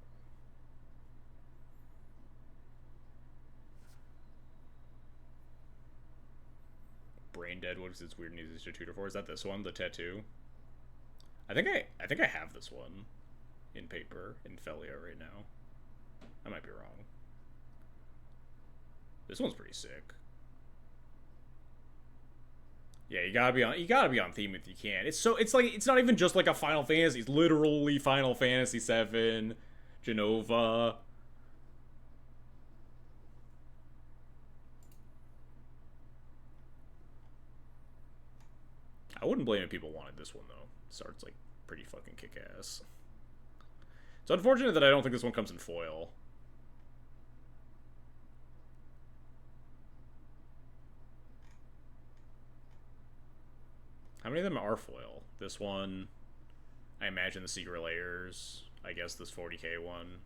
Brain Dead, what is its weird news to tutor for? Is that this one, the tattoo? I think I have this one in paper in Felia right now. I might be wrong. This one's pretty sick. Yeah, you gotta be on theme if you can. It's not even just like a Final Fantasy. It's literally Final Fantasy VII, Genova. I wouldn't blame if people wanted this one though. Start's like pretty fucking kick-ass. It's unfortunate that I don't think this one comes in foil. How many of them are foil? This one, I imagine the Secret Layers, I guess this 40k one.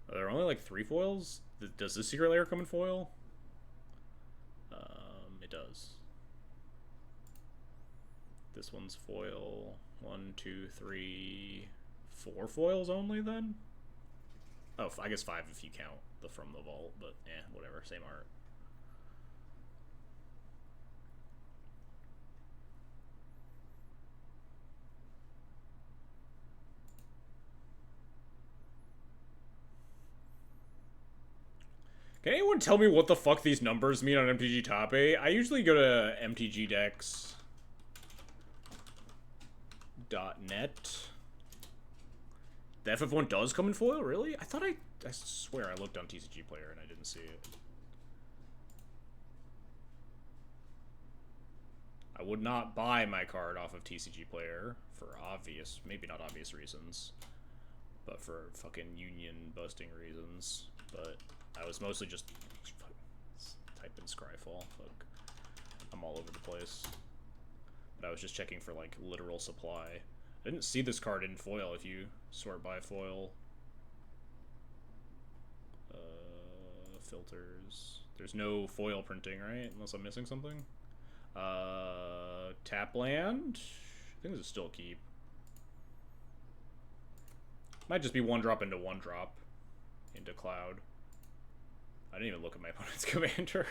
Are there only like 3 foils? Does this Secret Layer come in foil? It does. This one's foil. 1, 2, 3, 4 foils only then? Oh, I guess 5 if you count the From the Vault, but whatever, same art. Can anyone tell me what the fuck these numbers mean on MTG Top 8? I usually go to mtgdex.net. The FF1 does come in foil? Really? I swear I looked on TCG Player and I didn't see it. I would not buy my card off of TCG Player for obvious, maybe not obvious reasons, but for fucking union busting reasons. But I was mostly just type in Scryfall. Fuck. I'm all over the place. But I was just checking for like literal supply. I didn't see this card in foil if you sort by foil. Filters. There's no foil printing, right? Unless I'm missing something. Tap land. I think this is still a keep. Might just be 1-drop into 1-drop into Cloud. I didn't even look at my opponent's commander.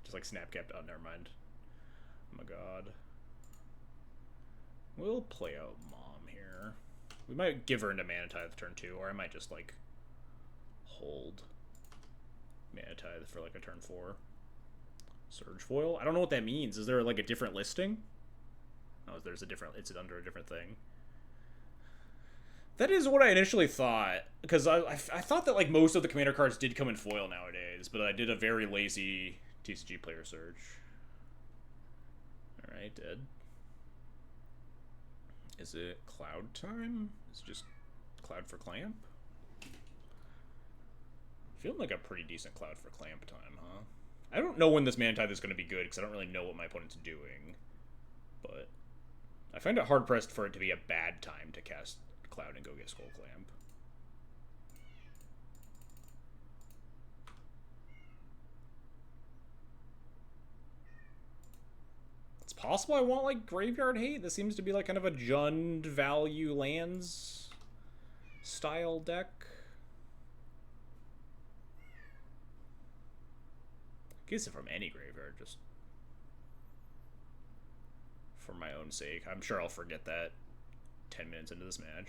Just like snap capped. Oh, never mind. Oh my god. We'll play out Mom here. We might give her into Mana Tithe turn 2, or I might just like hold Mana Tithe for like a turn 4. Surge foil? I don't know what that means. Is there like a different listing? Oh, there's a different, it's under a different thing. That is what I initially thought, because I thought that like most of the commander cards did come in foil nowadays, but I did a very lazy TCG Player search. Alright, dead. Is it Cloud time? Is it just Cloud for Clamp? Feeling like a pretty decent Cloud for Clamp time, huh? I don't know when this Mana Tithe is going to be good, because I don't really know what my opponent's doing. But I find it hard-pressed for it to be a bad time to cast Cloud and go get Skull Clamp. It's possible I want, like, Graveyard Hate. This seems to be, like, kind of a Jund value lands style deck. Guess it from any graveyard, just for my own sake. I'm sure I'll forget that 10 minutes into this match.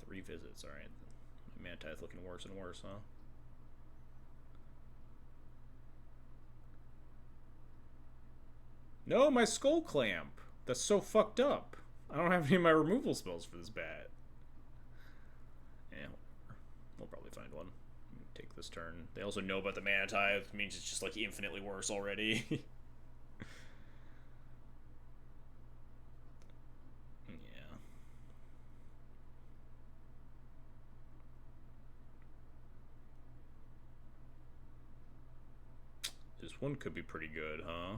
3 visits, alright. Mana Tithe looking worse and worse, huh? No, my Skull Clamp! That's so fucked up. I don't have any of my removal spells for this bat. Yeah, we'll probably find one. Take this turn. They also know about the Mana Tithe. It means it's just like infinitely worse already. Yeah. This one could be pretty good, huh?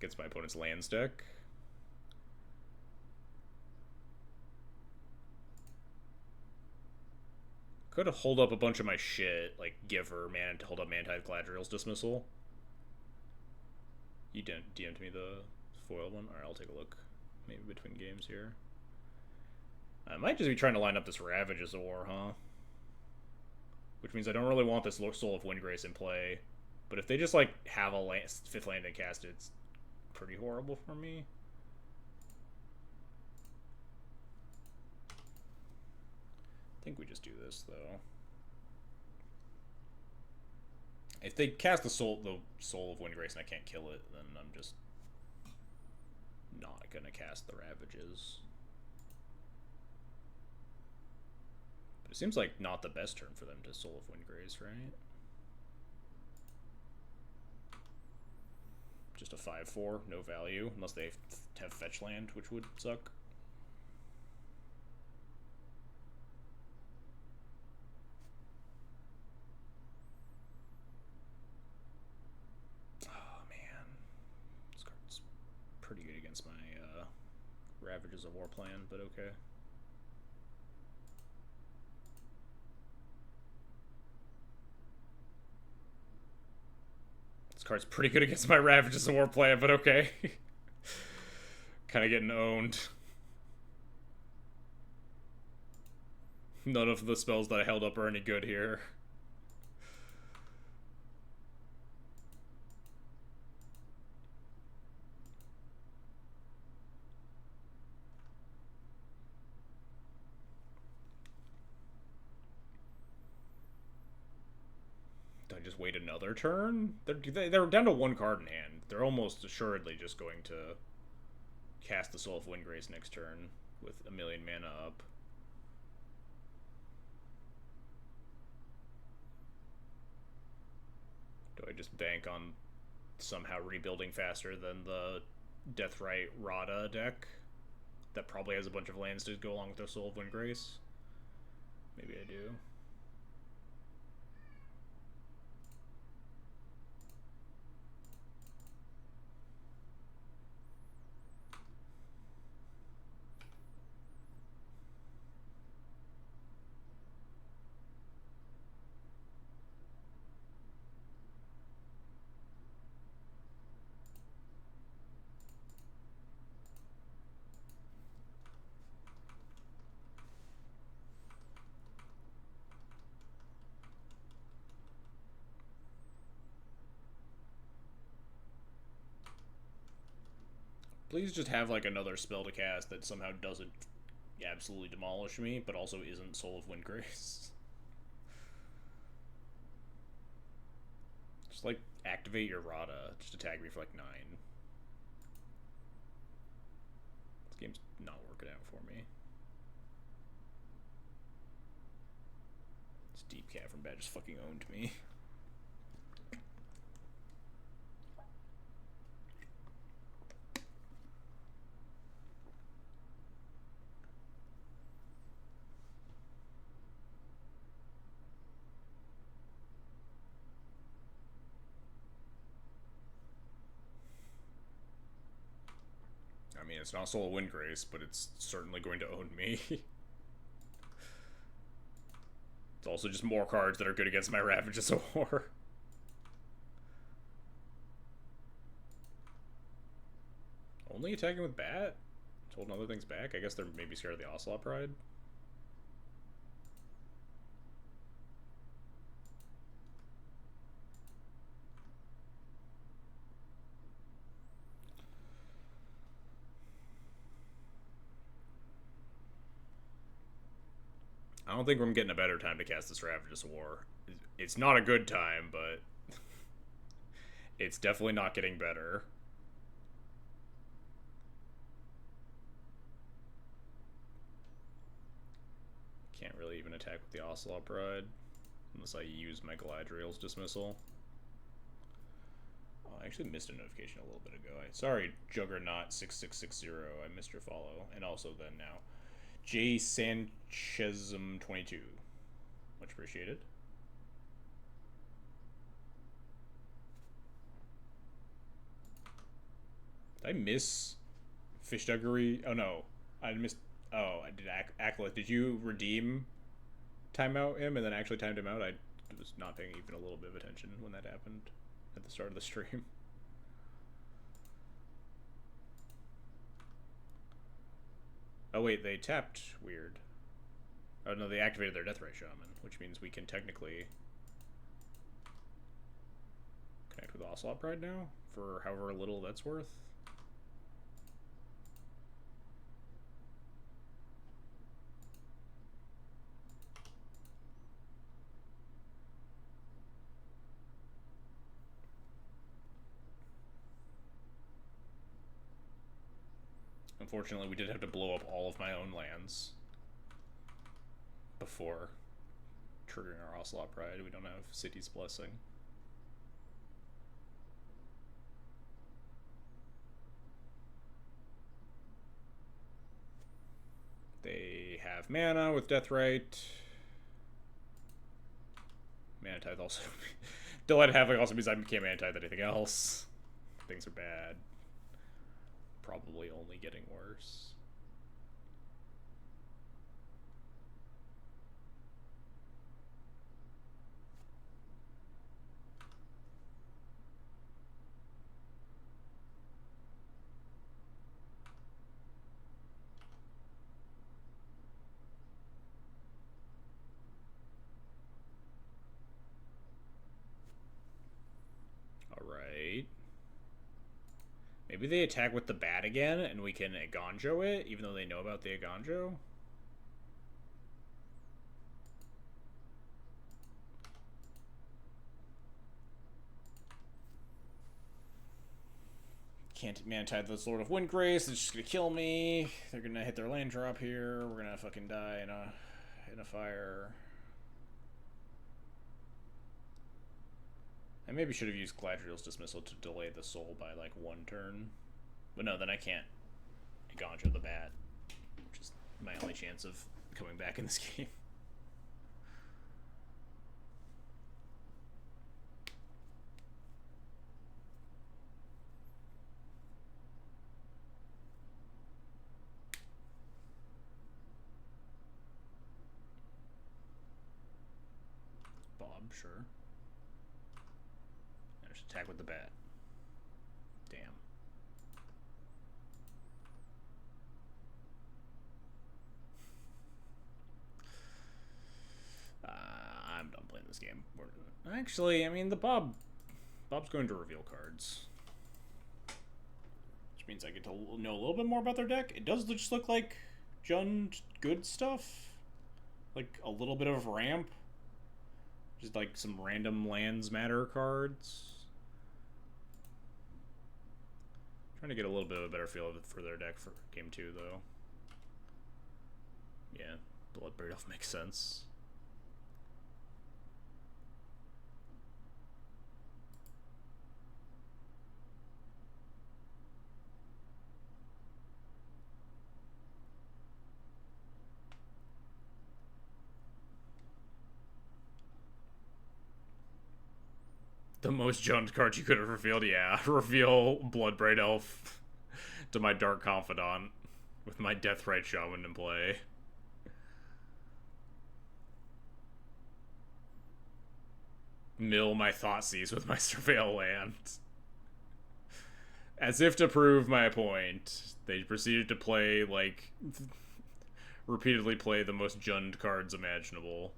Gets my opponent's lands deck. Could hold up a bunch of my shit, like give her mana to hold up Mana Tithe Gladriel's Dismissal. You DM'd me the foil one? Alright, I'll take a look. Maybe between games here. I might just be trying to line up this Ravage as a War, huh? Which means I don't really want this Soul of Windgrace in play. But if they just, like, have a 5th land and cast it, it's pretty horrible for me. I think we just do this, though. If they cast the Soul of Windgrace and I can't kill it, then I'm just not gonna cast the Ravages. But it seems like not the best turn for them to Soul of Windgrace, right? Just a 5/4, no value, unless they have fetch land, which would suck. Pretty good against my Ravages of War plan, but okay. This card's pretty good against my Ravages of War plan, but okay. Kind of getting owned. None of the spells that I held up are any good here. Do I just wait another turn? They're down to one card in hand. They're almost assuredly just going to cast the Soul of Windgrace next turn with a million mana up. Do I just bank on somehow rebuilding faster than the Deathrite Rada deck that probably has a bunch of lands to go along with their Soul of Windgrace? Maybe I do. Please just have like another spell to cast that somehow doesn't absolutely demolish me, but also isn't Soul of Windgrace. Just like activate your Rada, just attack me for like 9. This game's not working out for me. This Deep Cavern Bat just fucking owned me. I mean, it's not Soul of Windgrace, but it's certainly going to own me. It's also just more cards that are good against my Ravages of War. Only attacking with Bat? It's holding other things back? I guess they're maybe scared of the Ocelot Pride. I don't think I'm getting a better time to cast this Ravages of War. It's not a good time, but it's definitely not getting better. Can't really even attack with the Ocelot Pride unless I use my Galadriel's Dismissal. Oh, I actually missed a notification a little bit ago. Sorry, Juggernaut6660. I missed your follow. And also then now. J. Sanchezum22. Much appreciated. Did I miss Fish Duggery? Oh no. I missed. Oh, I did. Acolyte. Did you redeem timeout him and then actually timed him out? I was not paying even a little bit of attention when that happened at the start of the stream. Oh wait, they tapped weird. Oh no, they activated their Deathrite Shaman, which means we can technically connect with Ocelot Pride now for however little that's worth. Unfortunately, we did have to blow up all of my own lands before triggering our Ocelot Pride. We don't have City's Blessing. They have mana with Deathrite. Mana Tithe also. Delight of Havoc also means I can't Mana Tithe anything else. Things are bad. Probably only getting worse. Maybe they attack with the bat again, and we can Agonjo it, even though they know about the Agonjo. Can't Manatide the Lord of Windgrace. It's just gonna kill me. They're gonna hit their land drop here. We're gonna fucking die in a fire. I maybe should have used Galadriel's Dismissal to delay the soul by like 1 turn. But no, then I can't Agonjo the bat, which is my only chance of coming back in this game. Bob, sure. And just attack with the bat. Damn. I'm done playing this game. Actually, I mean, Bob's going to reveal cards. Which means I get to know a little bit more about their deck. It does just look like Jund good stuff. Like a little bit of ramp. Just like some random lands matter cards. Trying to get a little bit of a better feel for their deck for game 2, though. Yeah, Bloodbraid Elf makes sense. The most Jund card you could have revealed, yeah. Reveal Bloodbraid Elf to my Dark Confidant with my Deathrite Shaman in play. Mill my Thoughtseize with my Surveil Land. As if to prove my point, they proceeded to play, like, repeatedly play the most Jund cards imaginable.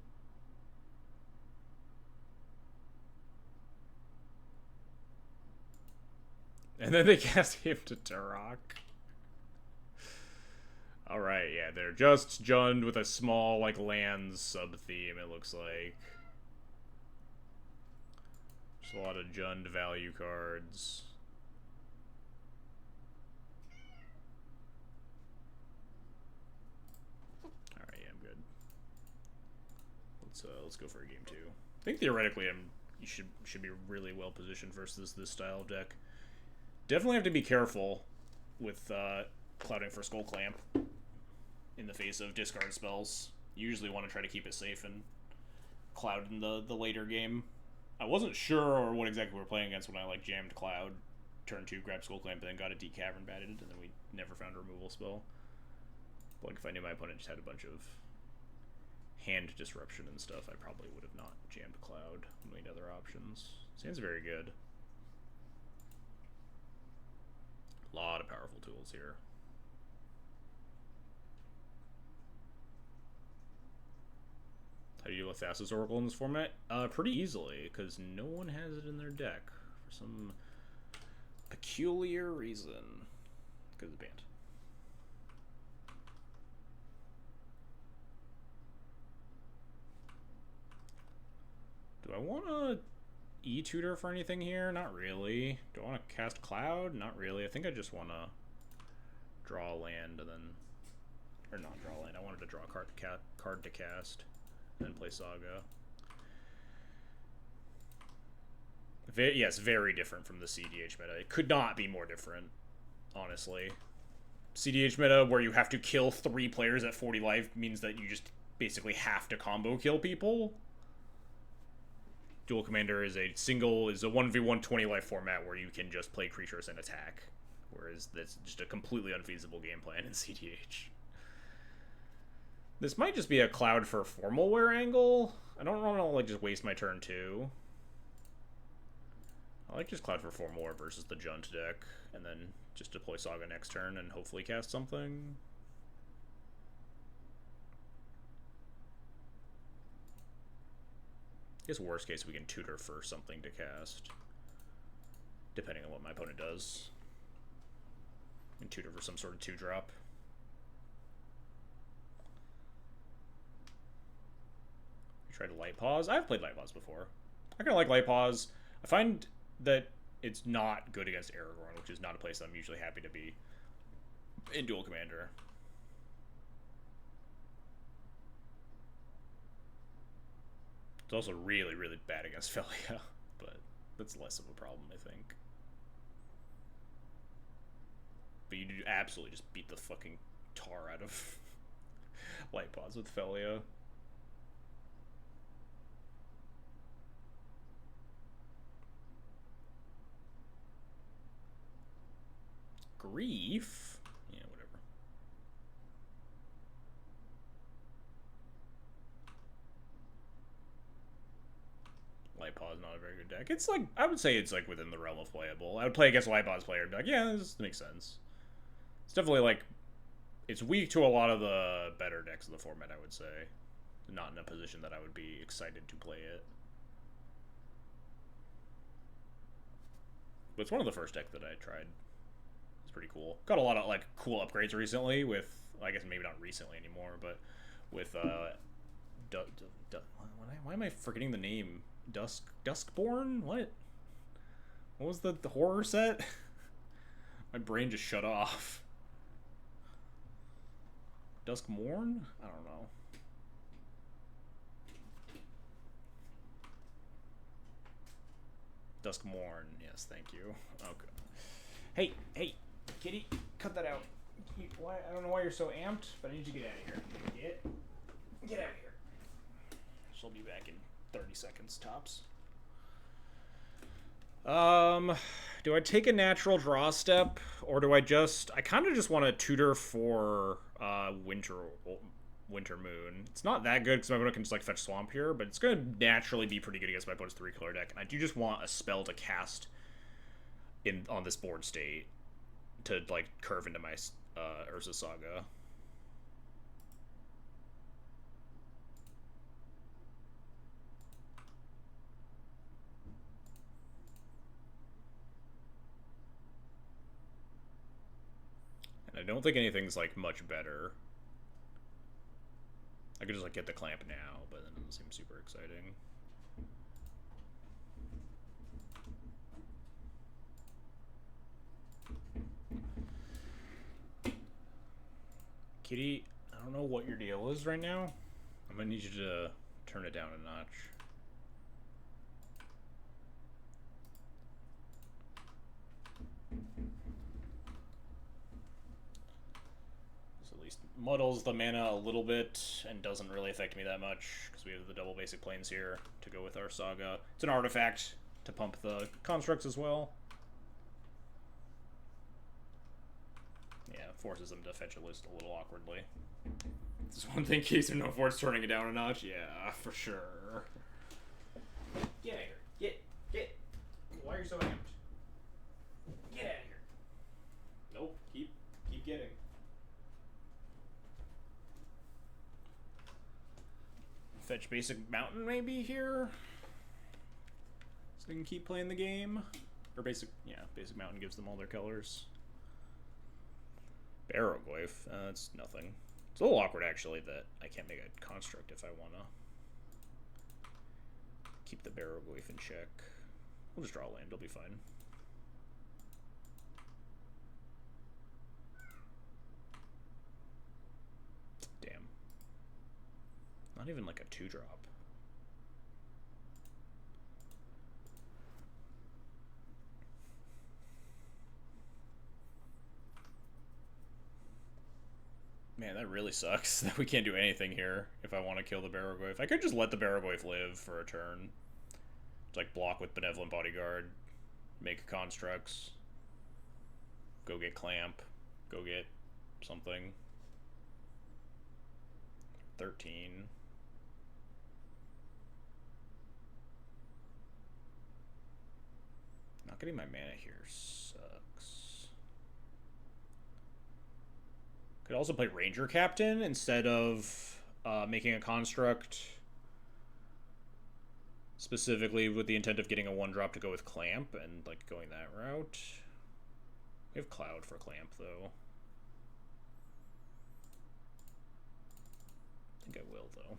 And then they cast him to Turok. Alright, yeah, they're just Jund with a small, like, lands sub-theme, it looks like. Just a lot of Jund value cards. Alright, yeah, I'm good. Let's go for a game 2. I think theoretically you should be really well positioned versus this style of deck. Definitely have to be careful with clouding for Skull Clamp in the face of discard spells. You usually want to try to keep it safe and cloud in the later game. I wasn't sure what exactly we were playing against when I like jammed Cloud, turn 2, grabbed Skull Clamp, and then got a Deep Cavern batted, and then we never found a removal spell. But like if I knew my opponent just had a bunch of hand disruption and stuff, I probably would have not jammed Cloud. Made other options. Seems very good. A lot of powerful tools here. How do you deal with Thassa's Oracle in this format? Pretty easily, because no one has it in their deck for some peculiar reason. Because it's banned. Do I want to E-tutor for anything here? Not really. Do I want to cast Cloud? Not really. I think I just want to draw a land and then... Or not draw a land. I wanted to draw a card to cast. And then play Saga. Yes, very different from the CDH meta. It could not be more different, honestly. CDH meta, where you have to kill 3 players at 40 life, means that you just basically have to combo kill people. Duel Commander is a 1v1 20 life format where you can just play creatures and attack. Whereas that's just a completely unfeasible game plan in CDH. This might just be a Cloud for formal wear angle. I don't want to like just waste my turn 2. I like just Cloud for formal wear versus the Jund deck, and then just deploy Saga next turn and hopefully cast something. I guess worst case we can tutor for something to cast, depending on what my opponent does. And tutor for some sort of 2-drop. You tried Light Paws? I've played Light Paws before. I kind of like Light Paws. I find that it's not good against Aragorn, which is not a place that I'm usually happy to be in Duel Commander. It's also really, really bad against Felia, but that's less of a problem, I think. But you do absolutely just beat the fucking tar out of Light Paws with Felia. Grief? Yeah, whatever. Light Paw is not a very good deck. It's like, I would say it's like within the realm of playable. I would play against a Light Paw's player and be like, yeah, this makes sense. It's definitely like, it's weak to a lot of the better decks of the format, I would say. Not in a position that I would be excited to play it. But it's one of the first decks that I tried. It's pretty cool. Got a lot of like cool upgrades recently with, I guess maybe not recently anymore, but with why am I forgetting the name? Duskborn? What was the horror set? My brain just shut off. Duskmorn? I don't know. Duskmorn, yes, thank you. Okay. Hey, kitty, cut that out. Why? I don't know why you're so amped, but I need you to get out of here. Get out of here. She'll be back in 30 seconds tops. Do I take a natural draw step, or do I kind of just want to tutor for Winter Moon. It's not that good because my opponent can just like fetch Swamp here, but it's going to naturally be pretty good against my opponent's 3-color deck. And I do just want a spell to cast on this board state to like curve into my Urza Saga. And I don't think anything's like much better. I could just like get the clamp now, but then it doesn't seem super exciting. Kitty, I don't know what your deal is right now. I'm gonna need you to turn it down a notch. Muddles the mana a little bit and doesn't really affect me that much because we have the double basic planes here to go with our Saga. It's an artifact to pump the constructs as well. Yeah, forces them to fetch a list a little awkwardly. This one thing, case of no force turning it down a notch. Yeah, for sure. Get out of here. Get. Why are you so amped? Get out of here. Nope. Keep getting. Fetch basic mountain maybe here, so we can keep playing the game. Or basic mountain gives them all their colors. Barrowglyph, that's nothing. It's a little awkward actually that I can't make a construct if I wanna keep the Barrowglyph in check. We'll just draw a land, it'll be fine. Damn. Not even like a 2-drop. Man, that really sucks that we can't do anything here if I want to kill the Barrowglyph. I could just let the Barrowglyph live for a turn. To like block with Benevolent Bodyguard, make constructs, go get Clamp, go get something. 13. Not getting my mana here sucks. Could also play Ranger Captain instead of making a construct specifically with the intent of getting a 1-drop to go with Clamp and like going that route. We have Cloud for Clamp, though. I think I will, though.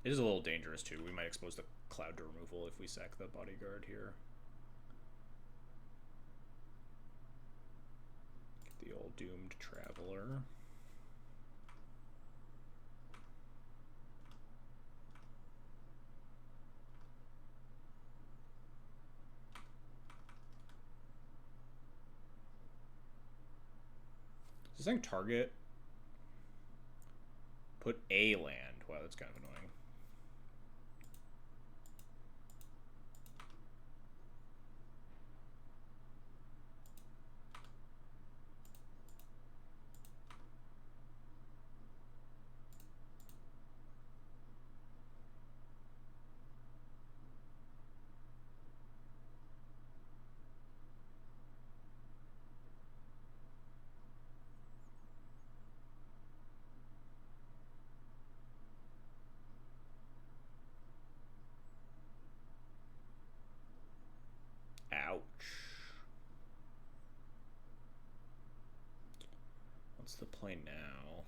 It is a little dangerous, too. We might expose the Cloud to removal if we sack the Bodyguard here. Get the old Doomed Traveler. Is this thing target? Put a land. Wow, that's kind of annoying. Ouch. What's the play now?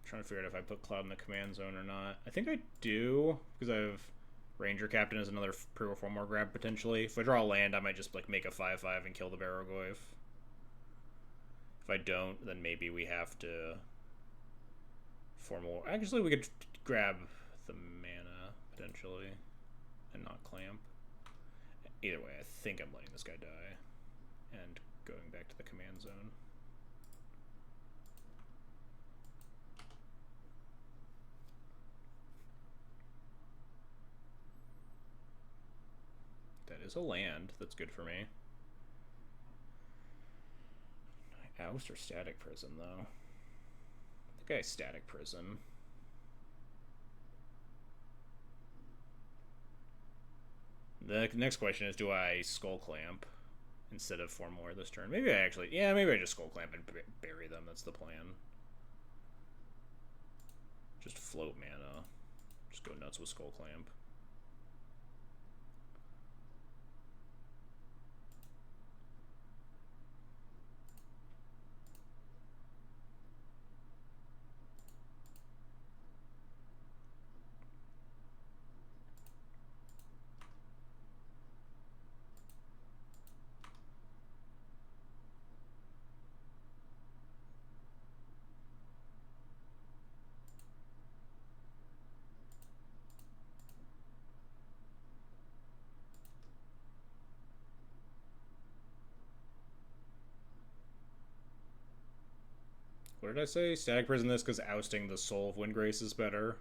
Trying to figure out if I put Cloud in the command zone or not. I think I do, because I have Ranger Captain as another pre-war 4-more grab potentially. If I draw a land, I might just like make a 5/5 and kill the Barrogoyf. If I don't, then maybe we have to formal. Actually, we could grab the mana potentially and not Clamp. Either way, I think I'm letting this guy die and going back to the command zone. That is a land. That's good for me. Oust or Static Prison, though? I think I Static Prison. The next question is, do I Skull Clamp instead of Formlore this turn? Maybe I actually... Yeah, maybe I just Skull Clamp and bury them. That's the plan. Just float mana. Just go nuts with Skull Clamp. What did I say? Static Prison this because ousting the Soul of Windgrace is better.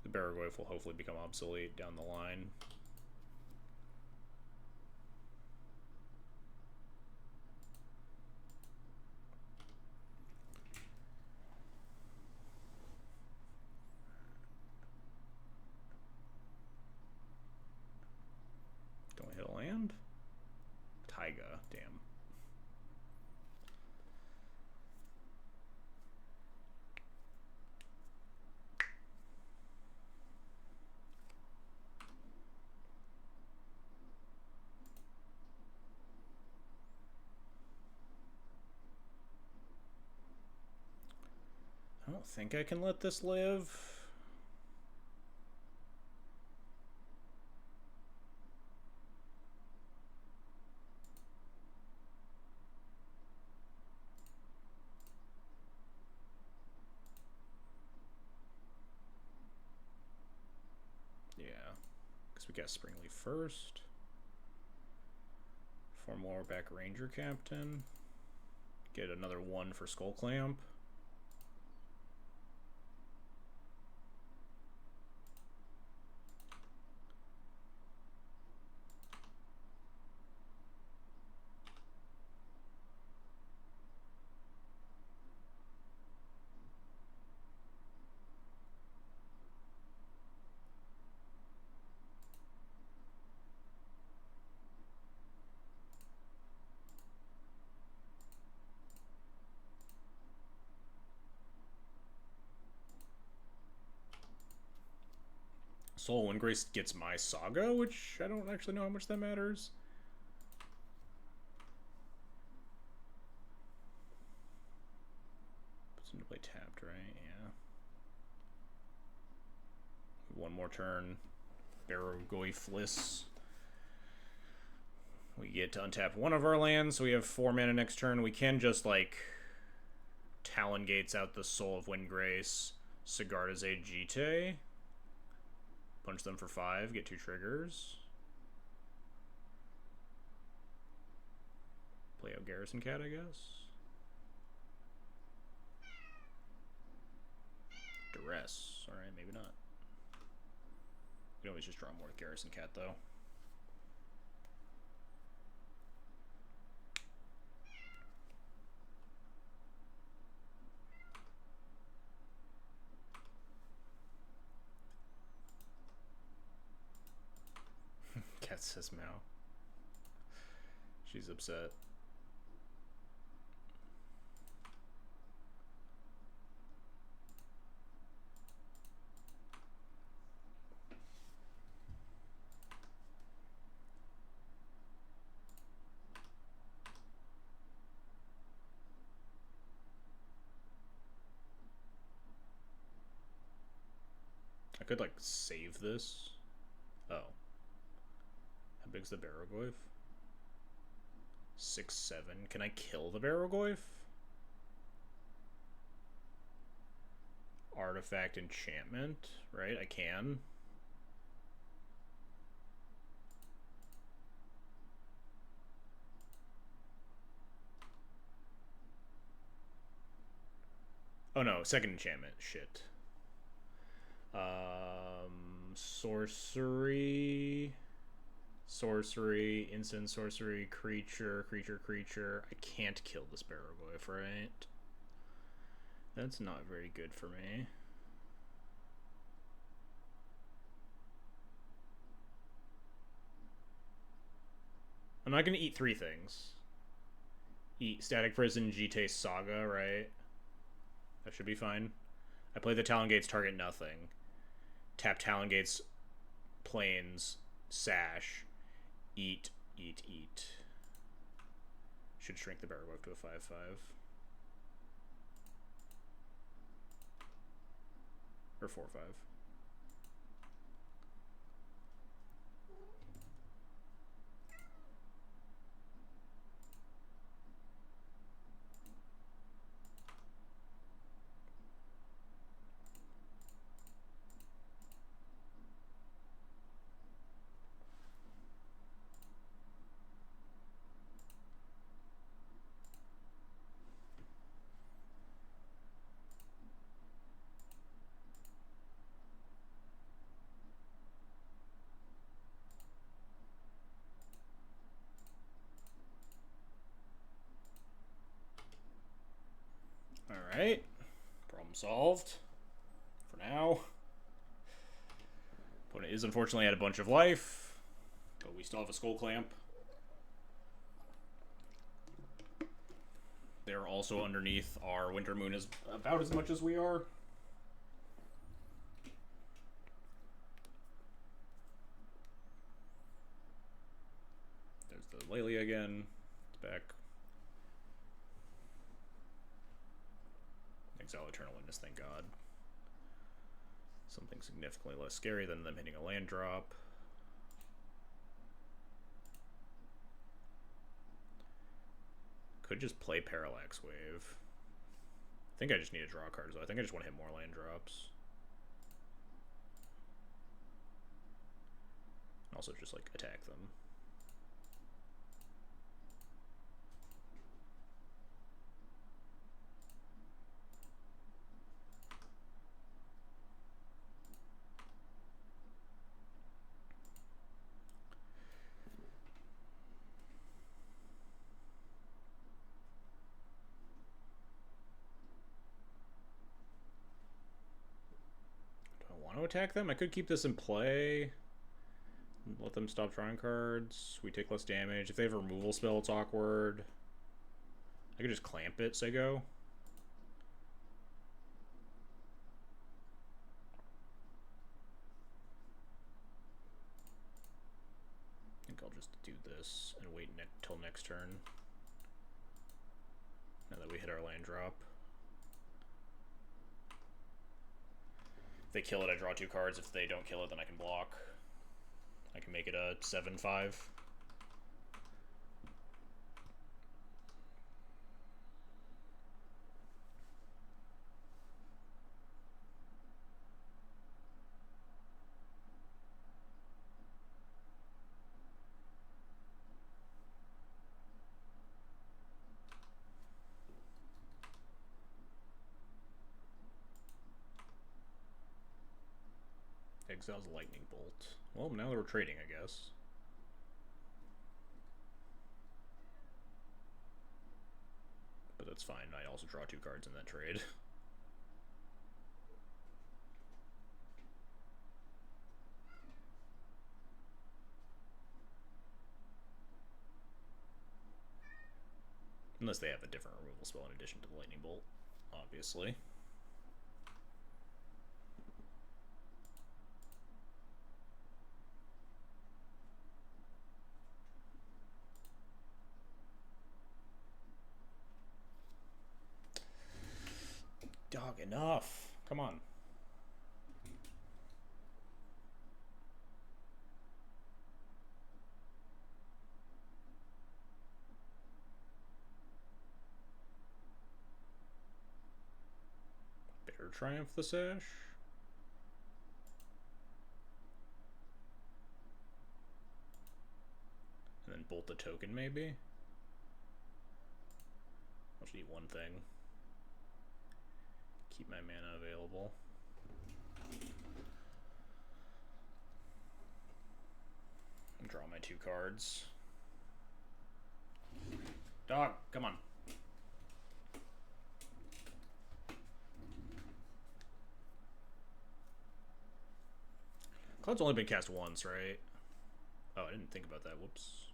The Barrogoyf will hopefully become obsolete down the line. Don't hit a land? Taiga, damn. I don't think I can let this live. Yeah, because we got Springleaf first. 4 more back Ranger Captain. Get another 1 for Skull Clamp. Soul Windgrace gets my Saga, which I don't actually know how much that matters. Puts into play tapped, right? Yeah. One more turn. Barrogoyfless. We get to untap one of our lands, so we have 4 mana next turn. We can just, like, Talon Gates out the Soul of Windgrace, Sigarda's Jite. Punch them for 5, get 2 triggers. Play out Garrison Cat, I guess. Duress. Alright, maybe not. We can always just draw more with Garrison Cat, though. Cat says meow. She's upset. I could, like, save this. Oh. How big's the Barrogoyf? 6/7. Can I kill the Barrogoyf? Artifact enchantment, right? I can. Oh no, second enchantment. Shit. Sorcery, instant sorcery, creature. I can't kill this Barrogoyf, right? That's not very good for me. I'm not gonna eat 3 things. Eat Static Prison, Jite, Saga, right? That should be fine. I play the Talon Gates, target nothing. Tap Talon Gates, Plains, Sash. Eat. Should shrink the Barrogoyf to a 5/5. Or 4/5. Alright. Problem solved. For now. Opponent is unfortunately at a bunch of life. But we still have a Skull Clamp. They're also underneath our Winter Moon is about as much as we are. There's the Lelia again. It's back. Exile Eternal Witness, thank God. Something significantly less scary than them hitting a land drop. Could just play Parallax Wave. I think I just need to draw cards, though. I think I just want to hit more land drops. And also just, like, attack them. Attack them. I could keep this in play. Let them stop drawing cards. We take less damage. If they have a removal spell, it's awkward. I could just clamp it, say go. hit our land drop. If they kill it, I draw 2 cards. If they don't kill it, then I can block. I can make it a 7/5. Exiles Lightning Bolt. Well, now we're trading, I guess. But that's fine. I also draw 2 cards in that trade. Unless they have a different removal spell in addition to the Lightning Bolt, obviously. Dog, enough. Come on. Better Triumph the Sash. And then bolt the token, maybe? I'll just need one thing. Keep my mana available. And draw my 2 cards. Dog, come on. Cloud's only been cast once, right? Oh, I didn't think about that. Whoops.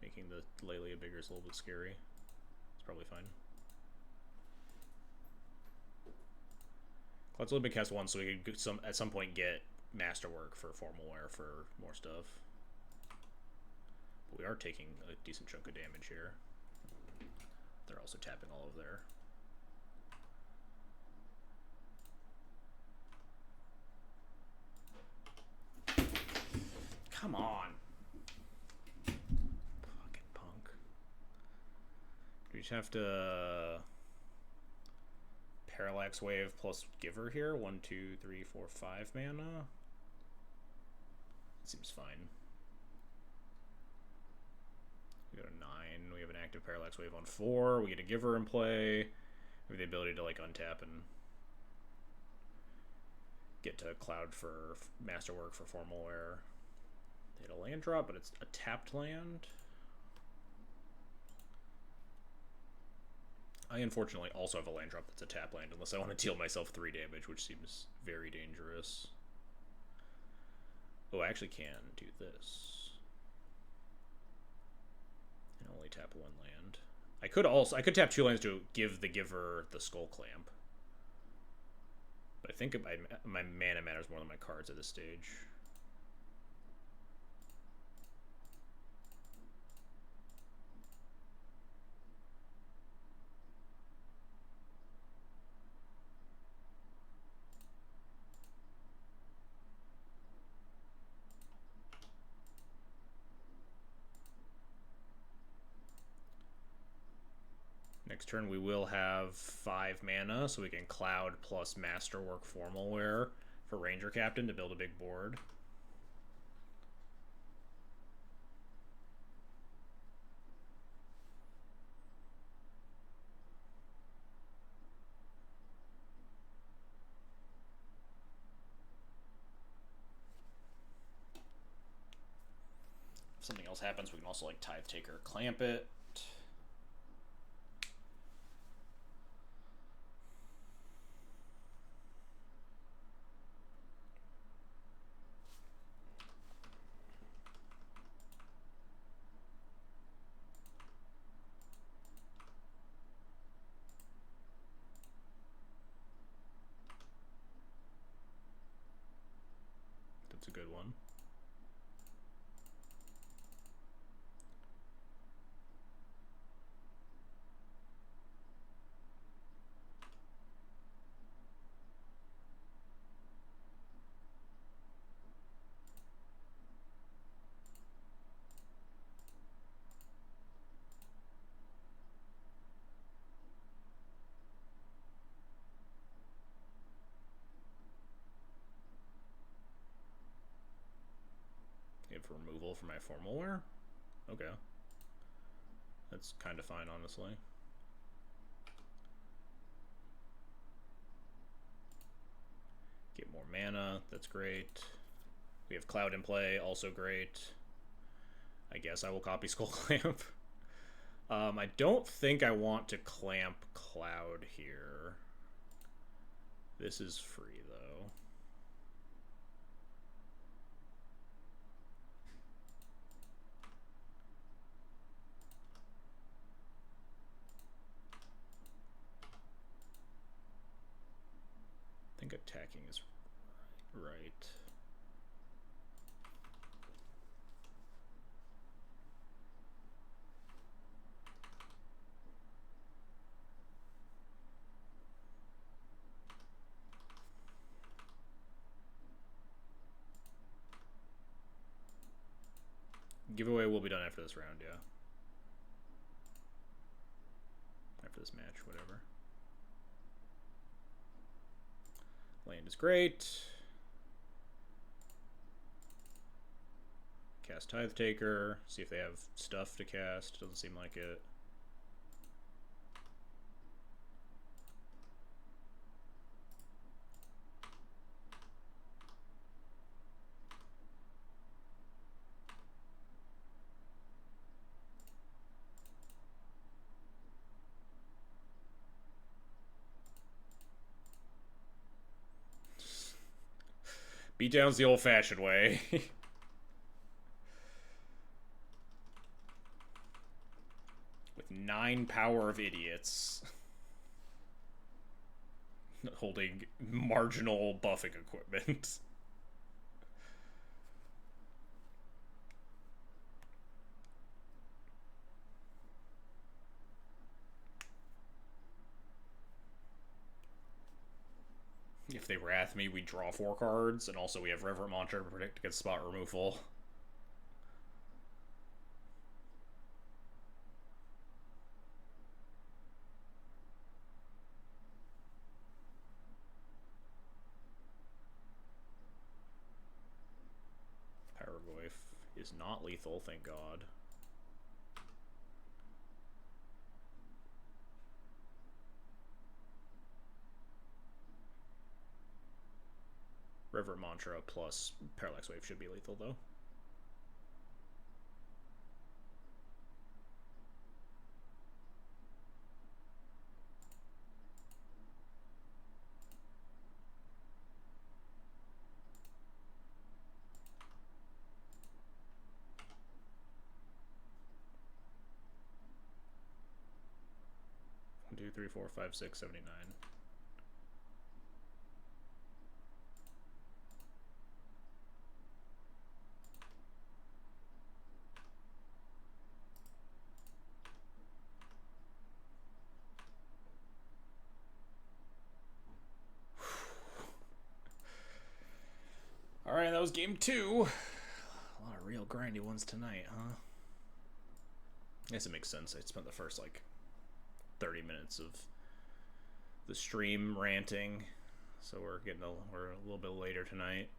Making the Lelia bigger is a little bit scary. It's probably fine. Cloud's only been cast once, so we could at some point get Masterwork for Formal Wear for more stuff. But we are taking a decent chunk of damage here. They're also tapping all of their... Come on. Fucking punk. Do we just have to... Parallax Wave plus Giver here? 1, 2, 3, 4, 5 mana? Seems fine. We go to 9. We have an active Parallax Wave on 4. We get a Giver in play. We have the ability to like untap and get to Cloud for Masterwork for Formal Wear. They hit a land drop, but it's a tapped land. I unfortunately also have a land drop that's a tap land, unless I want to deal myself 3 damage, which seems very dangerous. Oh, I actually can do this. And only tap 1 land. I could tap 2 lands to give the Giver the Skull Clamp. But I think my mana matters more than my cards at this stage. Next turn we will have 5 mana, so we can Cloud plus Masterwork Formal Wear for Ranger Captain to build a big board. If something else happens, we can also like Tithe Taker, clamp it. That's a good one. my formal wear? Okay. That's kind of fine, honestly. Get more mana, that's great. We have Cloud in play, also great. I guess I will copy Skull Clamp. I don't think I want to clamp Cloud here. This is free, though. I think attacking is right. Giveaway will be done after this round, yeah. After this match, whatever. Land is great. Cast Tithe Taker. See if they have stuff to cast. Doesn't seem like it. Beatdown's the old-fashioned way. With 9 power of idiots. Holding marginal buffing equipment. If they Wrath me, we draw 4 cards, and also we have Reverent Mantra to protect against spot removal. Paragoyf is not lethal, thank God. Reverent Mantra plus Parallax Wave should be lethal, though. One, 2, 3, 4, 5, 6, 79. Alright, that was game 2. A lot of real grindy ones tonight, huh? I guess it makes sense. I spent the first, like, 30 minutes of the stream ranting, so we're a little bit later tonight.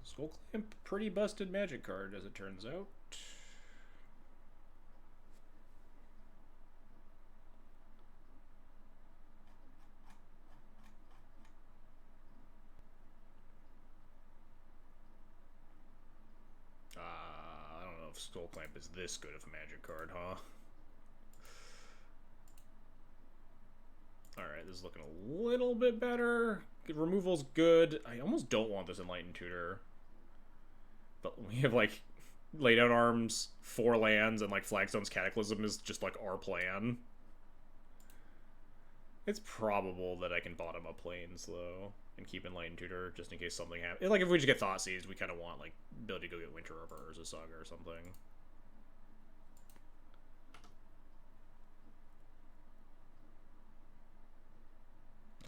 Skull Clamp, pretty busted Magic card, as it turns out. I don't know if Skull Clamp is this good of a Magic card, huh? Alright, this is looking a little bit better. Removal's good. I almost don't want this Enlightened Tutor. But we have, like, Laydown Arms, 4 lands, and, like, Flagstone's Cataclysm is just, like, our plan. It's probable that I can bottom up Plains, though, and keep Enlightened Tutor, just in case something happens. Like, if we just get Thought Seized, we kind of want, like, ability to go get Winter Reverse or Saga or something.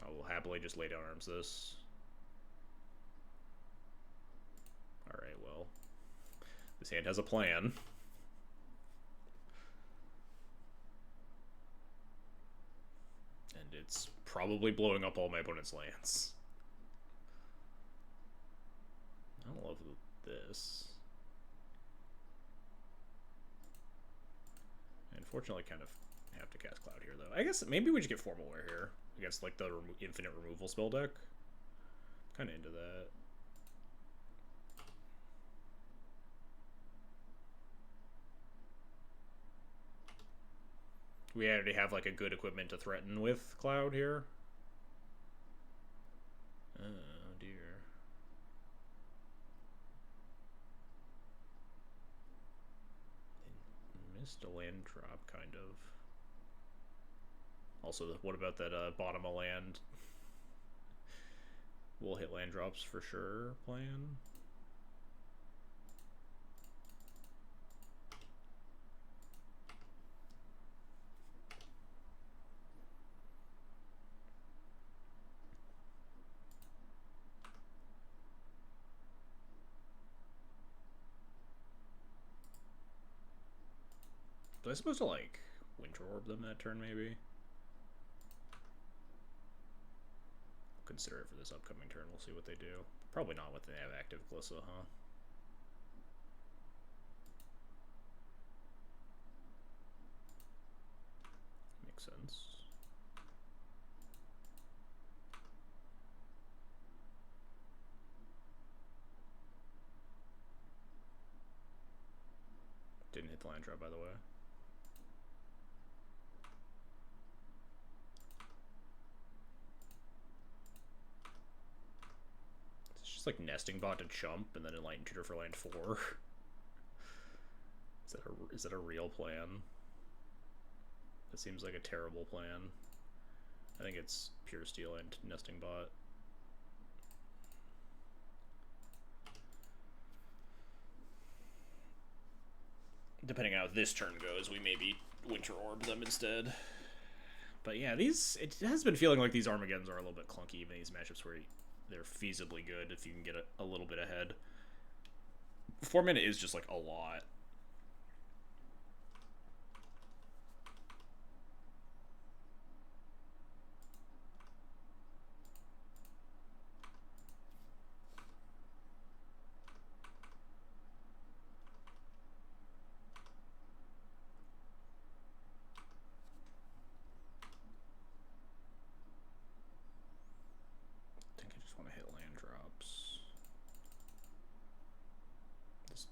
I will happily just Laydown Arms this. Alright, well. This hand has a plan. And it's probably blowing up all my opponent's lands. this. Unfortunately, kind of have to cast Cloud here, though. I guess maybe we just get Formal Wear here against like the infinite removal spell deck. Kind of into that. We already have like a good equipment to threaten with Cloud here. Oh dear. Missed a land drop, kind of. Also, what about that bottom of land? We'll hit land drops for sure plan. Was I supposed to, like, Winter Orb them that turn, maybe? Consider it for this upcoming turn. We'll see what they do. Probably not what they have active Glissa, huh? Makes sense. Didn't hit the land drop, by the way. It's like Nesting Bot to chump and then Enlightened Tutor for land 4. Is that a real plan? That seems like a terrible plan. I think it's Pure Steel and Nesting Bot. Depending on how this turn goes, we maybe Winter Orb them instead. But yeah, it has been feeling like these Armageddons are a little bit clunky, even these matchups where they're feasibly good if you can get a little bit ahead. 4 mana is just like a lot.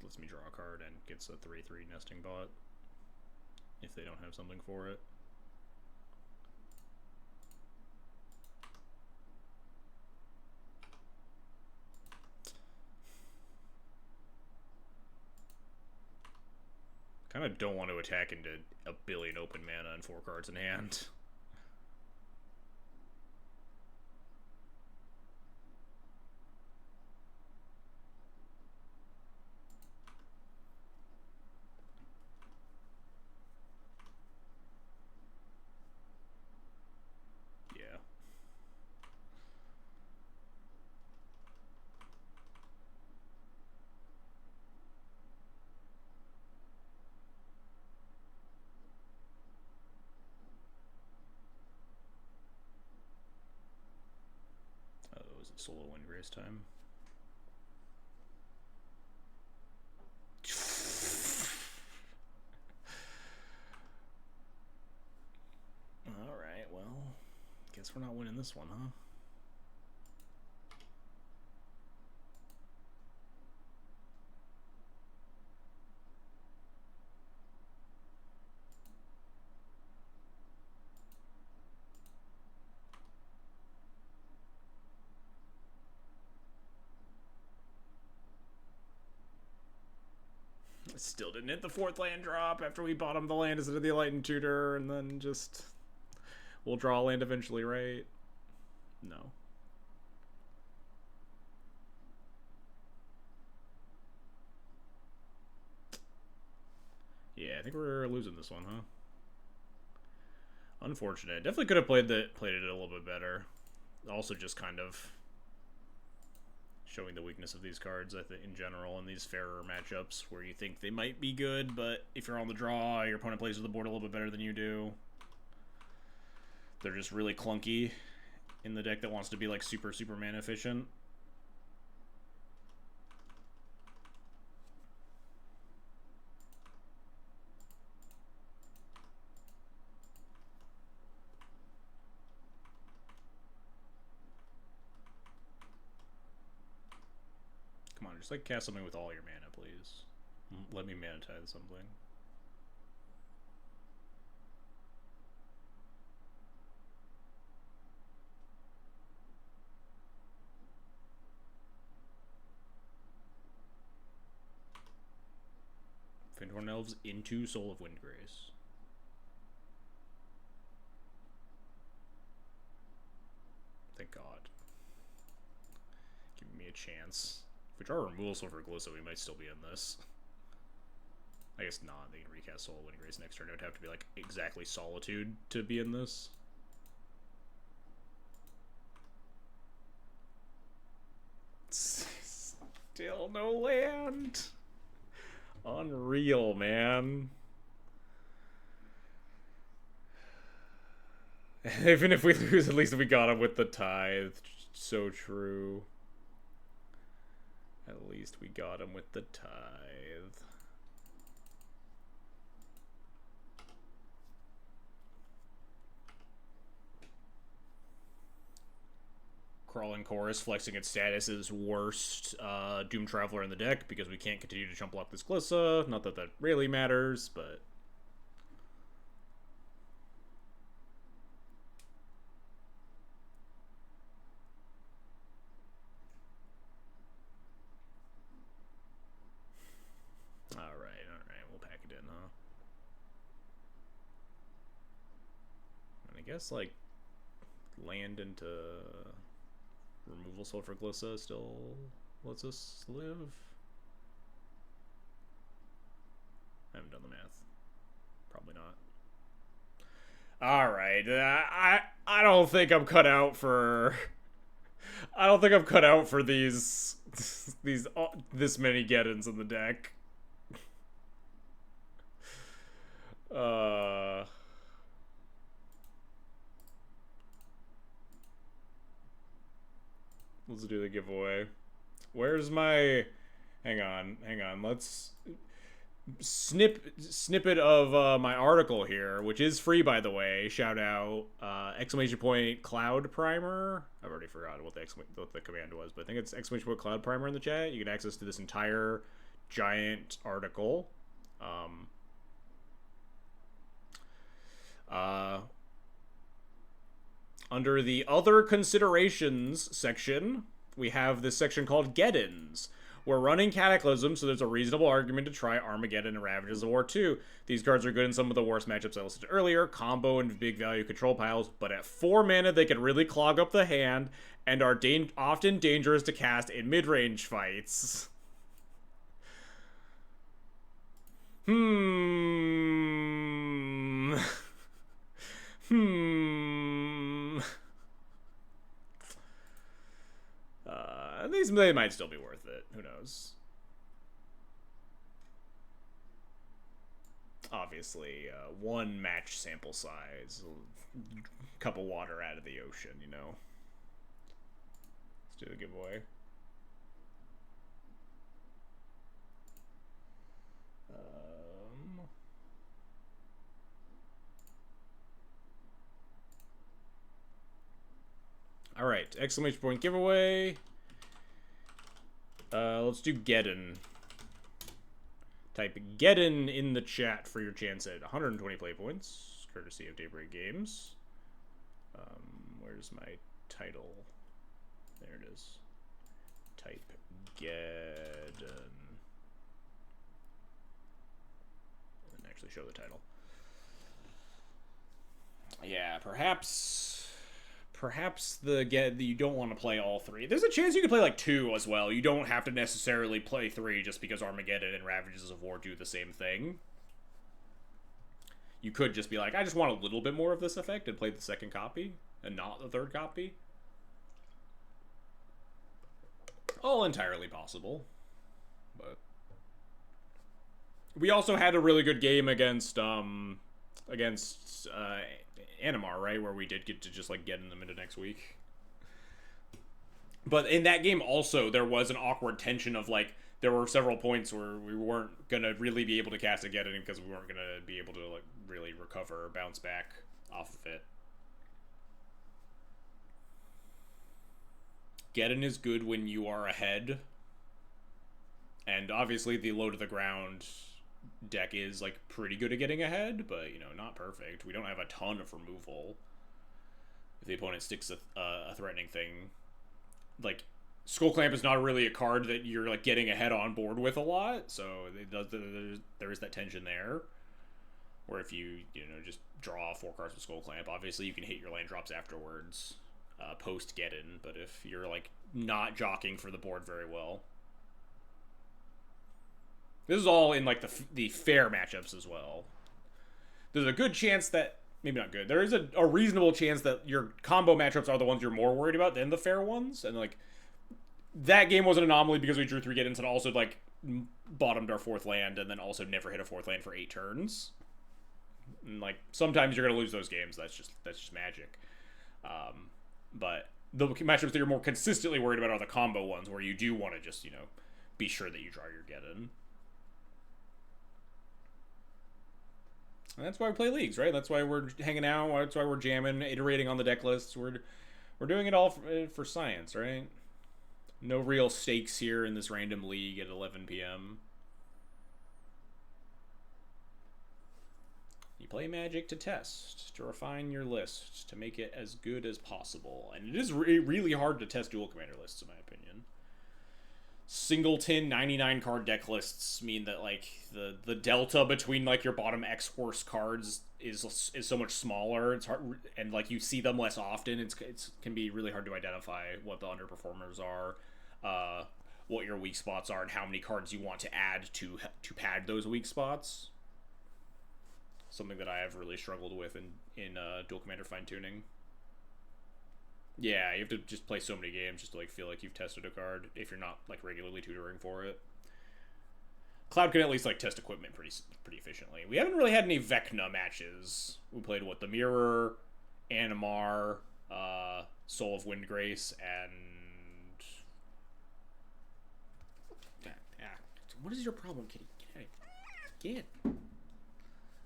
Lets me draw a card and gets a 3/3 Nesting Bot if they don't have something for it. Kind of don't want to attack into a billion open mana and 4 cards in hand. Solo Windgrace time. Alright, well, guess we're not winning this one, huh? Still didn't hit the 4th land drop after we bottomed the land instead of the Enlightened Tutor, and then just... We'll draw a land eventually, right? No. Yeah, I think we're losing this one, huh? Unfortunate. Definitely could have played it a little bit better. Also just kind of showing the weakness of these cards, I think, in general, in these fairer matchups where you think they might be good, but if you're on the draw, your opponent plays with the board a little bit better than you do. They're just really clunky in the deck that wants to be, like, super, super mana efficient. Just like cast something with all your mana, please. Let me mana tithe something. Fyndhorn Elves into Soul of Windgrace. Thank God. Giving me a chance. If we draw a removal Soul for Glissa, we might still be in this. I guess not. They can recast Soul of Windgrace next turn. It would have to be like exactly Solitude to be in this. Still no land. Unreal, man. Even if we lose, at least we got him with the tithe. So true. At least we got him with the tithe. Crawling Chorus flexing its status is worst Doom Traveler in the deck because we can't continue to jump block this Glissa. Not that that really matters, but... Alright, we'll pack it in, huh? And I guess, like, land into... Removal Soul for Glissa still lets us live. I haven't done the math. Probably not. Alright, I don't think I'm cut out for... I don't think I'm cut out for these this many Geddons in the deck. Let's do the giveaway. Where's my... Hang on. Let's... Snippet of my article here, which is free, by the way. Shout out, exclamation point Cloud Primer. I've already forgotten what the command was, but I think it's exclamation point Cloud Primer in the chat. You get access to this entire giant article. Under the Other Considerations section, we have this section called Geddons. We're running Cataclysm, so there's a reasonable argument to try Armageddon and Ravages of War 2. These cards are good in some of the worst matchups I listed earlier, combo and big value control piles, but at 4 mana they can really clog up the hand, and are often dangerous to cast in mid-range fights. They might still be worth it. Who knows? Obviously, one match sample size, a cup of water out of the ocean, you know. Let's do the giveaway. All right, exclamation point giveaway. Let's do Geddon. Type Geddon in the chat for your chance at 120 play points, courtesy of Daybreak Games. Where's my title? There it is. Type Geddon. And actually show the title. Yeah, perhaps you don't want to play all 3. There's a chance you could play like 2 as well. You don't have to necessarily play 3 just because Armageddon and Ravages of War do the same thing. You could just be like, I just want a little bit more of this effect and play the second copy and not the third copy. All entirely possible. But we also had a really good game against Animar, right, where we did get to just like get in them into next week. But in that game also there was an awkward tension of like there were several points where we weren't gonna really be able to cast a Geddon because we weren't gonna be able to like really recover or bounce back off of it. Geddon is good when you are ahead And obviously the low to the ground deck is like pretty good at getting ahead, but you know, not perfect. We don't have a ton of removal. If the opponent sticks a threatening thing, like Skull Clamp is not really a card that you're like getting ahead on board with a lot, so it does, there is that tension there. Where if you just draw 4 cards with Skull Clamp, obviously you can hit your land drops afterwards, post get in. But if you're like not jockeying for the board very well, this is all in like the fair matchups as well. There's a good chance that, maybe not good, there is a reasonable chance that your combo matchups are the ones you're more worried about than the fair ones. And like that game was an anomaly because we drew 3 get-ins and also like bottomed our 4th land and then also never hit a 4th land for 8 turns. And like sometimes you're gonna lose those games. That's just magic. But the matchups that you're more consistently worried about are the combo ones where you do want to just be sure that you draw your get-in. And that's why we play leagues, right? That's why we're hanging out. That's why we're jamming, iterating on the deck lists. We're doing it all for science, right? No real stakes here in this random league at 11 p.m. You play Magic to test, to refine your list, to make it as good as possible. And it is really hard to test Duel Commander lists, in my opinion. Singleton 99 card deck lists mean that like the delta between like your bottom X worst cards is so much smaller. It's hard, and like you see them less often. It can be really hard to identify what the underperformers are, what your weak spots are, and how many cards you want to add to pad those weak spots. Something that I have really struggled with in Duel Commander fine tuning. Yeah, you have to just play so many games just to like feel like you've tested a card if you're not like regularly tutoring for it. Cloud can at least like test equipment pretty efficiently. We haven't really had any Vecna matches. We played the Mirror, Animar, Soul of Windgrace, and what is your problem, kitty? Get.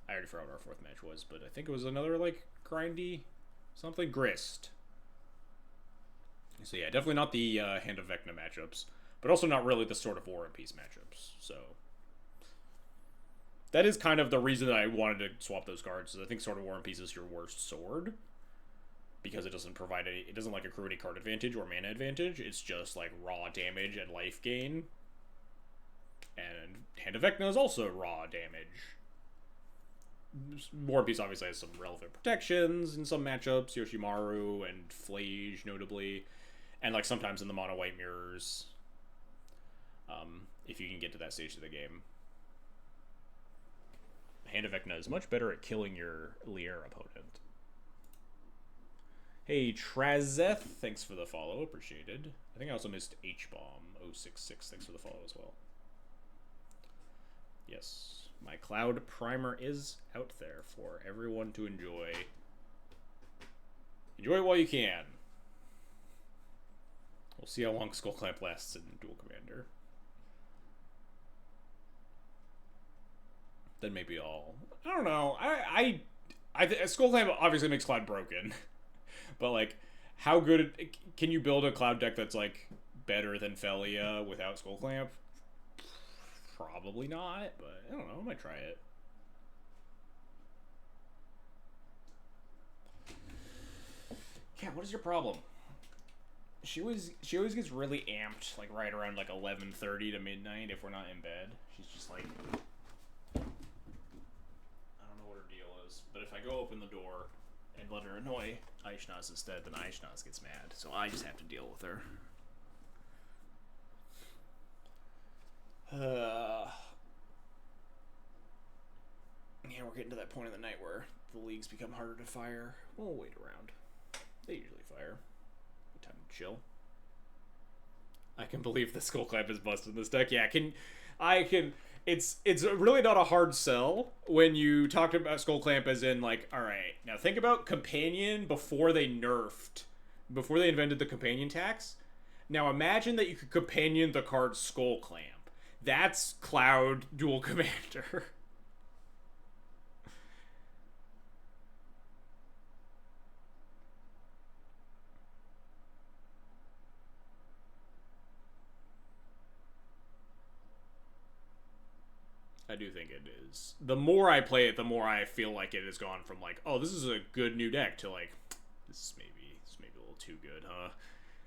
I already forgot what our 4th match was, but I think it was another like grindy something grist. So yeah, definitely not the Hand of Vecna matchups, but also not really the Sword of War and Peace matchups. So that is kind of the reason that I wanted to swap those cards. Is I think Sword of War and Peace is your worst sword because it doesn't provide any, it doesn't like accrue any card advantage or mana advantage. It's just like raw damage and life gain. And Hand of Vecna is also raw damage. War and Peace obviously has some relevant protections in some matchups, Yoshimaru and Flage notably, and like sometimes in the mono white mirrors, if you can get to that stage of the game. Hand of Vecna is much better at killing your Lier opponent. Hey Trazeth, thanks for the follow, appreciated. I think I also missed H-Bomb 066, thanks for the follow as well. Yes, my Cloud Primer is out there for everyone to enjoy. Enjoy it while you can. We'll see how long Skull Clamp lasts in Duel Commander. Then maybe I'll... I don't know. I Skull Clamp obviously makes Cloud broken. But, like, how good... Can you build a Cloud deck that's, like, better than Felia without Skull Clamp? Probably not, but I don't know. I might try it. Yeah, what is your problem? She always gets really amped, like right around like 11:30 to midnight if we're not in bed. She's just like, I don't know what her deal is, but if I go open the door and let her annoy Aishnaz instead, then Aishnaz gets mad. So I just have to deal with her. Yeah, we're getting to that point in the night where the leagues become harder to fire. We'll wait around. They usually fire. Time to chill. I can believe the Skull Clamp is busted in this deck. Yeah, it's really not a hard sell when you talk about Skull Clamp as in like, alright, now think about Companion before they invented the Companion tax. Now imagine that you could Companion the card Skull Clamp. That's Cloud Duel Commander. I do think it is. The more I play it, the more I feel like it has gone from like, oh, this is a good new deck to like, this is maybe a little too good, huh?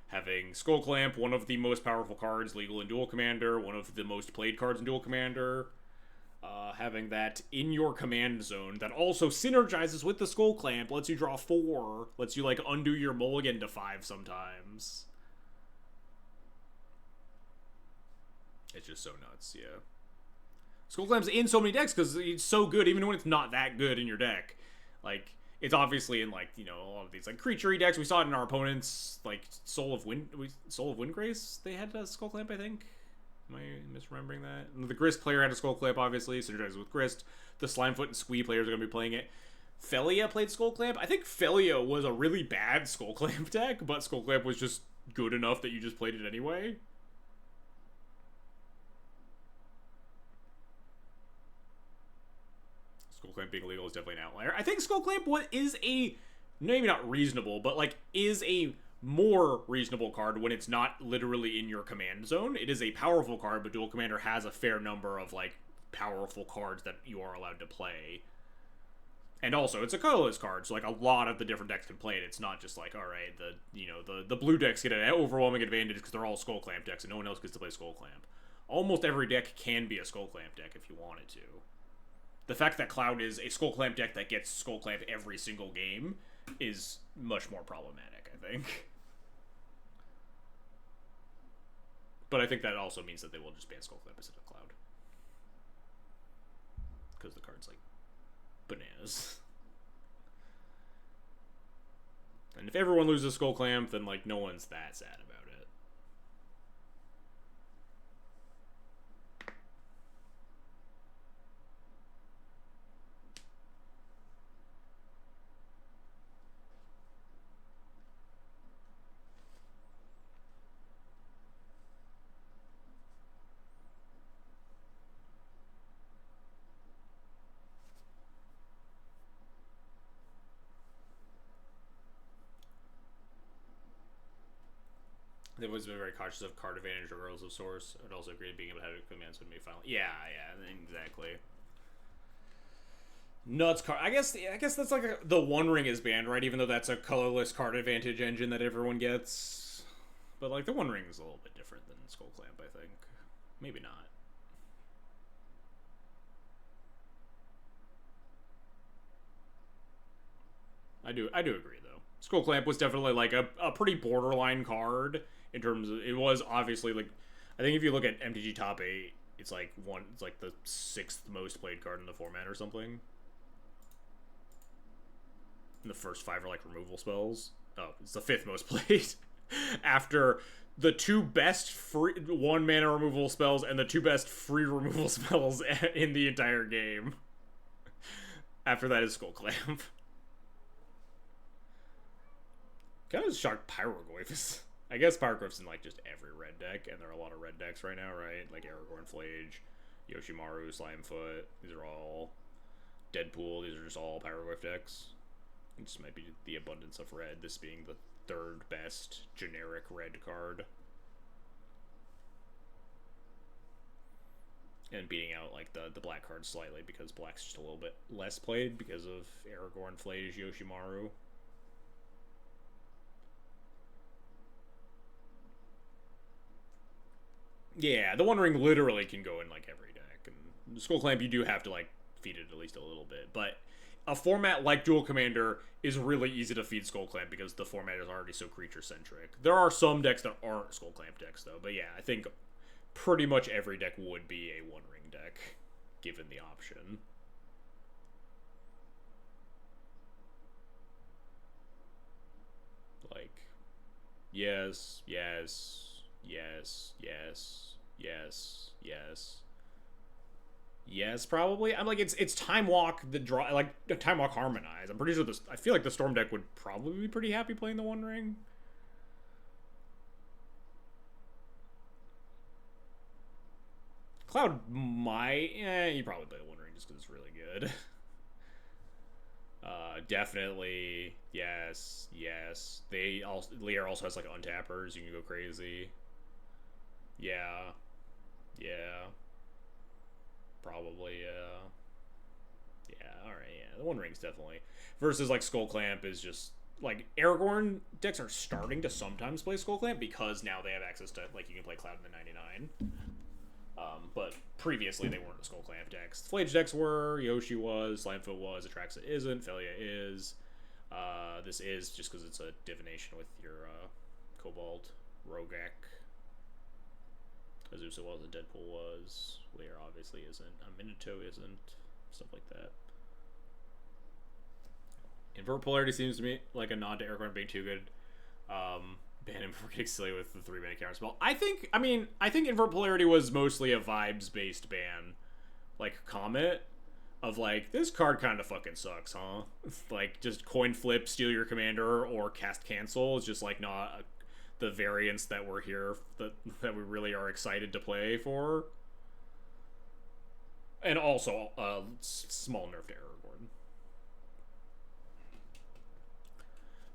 Having Skull Clamp, one of the most powerful cards legal in Duel Commander, one of the most played cards in Duel Commander. Having that in your command zone that also synergizes with the Skull Clamp, lets you draw 4, lets you like undo your mulligan to 5 sometimes. It's just so nuts, yeah. Skull Clamp's in so many decks because it's so good even when it's not that good in your deck. Like, it's obviously in like, you know, a lot of these like creature-y decks. We saw it in our opponents, like Soul of Windgrace. They had a Skull Clamp, I think. Am I misremembering that? The Grist player had a Skull Clamp, obviously, synergizes with Grist. The Slimefoot and Squee players are going to be playing it. Felia played Skull Clamp. I think Felia was a really bad Skull Clamp deck, but Skull Clamp was just good enough that you just played it anyway. Skull Clamp being illegal is definitely an outlier. I think Skull Clamp is a, maybe not reasonable, but like is a more reasonable card when it's not literally in your command zone. It is a powerful card, but Duel Commander has a fair number of like powerful cards that you are allowed to play. And also, it's a colorless card, so like a lot of the different decks can play it. It's not just like, all right, the blue decks get an overwhelming advantage because they're all Skull Clamp decks and no one else gets to play Skull Clamp. Almost every deck can be a Skull Clamp deck if you wanted to. The fact that Cloud is a Skull Clamp deck that gets Skull Clamp every single game is much more problematic, I think. But I think that also means that they will just ban Skull Clamp instead of Cloud. Because the card's like bananas. And if everyone loses Skull Clamp, then like no one's that sad about it. They've always been very cautious of card advantage or Earls of Source. I'd also agree being able to have commands would be final. Yeah, exactly. Nuts card. I guess that's like the One Ring is banned, right? Even though that's a colorless card advantage engine that everyone gets. But like the One Ring is a little bit different than Skull Clamp, I think. Maybe not. I do agree though. Skull Clamp was definitely like a pretty borderline card in terms of, it was obviously like, I think if you look at MTG Top 8, it's like the 6th most played card in the format or something. And the first 5 are like removal spells. Oh, it's the 5th most played. After the 2 best free 1 mana removal spells and the 2 best free removal spells in the entire game. After that is Skull Clamp. Kind of shocked Pyroglyph is. I guess Pyroglyph's in like just every red deck, and there are a lot of red decks right now, right? Like Aragorn, Flage, Yoshimaru, Slimefoot. These are all Deadpool. These are just all Pyroglyph decks. It just might be the abundance of red. This being the 3rd best generic red card, and beating out like the black cards slightly because black's just a little bit less played because of Aragorn, Flage, Yoshimaru. Yeah, the One Ring literally can go in like every deck, and Skull Clamp you do have to like feed it at least a little bit. But a format like Duel Commander is really easy to feed Skull Clamp because the format is already so creature centric. There are some decks that aren't Skull Clamp decks though, but yeah, I think pretty much every deck would be a One Ring deck given the option. Like, yes, yes, yes, yes. Yes, yes, yes. Probably. I'm like it's Time Walk the draw, like Time Walk Harmonize. I'm pretty sure this. I feel like the Storm deck would probably be pretty happy playing the One Ring. Cloud might. You probably play the One Ring just because it's really good. Definitely. Yes, yes. Lear also has like untappers. You can go crazy. Yeah. Yeah. probably. Yeah, alright, yeah. The One Ring's definitely. Versus, like, Skull Clamp is just. Like, Aragorn decks are starting to sometimes play Skull Clamp because now they have access to, like, you can play Cloud in the 99. But previously they weren't the Skull Clamp decks. The Flage decks were, Yoshi was, Slimefoot was, Atraxa isn't, Felia is. This is just because it's a divination with your Cobalt, Rogak. Azusa was, and Deadpool was. Lear obviously isn't. Minato isn't. Stuff like that. Invert Polarity seems to me like a nod to Aragorn being too good. Ban him for getting silly with the 3-mana counterspell. I think Invert Polarity was mostly a vibes-based ban. Like, Comet. Of, like, this card kind of fucking sucks, huh? Like, just coin flip, steal your commander, or cast cancel is just, like, not the variance that we're here, that we really are excited to play for. And also, small nerf to Aragorn.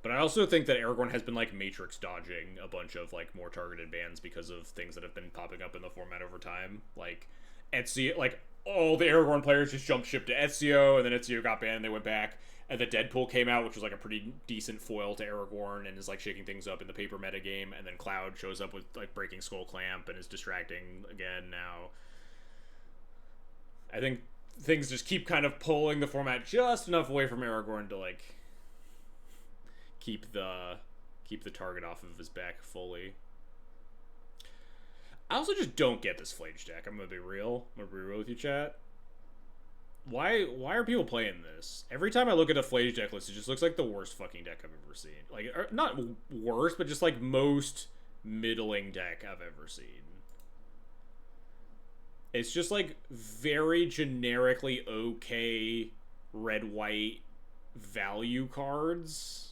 But I also think that Aragorn has been, like, matrix dodging a bunch of, like, more targeted bans because of things that have been popping up in the format over time. Like, Ezio, like, all the Aragorn players just jumped ship to Ezio, and then Ezio got banned, and they went back. And the Deadpool came out, which was, like, a pretty decent foil to Aragorn, and is, like, shaking things up in the paper metagame. And then Cloud shows up with, like, Breaking Skull Clamp, and is distracting again now. I think things just keep kind of pulling the format just enough away from Aragorn to, like, keep the target off of his back fully. I also just don't get this Flage deck. I'm gonna be real. With you, chat. Why are people playing this? Every time I look at a Flage deck list, it just looks like the worst fucking deck I've ever seen. Like, not worst, but just like most middling deck I've ever seen. It's just like very generically okay red-white value cards.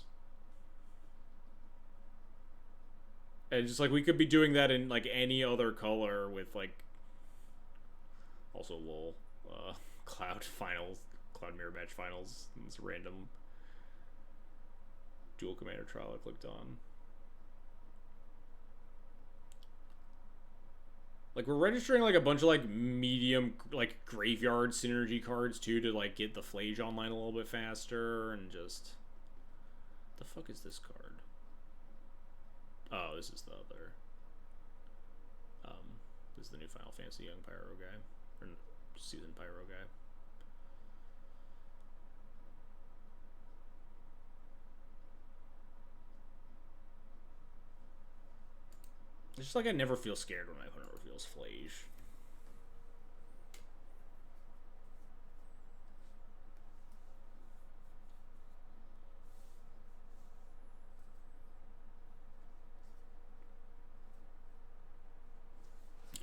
And just like we could be doing that in like any other color with like also lol Cloud Mirror Match finals. This random Duel Commander trial I clicked on. Like we're registering like a bunch of like medium like graveyard synergy cards too to like get the Flage online a little bit faster and just the fuck is this card? Oh, this is the other. This is the new Final Fantasy Young Pyro guy. Or Seasoned Pyro guy. It's just like I never feel scared when my opponent reveals Flage.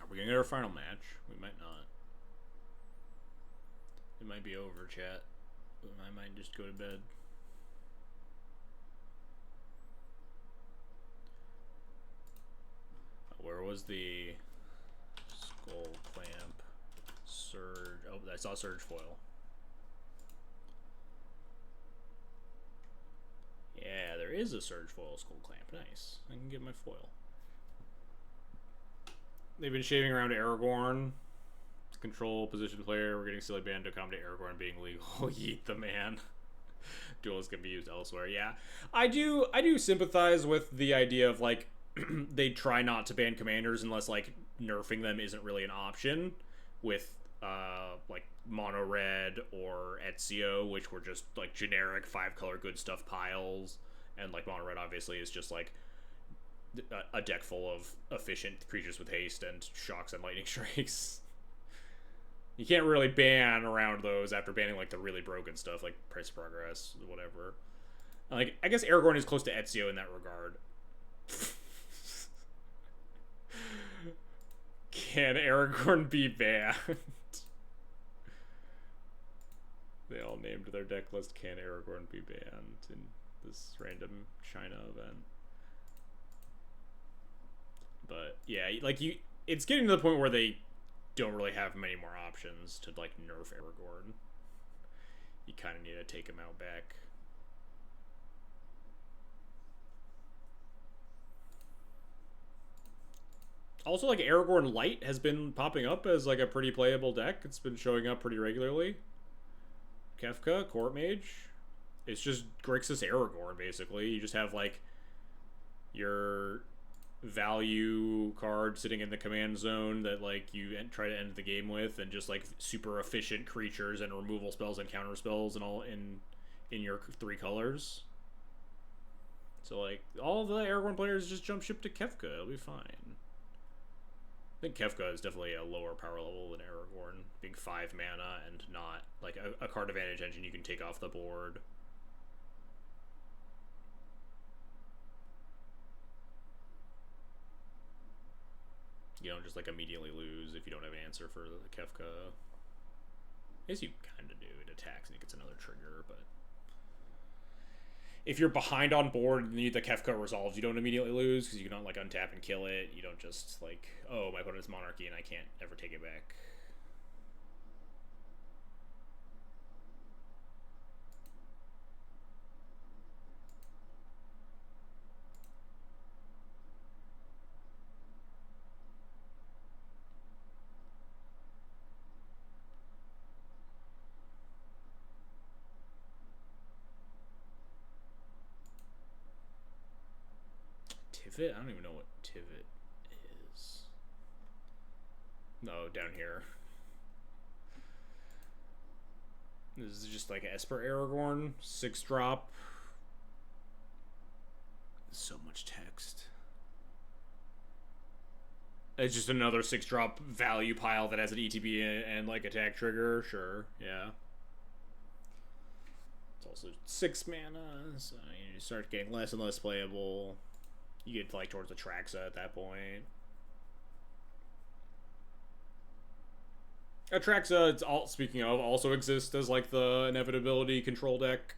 We're gonna get our final match. We might not. It might be over, chat. I might just go to bed. Where was the Skull Clamp Surge? Oh, I saw Surge Foil. Yeah, there is a Surge Foil Skull Clamp. Nice. I can get my foil. They've been shaving around Aragorn. Control position player. We're getting silly banned to accommodate Aragorn being legal. Yeet the man. Duels can be used elsewhere. Yeah, I do sympathize with the idea of like they try not to ban commanders unless like nerfing them isn't really an option. With like mono red or Ezio, which were just like generic 5-color good stuff piles, and like mono red obviously is just like a deck full of efficient creatures with haste and shocks and lightning strikes. You can't really ban around those after banning like the really broken stuff like Price of Progress, whatever. Like I guess Aragorn is close to Ezio in that regard. Can Aragorn be banned? They all named their deck list Can Aragorn be banned in this random China event. But yeah, like it's getting to the point where they don't really have many more options to like nerf Aragorn. You kind of need to take him out back. Also, like, Aragorn Light has been popping up as, like, a pretty playable deck. It's been showing up pretty regularly. Kefka, Court Mage. It's just Grixis Aragorn, basically. You just have, like, your value card sitting in the command zone that, like, you try to end the game with, and just, like, super efficient creatures and removal spells and counter spells and all in your 3 colors. So, like, all the Aragorn players just jump ship to Kefka. It'll be fine. I think Kefka is definitely a lower power level than Aragorn, being 5 mana and not, like, a card advantage engine you can take off the board. You don't just, like, immediately lose if you don't have an answer for the Kefka. I guess you kind of do. It attacks and it gets another trigger, but if you're behind on board and the Kefka resolves, you don't immediately lose because you can, like, untap and kill it. You don't just, like, oh, my opponent's Monarchy and I can't ever take it back. Tivit? I don't even know what Tivit is. No, down here. This is just like Esper Aragorn, 6-drop. So much text. It's just another 6-drop value pile that has an ETB and like attack trigger. Sure, yeah. It's also 6 mana, so you start getting less and less playable. You get, like, towards the Atraxa at that point. Atraxa, it's all, speaking of, also exists as, like, the inevitability control deck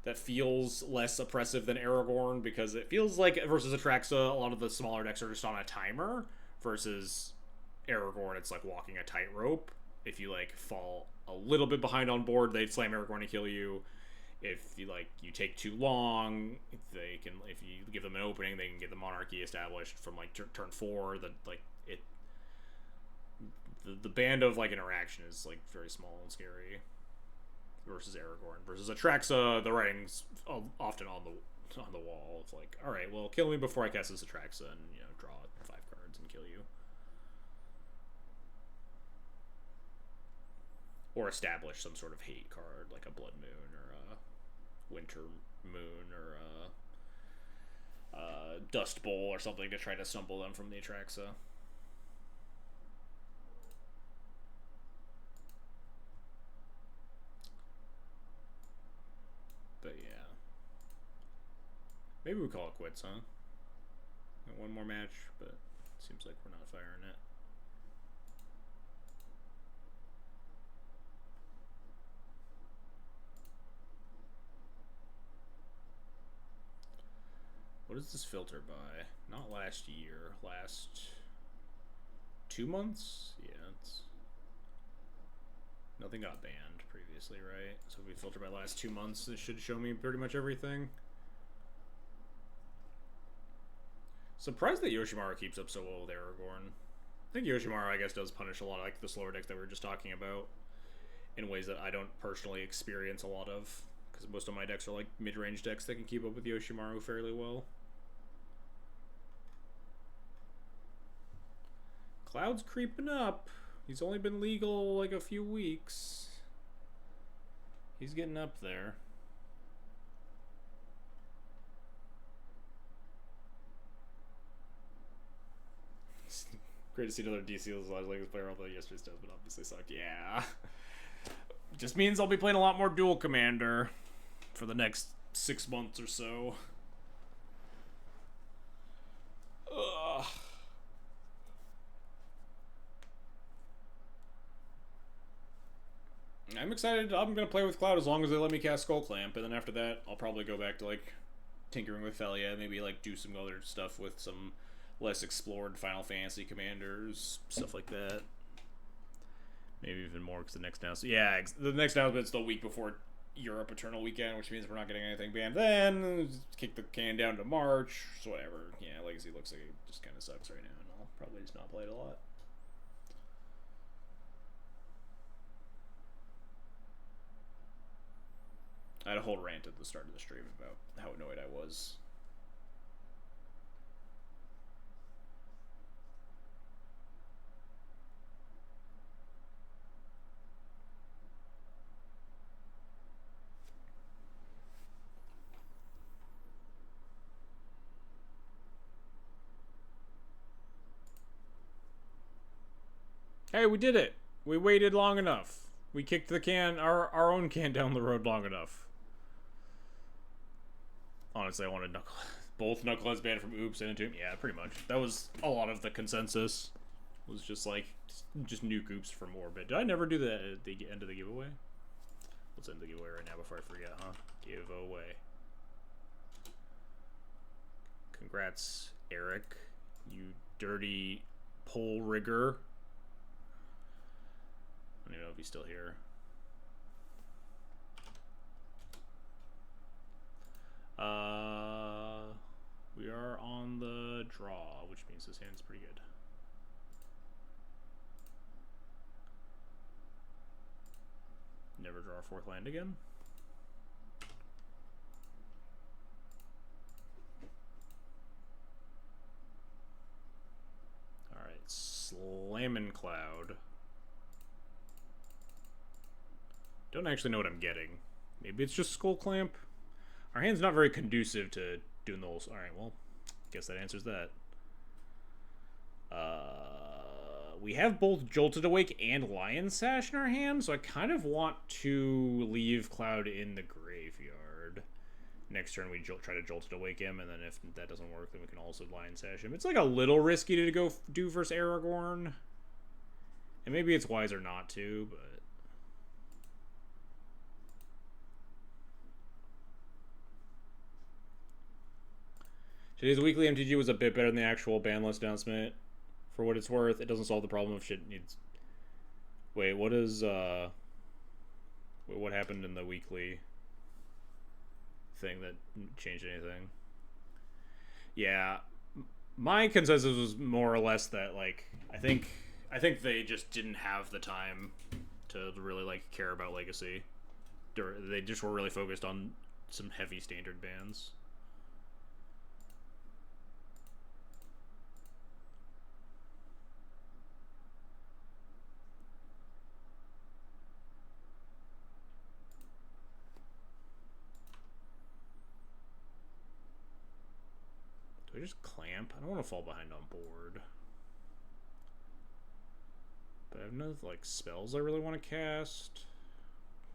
that feels less oppressive than Aragorn, because it feels like, versus Atraxa, a lot of the smaller decks are just on a timer, versus Aragorn, it's like walking a tightrope. If you, like, fall a little bit behind on board, they'd slam Aragorn and kill you. If you, like, you take too long, they can, if you give them an opening, they can get the Monarchy established from, like, turn 4. The band of, like, interaction is, like, very small and scary versus Aragorn. Versus Atraxa, the writing's often on the wall. It's like, all right, well, kill me before I cast this Atraxa and, you know, draw 5 cards and kill you. Or establish some sort of hate card, like a Blood Moon or a Winter Moon or Dust Bowl or something to try to stumble them from the Atraxa. But yeah. Maybe we call it quits, huh? Got one more match, but it seems like we're not firing it. What is this filter by? Not last year. Last 2 months? Yeah, it's... Nothing got banned previously, right? So if we filter by last 2 months, this should show me pretty much everything. Surprised that Yoshimaru keeps up so well with Aragorn. I think Yoshimaru, I guess, does punish a lot of, like, the slower decks that we were just talking about in ways that I don't personally experience a lot of, because most of my decks are, like, mid-range decks that can keep up with Yoshimaru fairly well. Cloud's creeping up. He's only been legal, like, a few weeks. He's getting up there. Great to see another DC Legacy player, although yesterday's does, but obviously sucked. Yeah. Just means I'll be playing a lot more Duel Commander for the next 6 months or so. Ugh. I'm excited. I'm going to play with Cloud as long as they let me cast Skull Clamp, and then after that, I'll probably go back to, like, tinkering with Felia, maybe, like, do some other stuff with some less explored Final Fantasy commanders, stuff like that. Maybe even more, because the next announcement... Yeah, the next announcement's the week before Europe Eternal Weekend, which means we're not getting anything banned then. Kick the can down to March. So whatever. Yeah, Legacy looks like it just kind of sucks right now, and I'll probably just not play it a lot. I had a whole rant at the start of the stream about how annoyed I was. Hey, we did it! We waited long enough. We kicked the can, our own can down the road long enough. Honestly, I wanted both Knuckleheads banned from Oops and Entomb. Yeah, pretty much. That was a lot of the consensus. Was just like, just nuke Oops for more. But did I never do the end of the giveaway? Let's end the giveaway right now before I forget, huh? Giveaway. Congrats, Eric. You dirty pole rigger. I don't even know if he's still here. We are on the draw, which means this hand's pretty good. Never draw a fourth land again. Alright, Slammin' Cloud. Don't actually know what I'm getting. Maybe it's just Skull Clamp. Our hand's not very conducive to doing those. Alright, well, guess that answers that. We have both Jolted Awake and Lion Sash in our hand, so I kind of want to leave Cloud in the graveyard. Next turn we try to Jolted Awake him, and then if that doesn't work, then we can also Lion Sash him. It's like a little risky to go do versus Aragorn. And maybe it's wiser not to, but... Today's weekly MTG was a bit better than the actual ban list announcement. For what it's worth, it doesn't solve the problem of shit needs... Wait, what is, Wait, what happened in the weekly thing that changed anything? Yeah, my consensus was more or less that, like, I think they just didn't have the time to really, like, care about Legacy. They just were really focused on some heavy standard bans. Do I just clamp? I don't want to fall behind on board. But I have no, like, spells I really want to cast.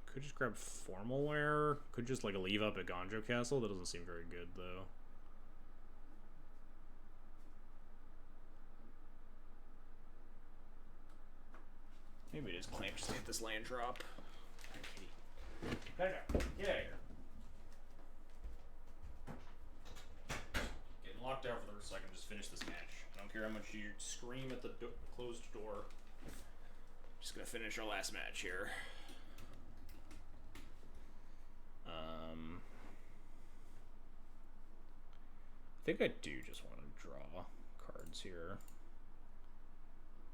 Could just grab Formal Wear. Could just, like, leave up at Gonjo Castle. That doesn't seem very good, though. Maybe it is clamp just to hit this land drop. Get out of here. Locked out for the so I can just finish this match. I don't care how much you scream at the closed door. I'm just gonna finish our last match here. I think I do just want to draw cards here.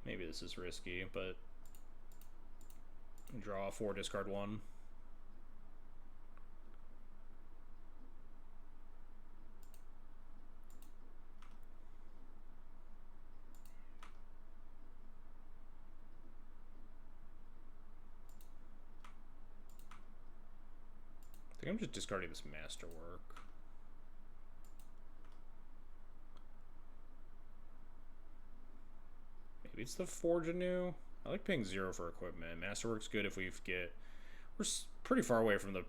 Maybe this is risky, but draw 4, discard 1. I think I'm just discarding this Masterwork. Maybe it's the Forge Anew. I like paying 0 for equipment. Masterwork's good if we get... We're pretty far away from the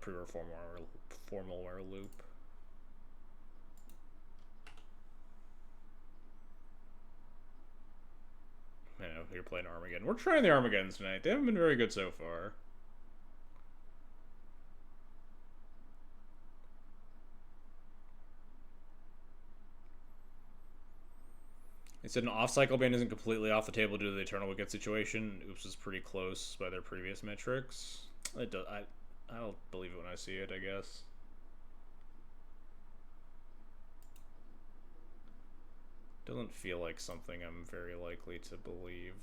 formal wear loop. I know, you're playing Armageddon. We're trying the Armageddons tonight. They haven't been very good so far. They said an off-cycle ban isn't completely off the table due to the Eternal Wicked situation. Oops was pretty close by their previous metrics. It does. I'll believe it when I see it, I guess. Doesn't feel like something I'm very likely to believe.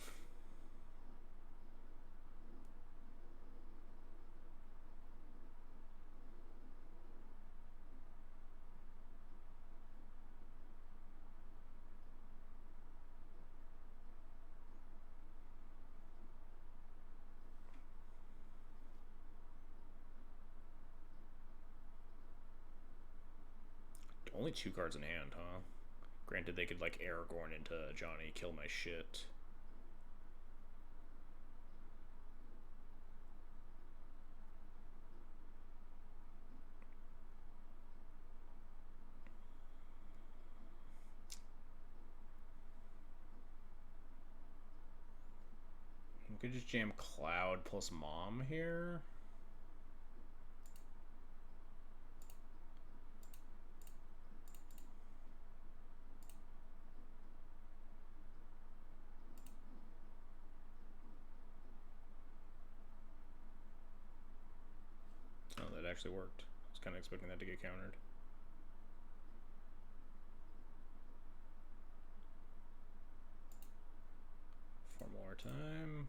Only 2 cards in hand, huh? Granted, they could, like, Aragorn into Johnny, kill my shit. We could just jam Cloud plus Mom here. Oh, that actually worked. I was kind of expecting that to get countered. Four more time.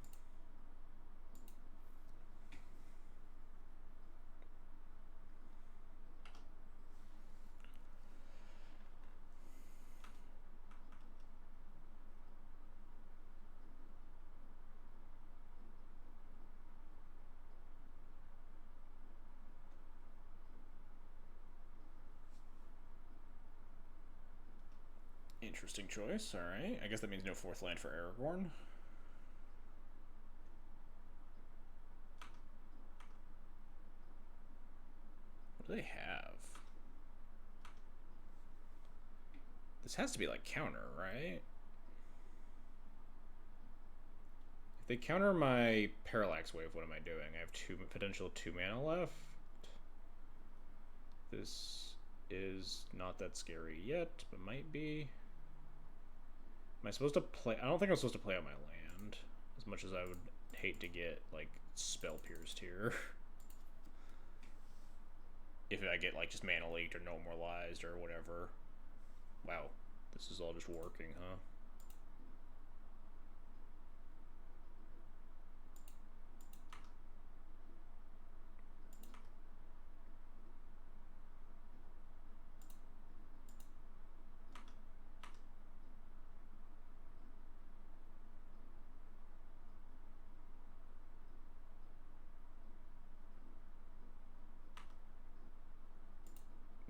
Interesting choice. Alright. I guess that means no 4th land for Aragorn. What do they have? This has to be like counter, right? If they counter my Parallax Wave, what am I doing? I have potential 2 mana left. This is not that scary yet, but might be. Am I supposed to play? I don't think I'm supposed to play on my land, as much as I would hate to get, like, Spell Pierced here. If I get, like, just Mana Leaked or No Moralized or whatever. Wow, this is all just working, huh?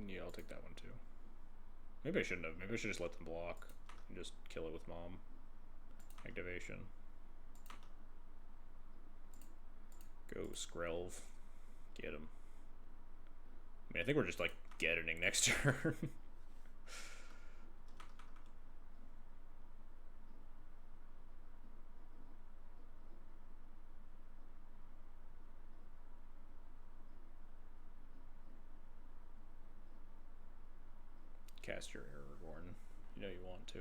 Yeah, I'll take that one too. Maybe I shouldn't have. Maybe I should just let them block and just kill it with Mom. Activation. Go Skrelv. Get him. I mean, I think we're just, like, getting next turn. Cast your Aragorn. You know you want to.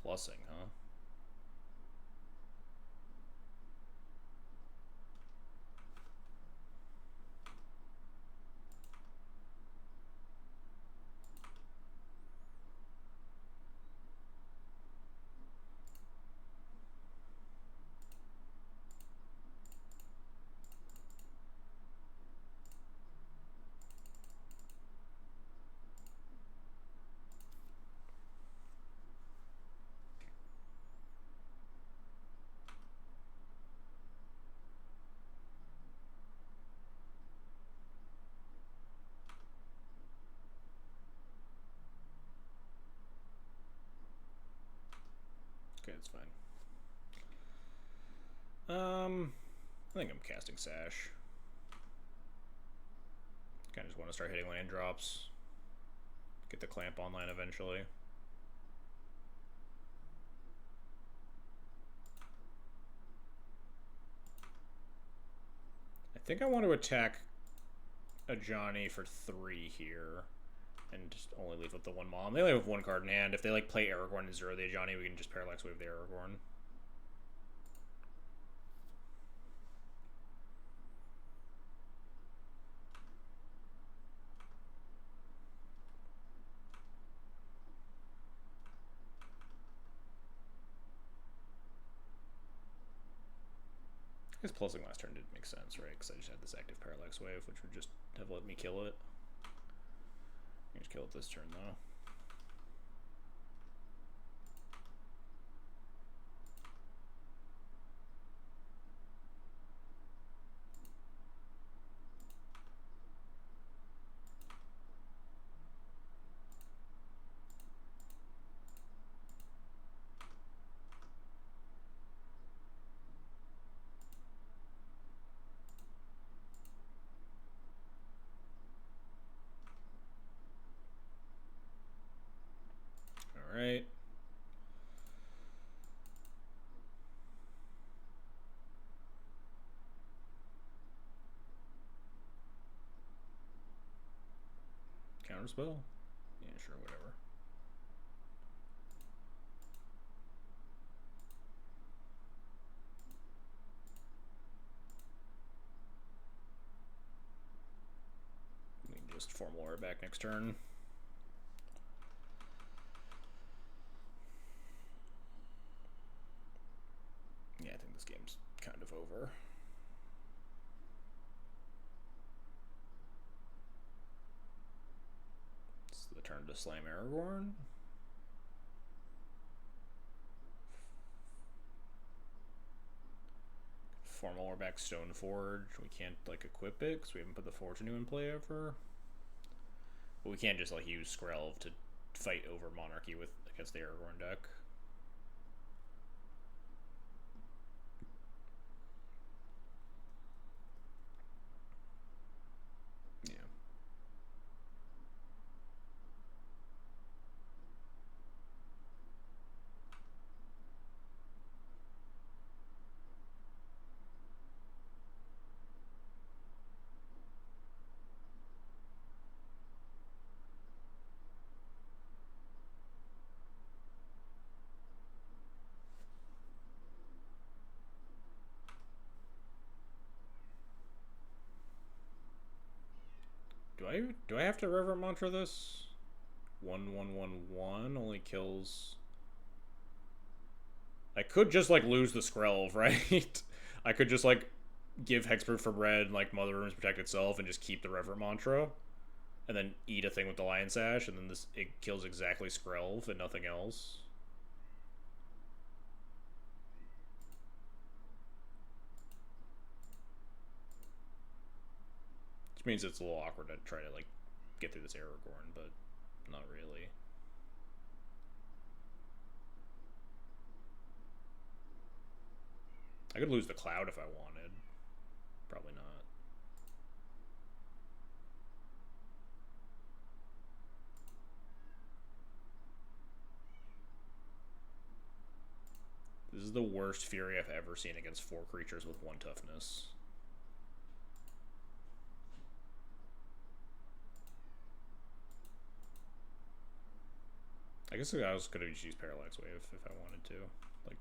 Plussing, huh? Okay, it's fine. I think I'm casting Sash. Kind of just want to start hitting land drops. Get the Clamp online eventually. I think I want to attack a Johnny for 3 here. And just only leave with the 1 Mom. They only have 1 card in hand. If they, like, play Aragorn and 0 the Johnny, we can just Parallax Wave the Aragorn. guess plusing last turn didn't make sense, right? Because I just had this active Parallax Wave, which would just have let me kill it. I can just kill it this turn, though. Alright. Counterspell? Yeah, sure, whatever. We can just form Laura back next turn. Yeah, I think this game's kind of over. It's the turn to slam Aragorn. Form Laura back Stoneforge. We can't like equip it because we haven't put the Forge Anew in play ever. But we can't just like use Skrelv to fight over Monarchy with against the Aragorn deck. Yeah. Do I have to Reverent Mantra this? 1/1/1/1 only kills. I could just like lose the Skrelv, right? I could just like give Hexproof from red, like Mother Runes protect itself, and just keep the Reverent Mantra, and then eat a thing with the Lion Sash, and then this it kills exactly Skrelv and nothing else. Which means it's a little awkward to try to like get through this Aragorn, but not really. I could lose the Cloud if I wanted. Probably not. This is the worst Fury I've ever seen against 4 creatures with 1 toughness. I guess I was gonna just use Parallax Wave if I wanted to. Like,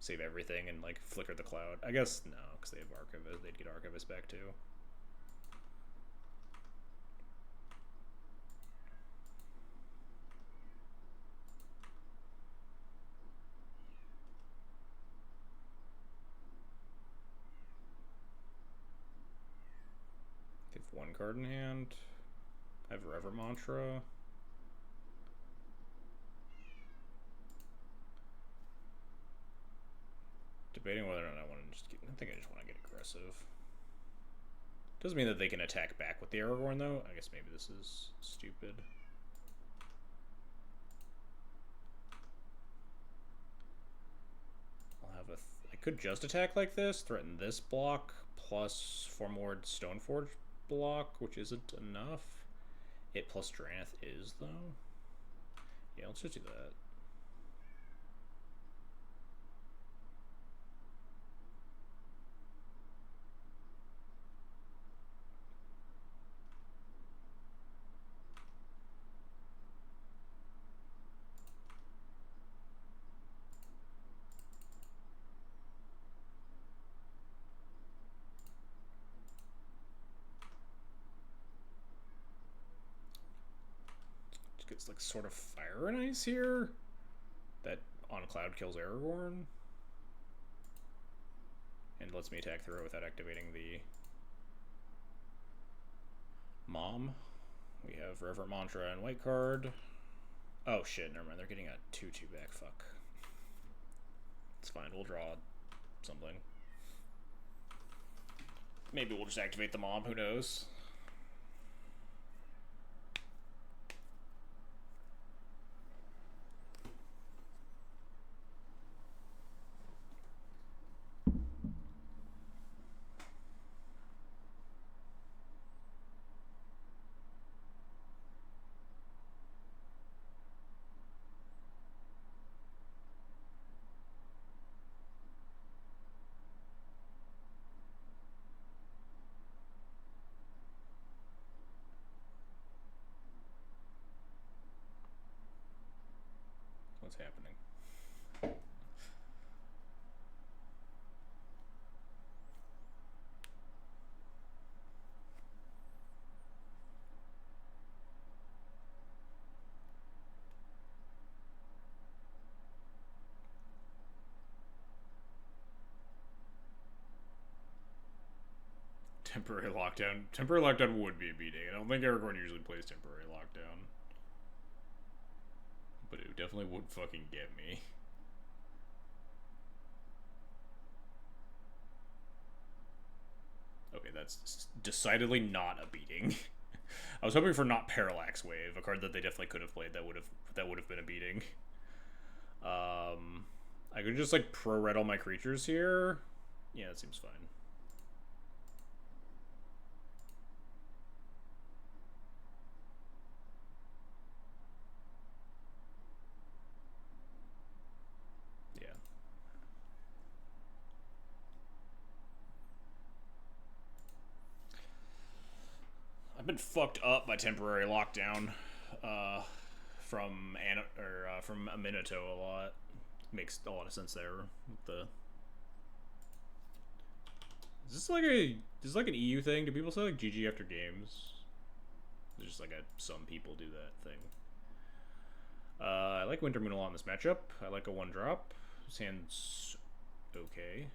save everything and, like, flicker the Cloud. I guess no, because they have Archivist. They'd get Archivist back too. They have 1 card in hand. I have Reverent Mantra. Debating whether or not I want to just get. I think I just want to get aggressive. Doesn't mean that they can attack back with the Aragorn, though. I guess maybe this is stupid. I'll have a. I could just attack like this, threaten this block, plus Formlord Stoneforge block, which isn't enough. It plus Dranath is, though. Yeah, let's just do that. Gets like sort of Fire and Ice here. That on Cloud kills Aragorn. And lets me attack through it without activating the Mom. We have Reverent Mantra and white card. Oh shit, never mind. They're getting a 2/2 back. Fuck. It's fine. We'll draw something. Maybe we'll just activate the Mom. Who knows? What's happening? Temporary lockdown. Temporary lockdown would be a beating. I don't think Aragorn usually plays temporary lockdown. But it definitely would fucking get me. Okay, that's decidedly not a beating. I was hoping for not Parallax Wave, a card that they definitely could have played that would have been a beating. I could just like pro-red all my creatures here. Yeah, that seems fine. I've been fucked up by temporary lockdown from Minato a lot. Makes a lot of sense there. Is this like an EU thing? Do people say like GG after games? There's just like some people do that thing. I like Winter Moon a lot in this matchup. I like a 1-drop. His hand's okay.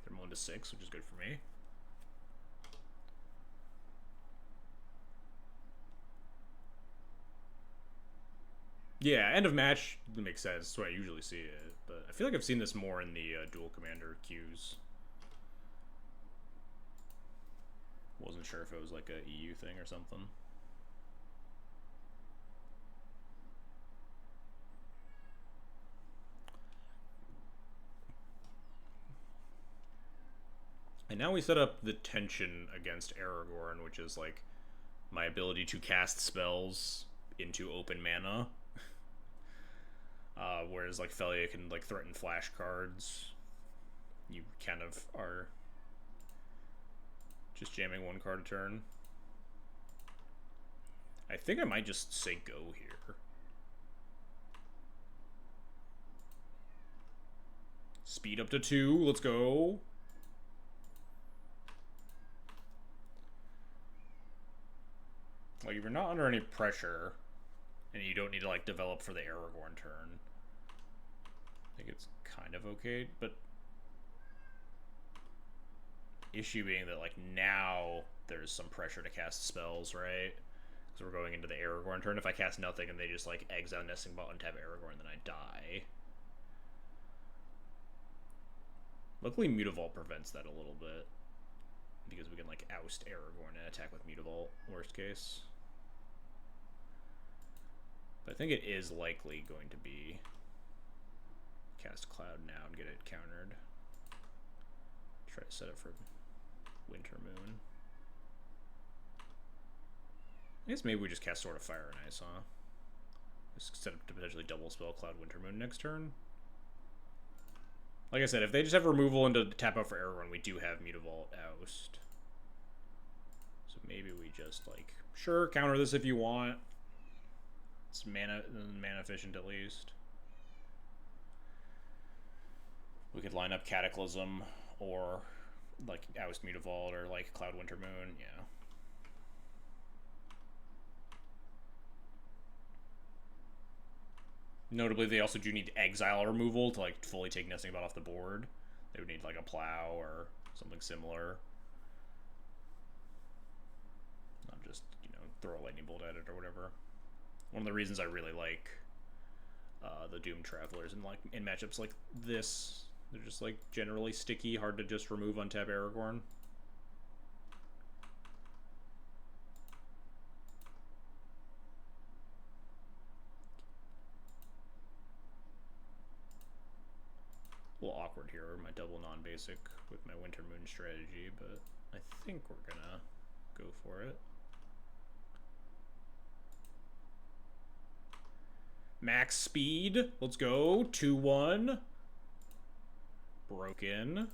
They're 1-6, which is good for me. Yeah, end of match makes sense. That's why I usually see it. But I feel like I've seen this more in the Duel Commander queues. Wasn't sure if it was like a EU thing or something. And now we set up the tension against Aragorn, which is like my ability to cast spells into open mana. Whereas like Felia can like threaten flash cards. You kind of are just jamming 1 card a turn. I think I might just say go here. Speed up to 2, let's go. Like, if you're not under any pressure, and you don't need to, like, develop for the Aragorn turn, I think it's kind of okay, but issue being that, like, now there's some pressure to cast spells, right? Because we're going into the Aragorn turn. If I cast nothing and they just, like, exile Nesting Bot and tap Aragorn, then I die. Luckily, Mutavault prevents that a little bit, because we can, like, oust Aragorn and attack with Mutavault, worst case. But I think it is likely going to be cast Cloud now and get it countered. Try to set up for Winter Moon. I guess maybe we just cast Sword of Fire and Ice, huh? Just set up to potentially double spell Cloud Winter Moon next turn. Like I said, if they just have removal into tap out for Aragorn, we do have Mutavault oust. So maybe we just, like, sure, counter this if you want. It's mana efficient at least. We could line up Cataclysm or like oust Mutavault or like Cloud Winter Moon, yeah. Notably, they also do need exile removal to like fully take Nesting Bot off the board. They would need like a plow or something similar. Not just, you know, throw a lightning bolt at it or whatever. One of the reasons I really like the Doom Travelers in matchups like this, they're just like generally sticky, hard to just remove untap Aragorn. A little awkward here, my double non-basic with my Winter Moon strategy, but I think we're gonna go for it. Max speed, let's go, 2-1. Broken.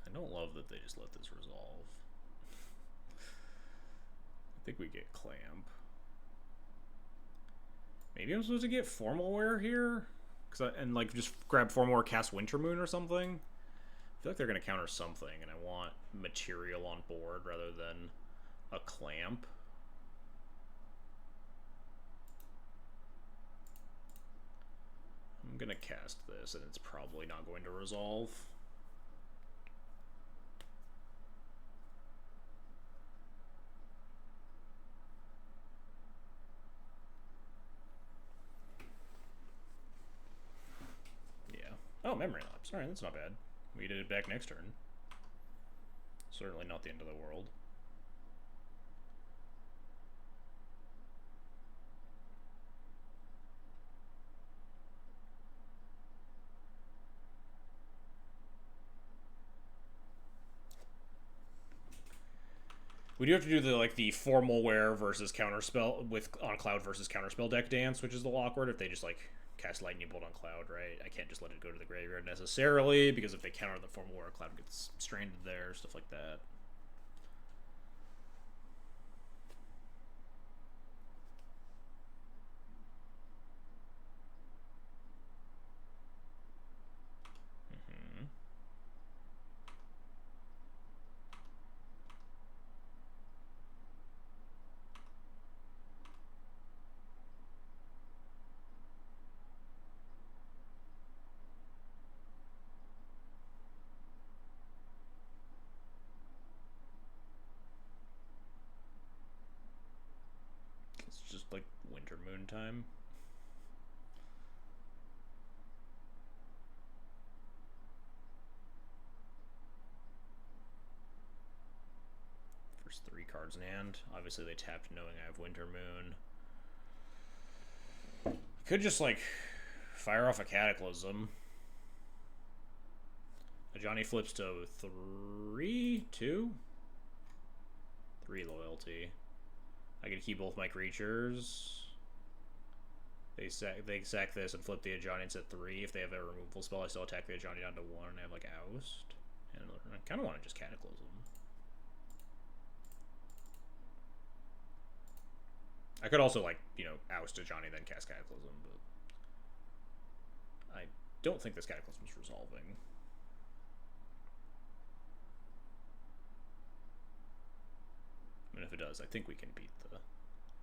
I don't love that they just let this resolve. I think we get Clamp. Maybe I'm supposed to get Formal Wear here? And like just grab 4 more, cast Winter Moon or something? I feel like they're going to counter something, and I want material on board rather than a Clamp. I'm going to cast this, and it's probably not going to resolve. Oh, Memory Lapse. Alright, that's not bad. We did it back next turn. Certainly not the end of the world. We do have to do the Formal Wear versus Counterspell on Cloud versus Counterspell deck dance, which is a little awkward if they just like cast Lightning Bolt on Cloud, right? I can't just let it go to the graveyard necessarily, because if they counter the Formal Wear, Cloud gets stranded there, stuff like that. Like Winter Moon time. First 3 cards in hand. Obviously they tapped knowing I have Winter Moon. Could just like fire off a Cataclysm. Johnny flips to 3, 2? 3 loyalty. I can keep both my creatures. They sack this and flip the Ajani and set 3. If they have a removal spell, I still attack the Ajani down to 1 and I have like Oust. And I kind of want to just Cataclysm. I could also like, you know, Oust Ajani then cast Cataclysm, but I don't think this Cataclysm is resolving. And if it does, I think we can beat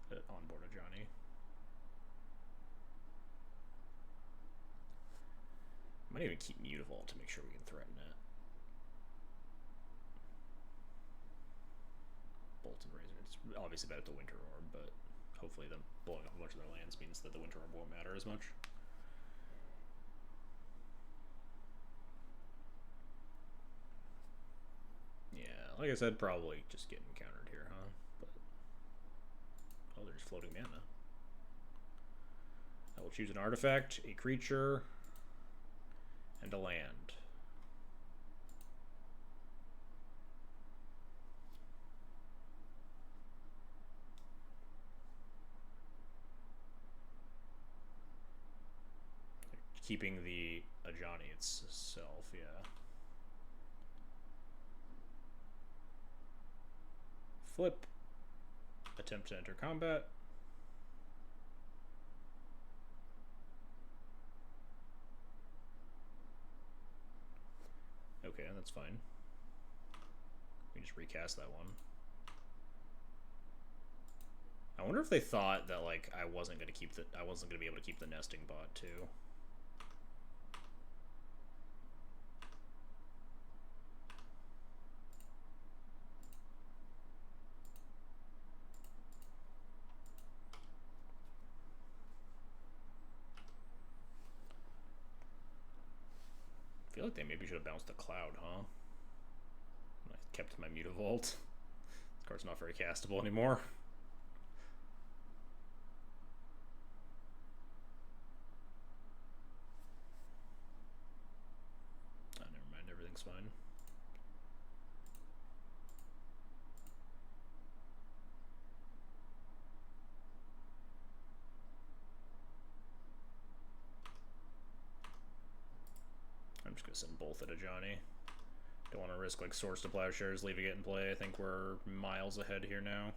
the onboard Ajani. Might even keep Mutavault to make sure we can threaten it. Bolts and Razor. It's obviously better at the Winter Orb, but hopefully them blowing up a bunch of their lands means that the Winter Orb won't matter as much. Yeah, like I said, probably just getting countered here, huh? But oh, there's floating mana. I will choose an artifact, a creature, and a land. Keeping the Ajani itself, yeah. Flip. Attempt to enter combat. Okay, that's fine. We just recast that one. wonder if they thought that like I wasn't gonna be able to keep the nesting bot too. I feel like they maybe should have bounced the cloud, huh? I kept my Mutavault. This card's not very castable anymore. Oh, never mind, everything's fine. I'm just gonna send both at a Johnny. Don't want to risk like Swords to Plowshares, leaving it in play. I think we're miles ahead here now.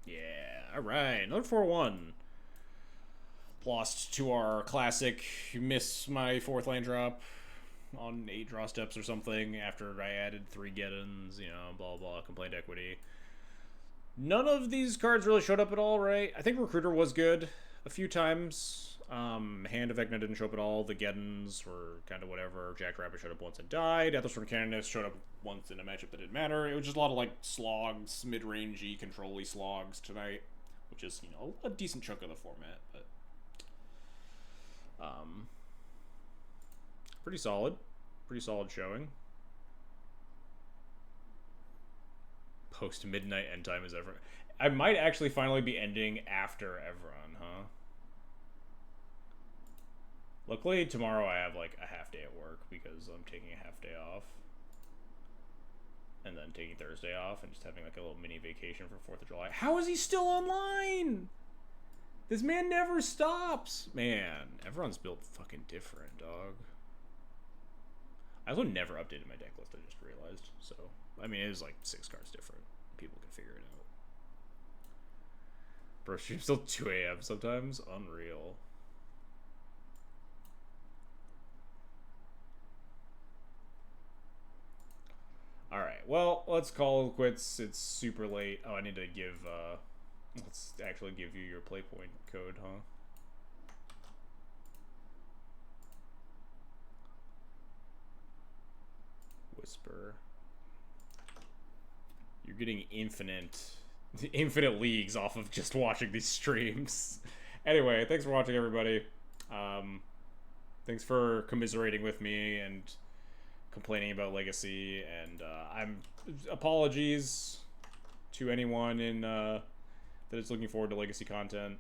Yeah, alright, another 4-1. Lost to our classic miss my 4th land drop on 8 draw steps or something after I added 3 get-ins, you know, blah blah, complained equity. None of these cards really showed up at all, right? I think Recruiter was good a few times. Hand of Vecna didn't show up at all. The get-ins were kind of whatever. Jackrabbit showed up once and died. Ethersworn Canonist showed up once in a matchup that didn't matter. It was just a lot of like slogs, mid-rangey, control-y slogs tonight, which is, you know, a decent chunk of the format, but pretty solid showing. Post midnight end time is Evron. I might actually finally be ending after Evron, huh? Luckily tomorrow I have like a half day at work because I'm taking a half day off. And then taking Thursday off and just having like a little mini vacation for 4th of July. How is he still online? This man never stops. Man, everyone's built fucking different, dog. I also never updated my deck list, I just realized. So, I mean, it is like 6 cards different. People can figure it out. Bro, streams till 2 a.m. sometimes. Unreal. Alright, well, let's call it quits. It's super late. Oh, I need to give, let's actually give you your playpoint code, huh? Whisper. You're getting infinite leagues off of just watching these streams. Anyway, thanks for watching, everybody. Thanks for commiserating with me and complaining about Legacy, and apologies to anyone in that is looking forward to Legacy content.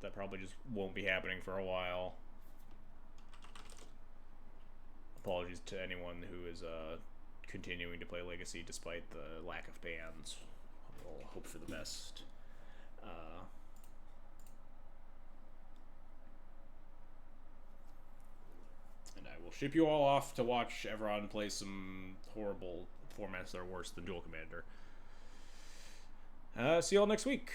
That probably just won't be happening for a while. Apologies to anyone who is continuing to play Legacy despite the lack of bans. We'll hope for the best. And I will ship you all off to watch Evron play some horrible formats that are worse than Duel Commander. See you all next week.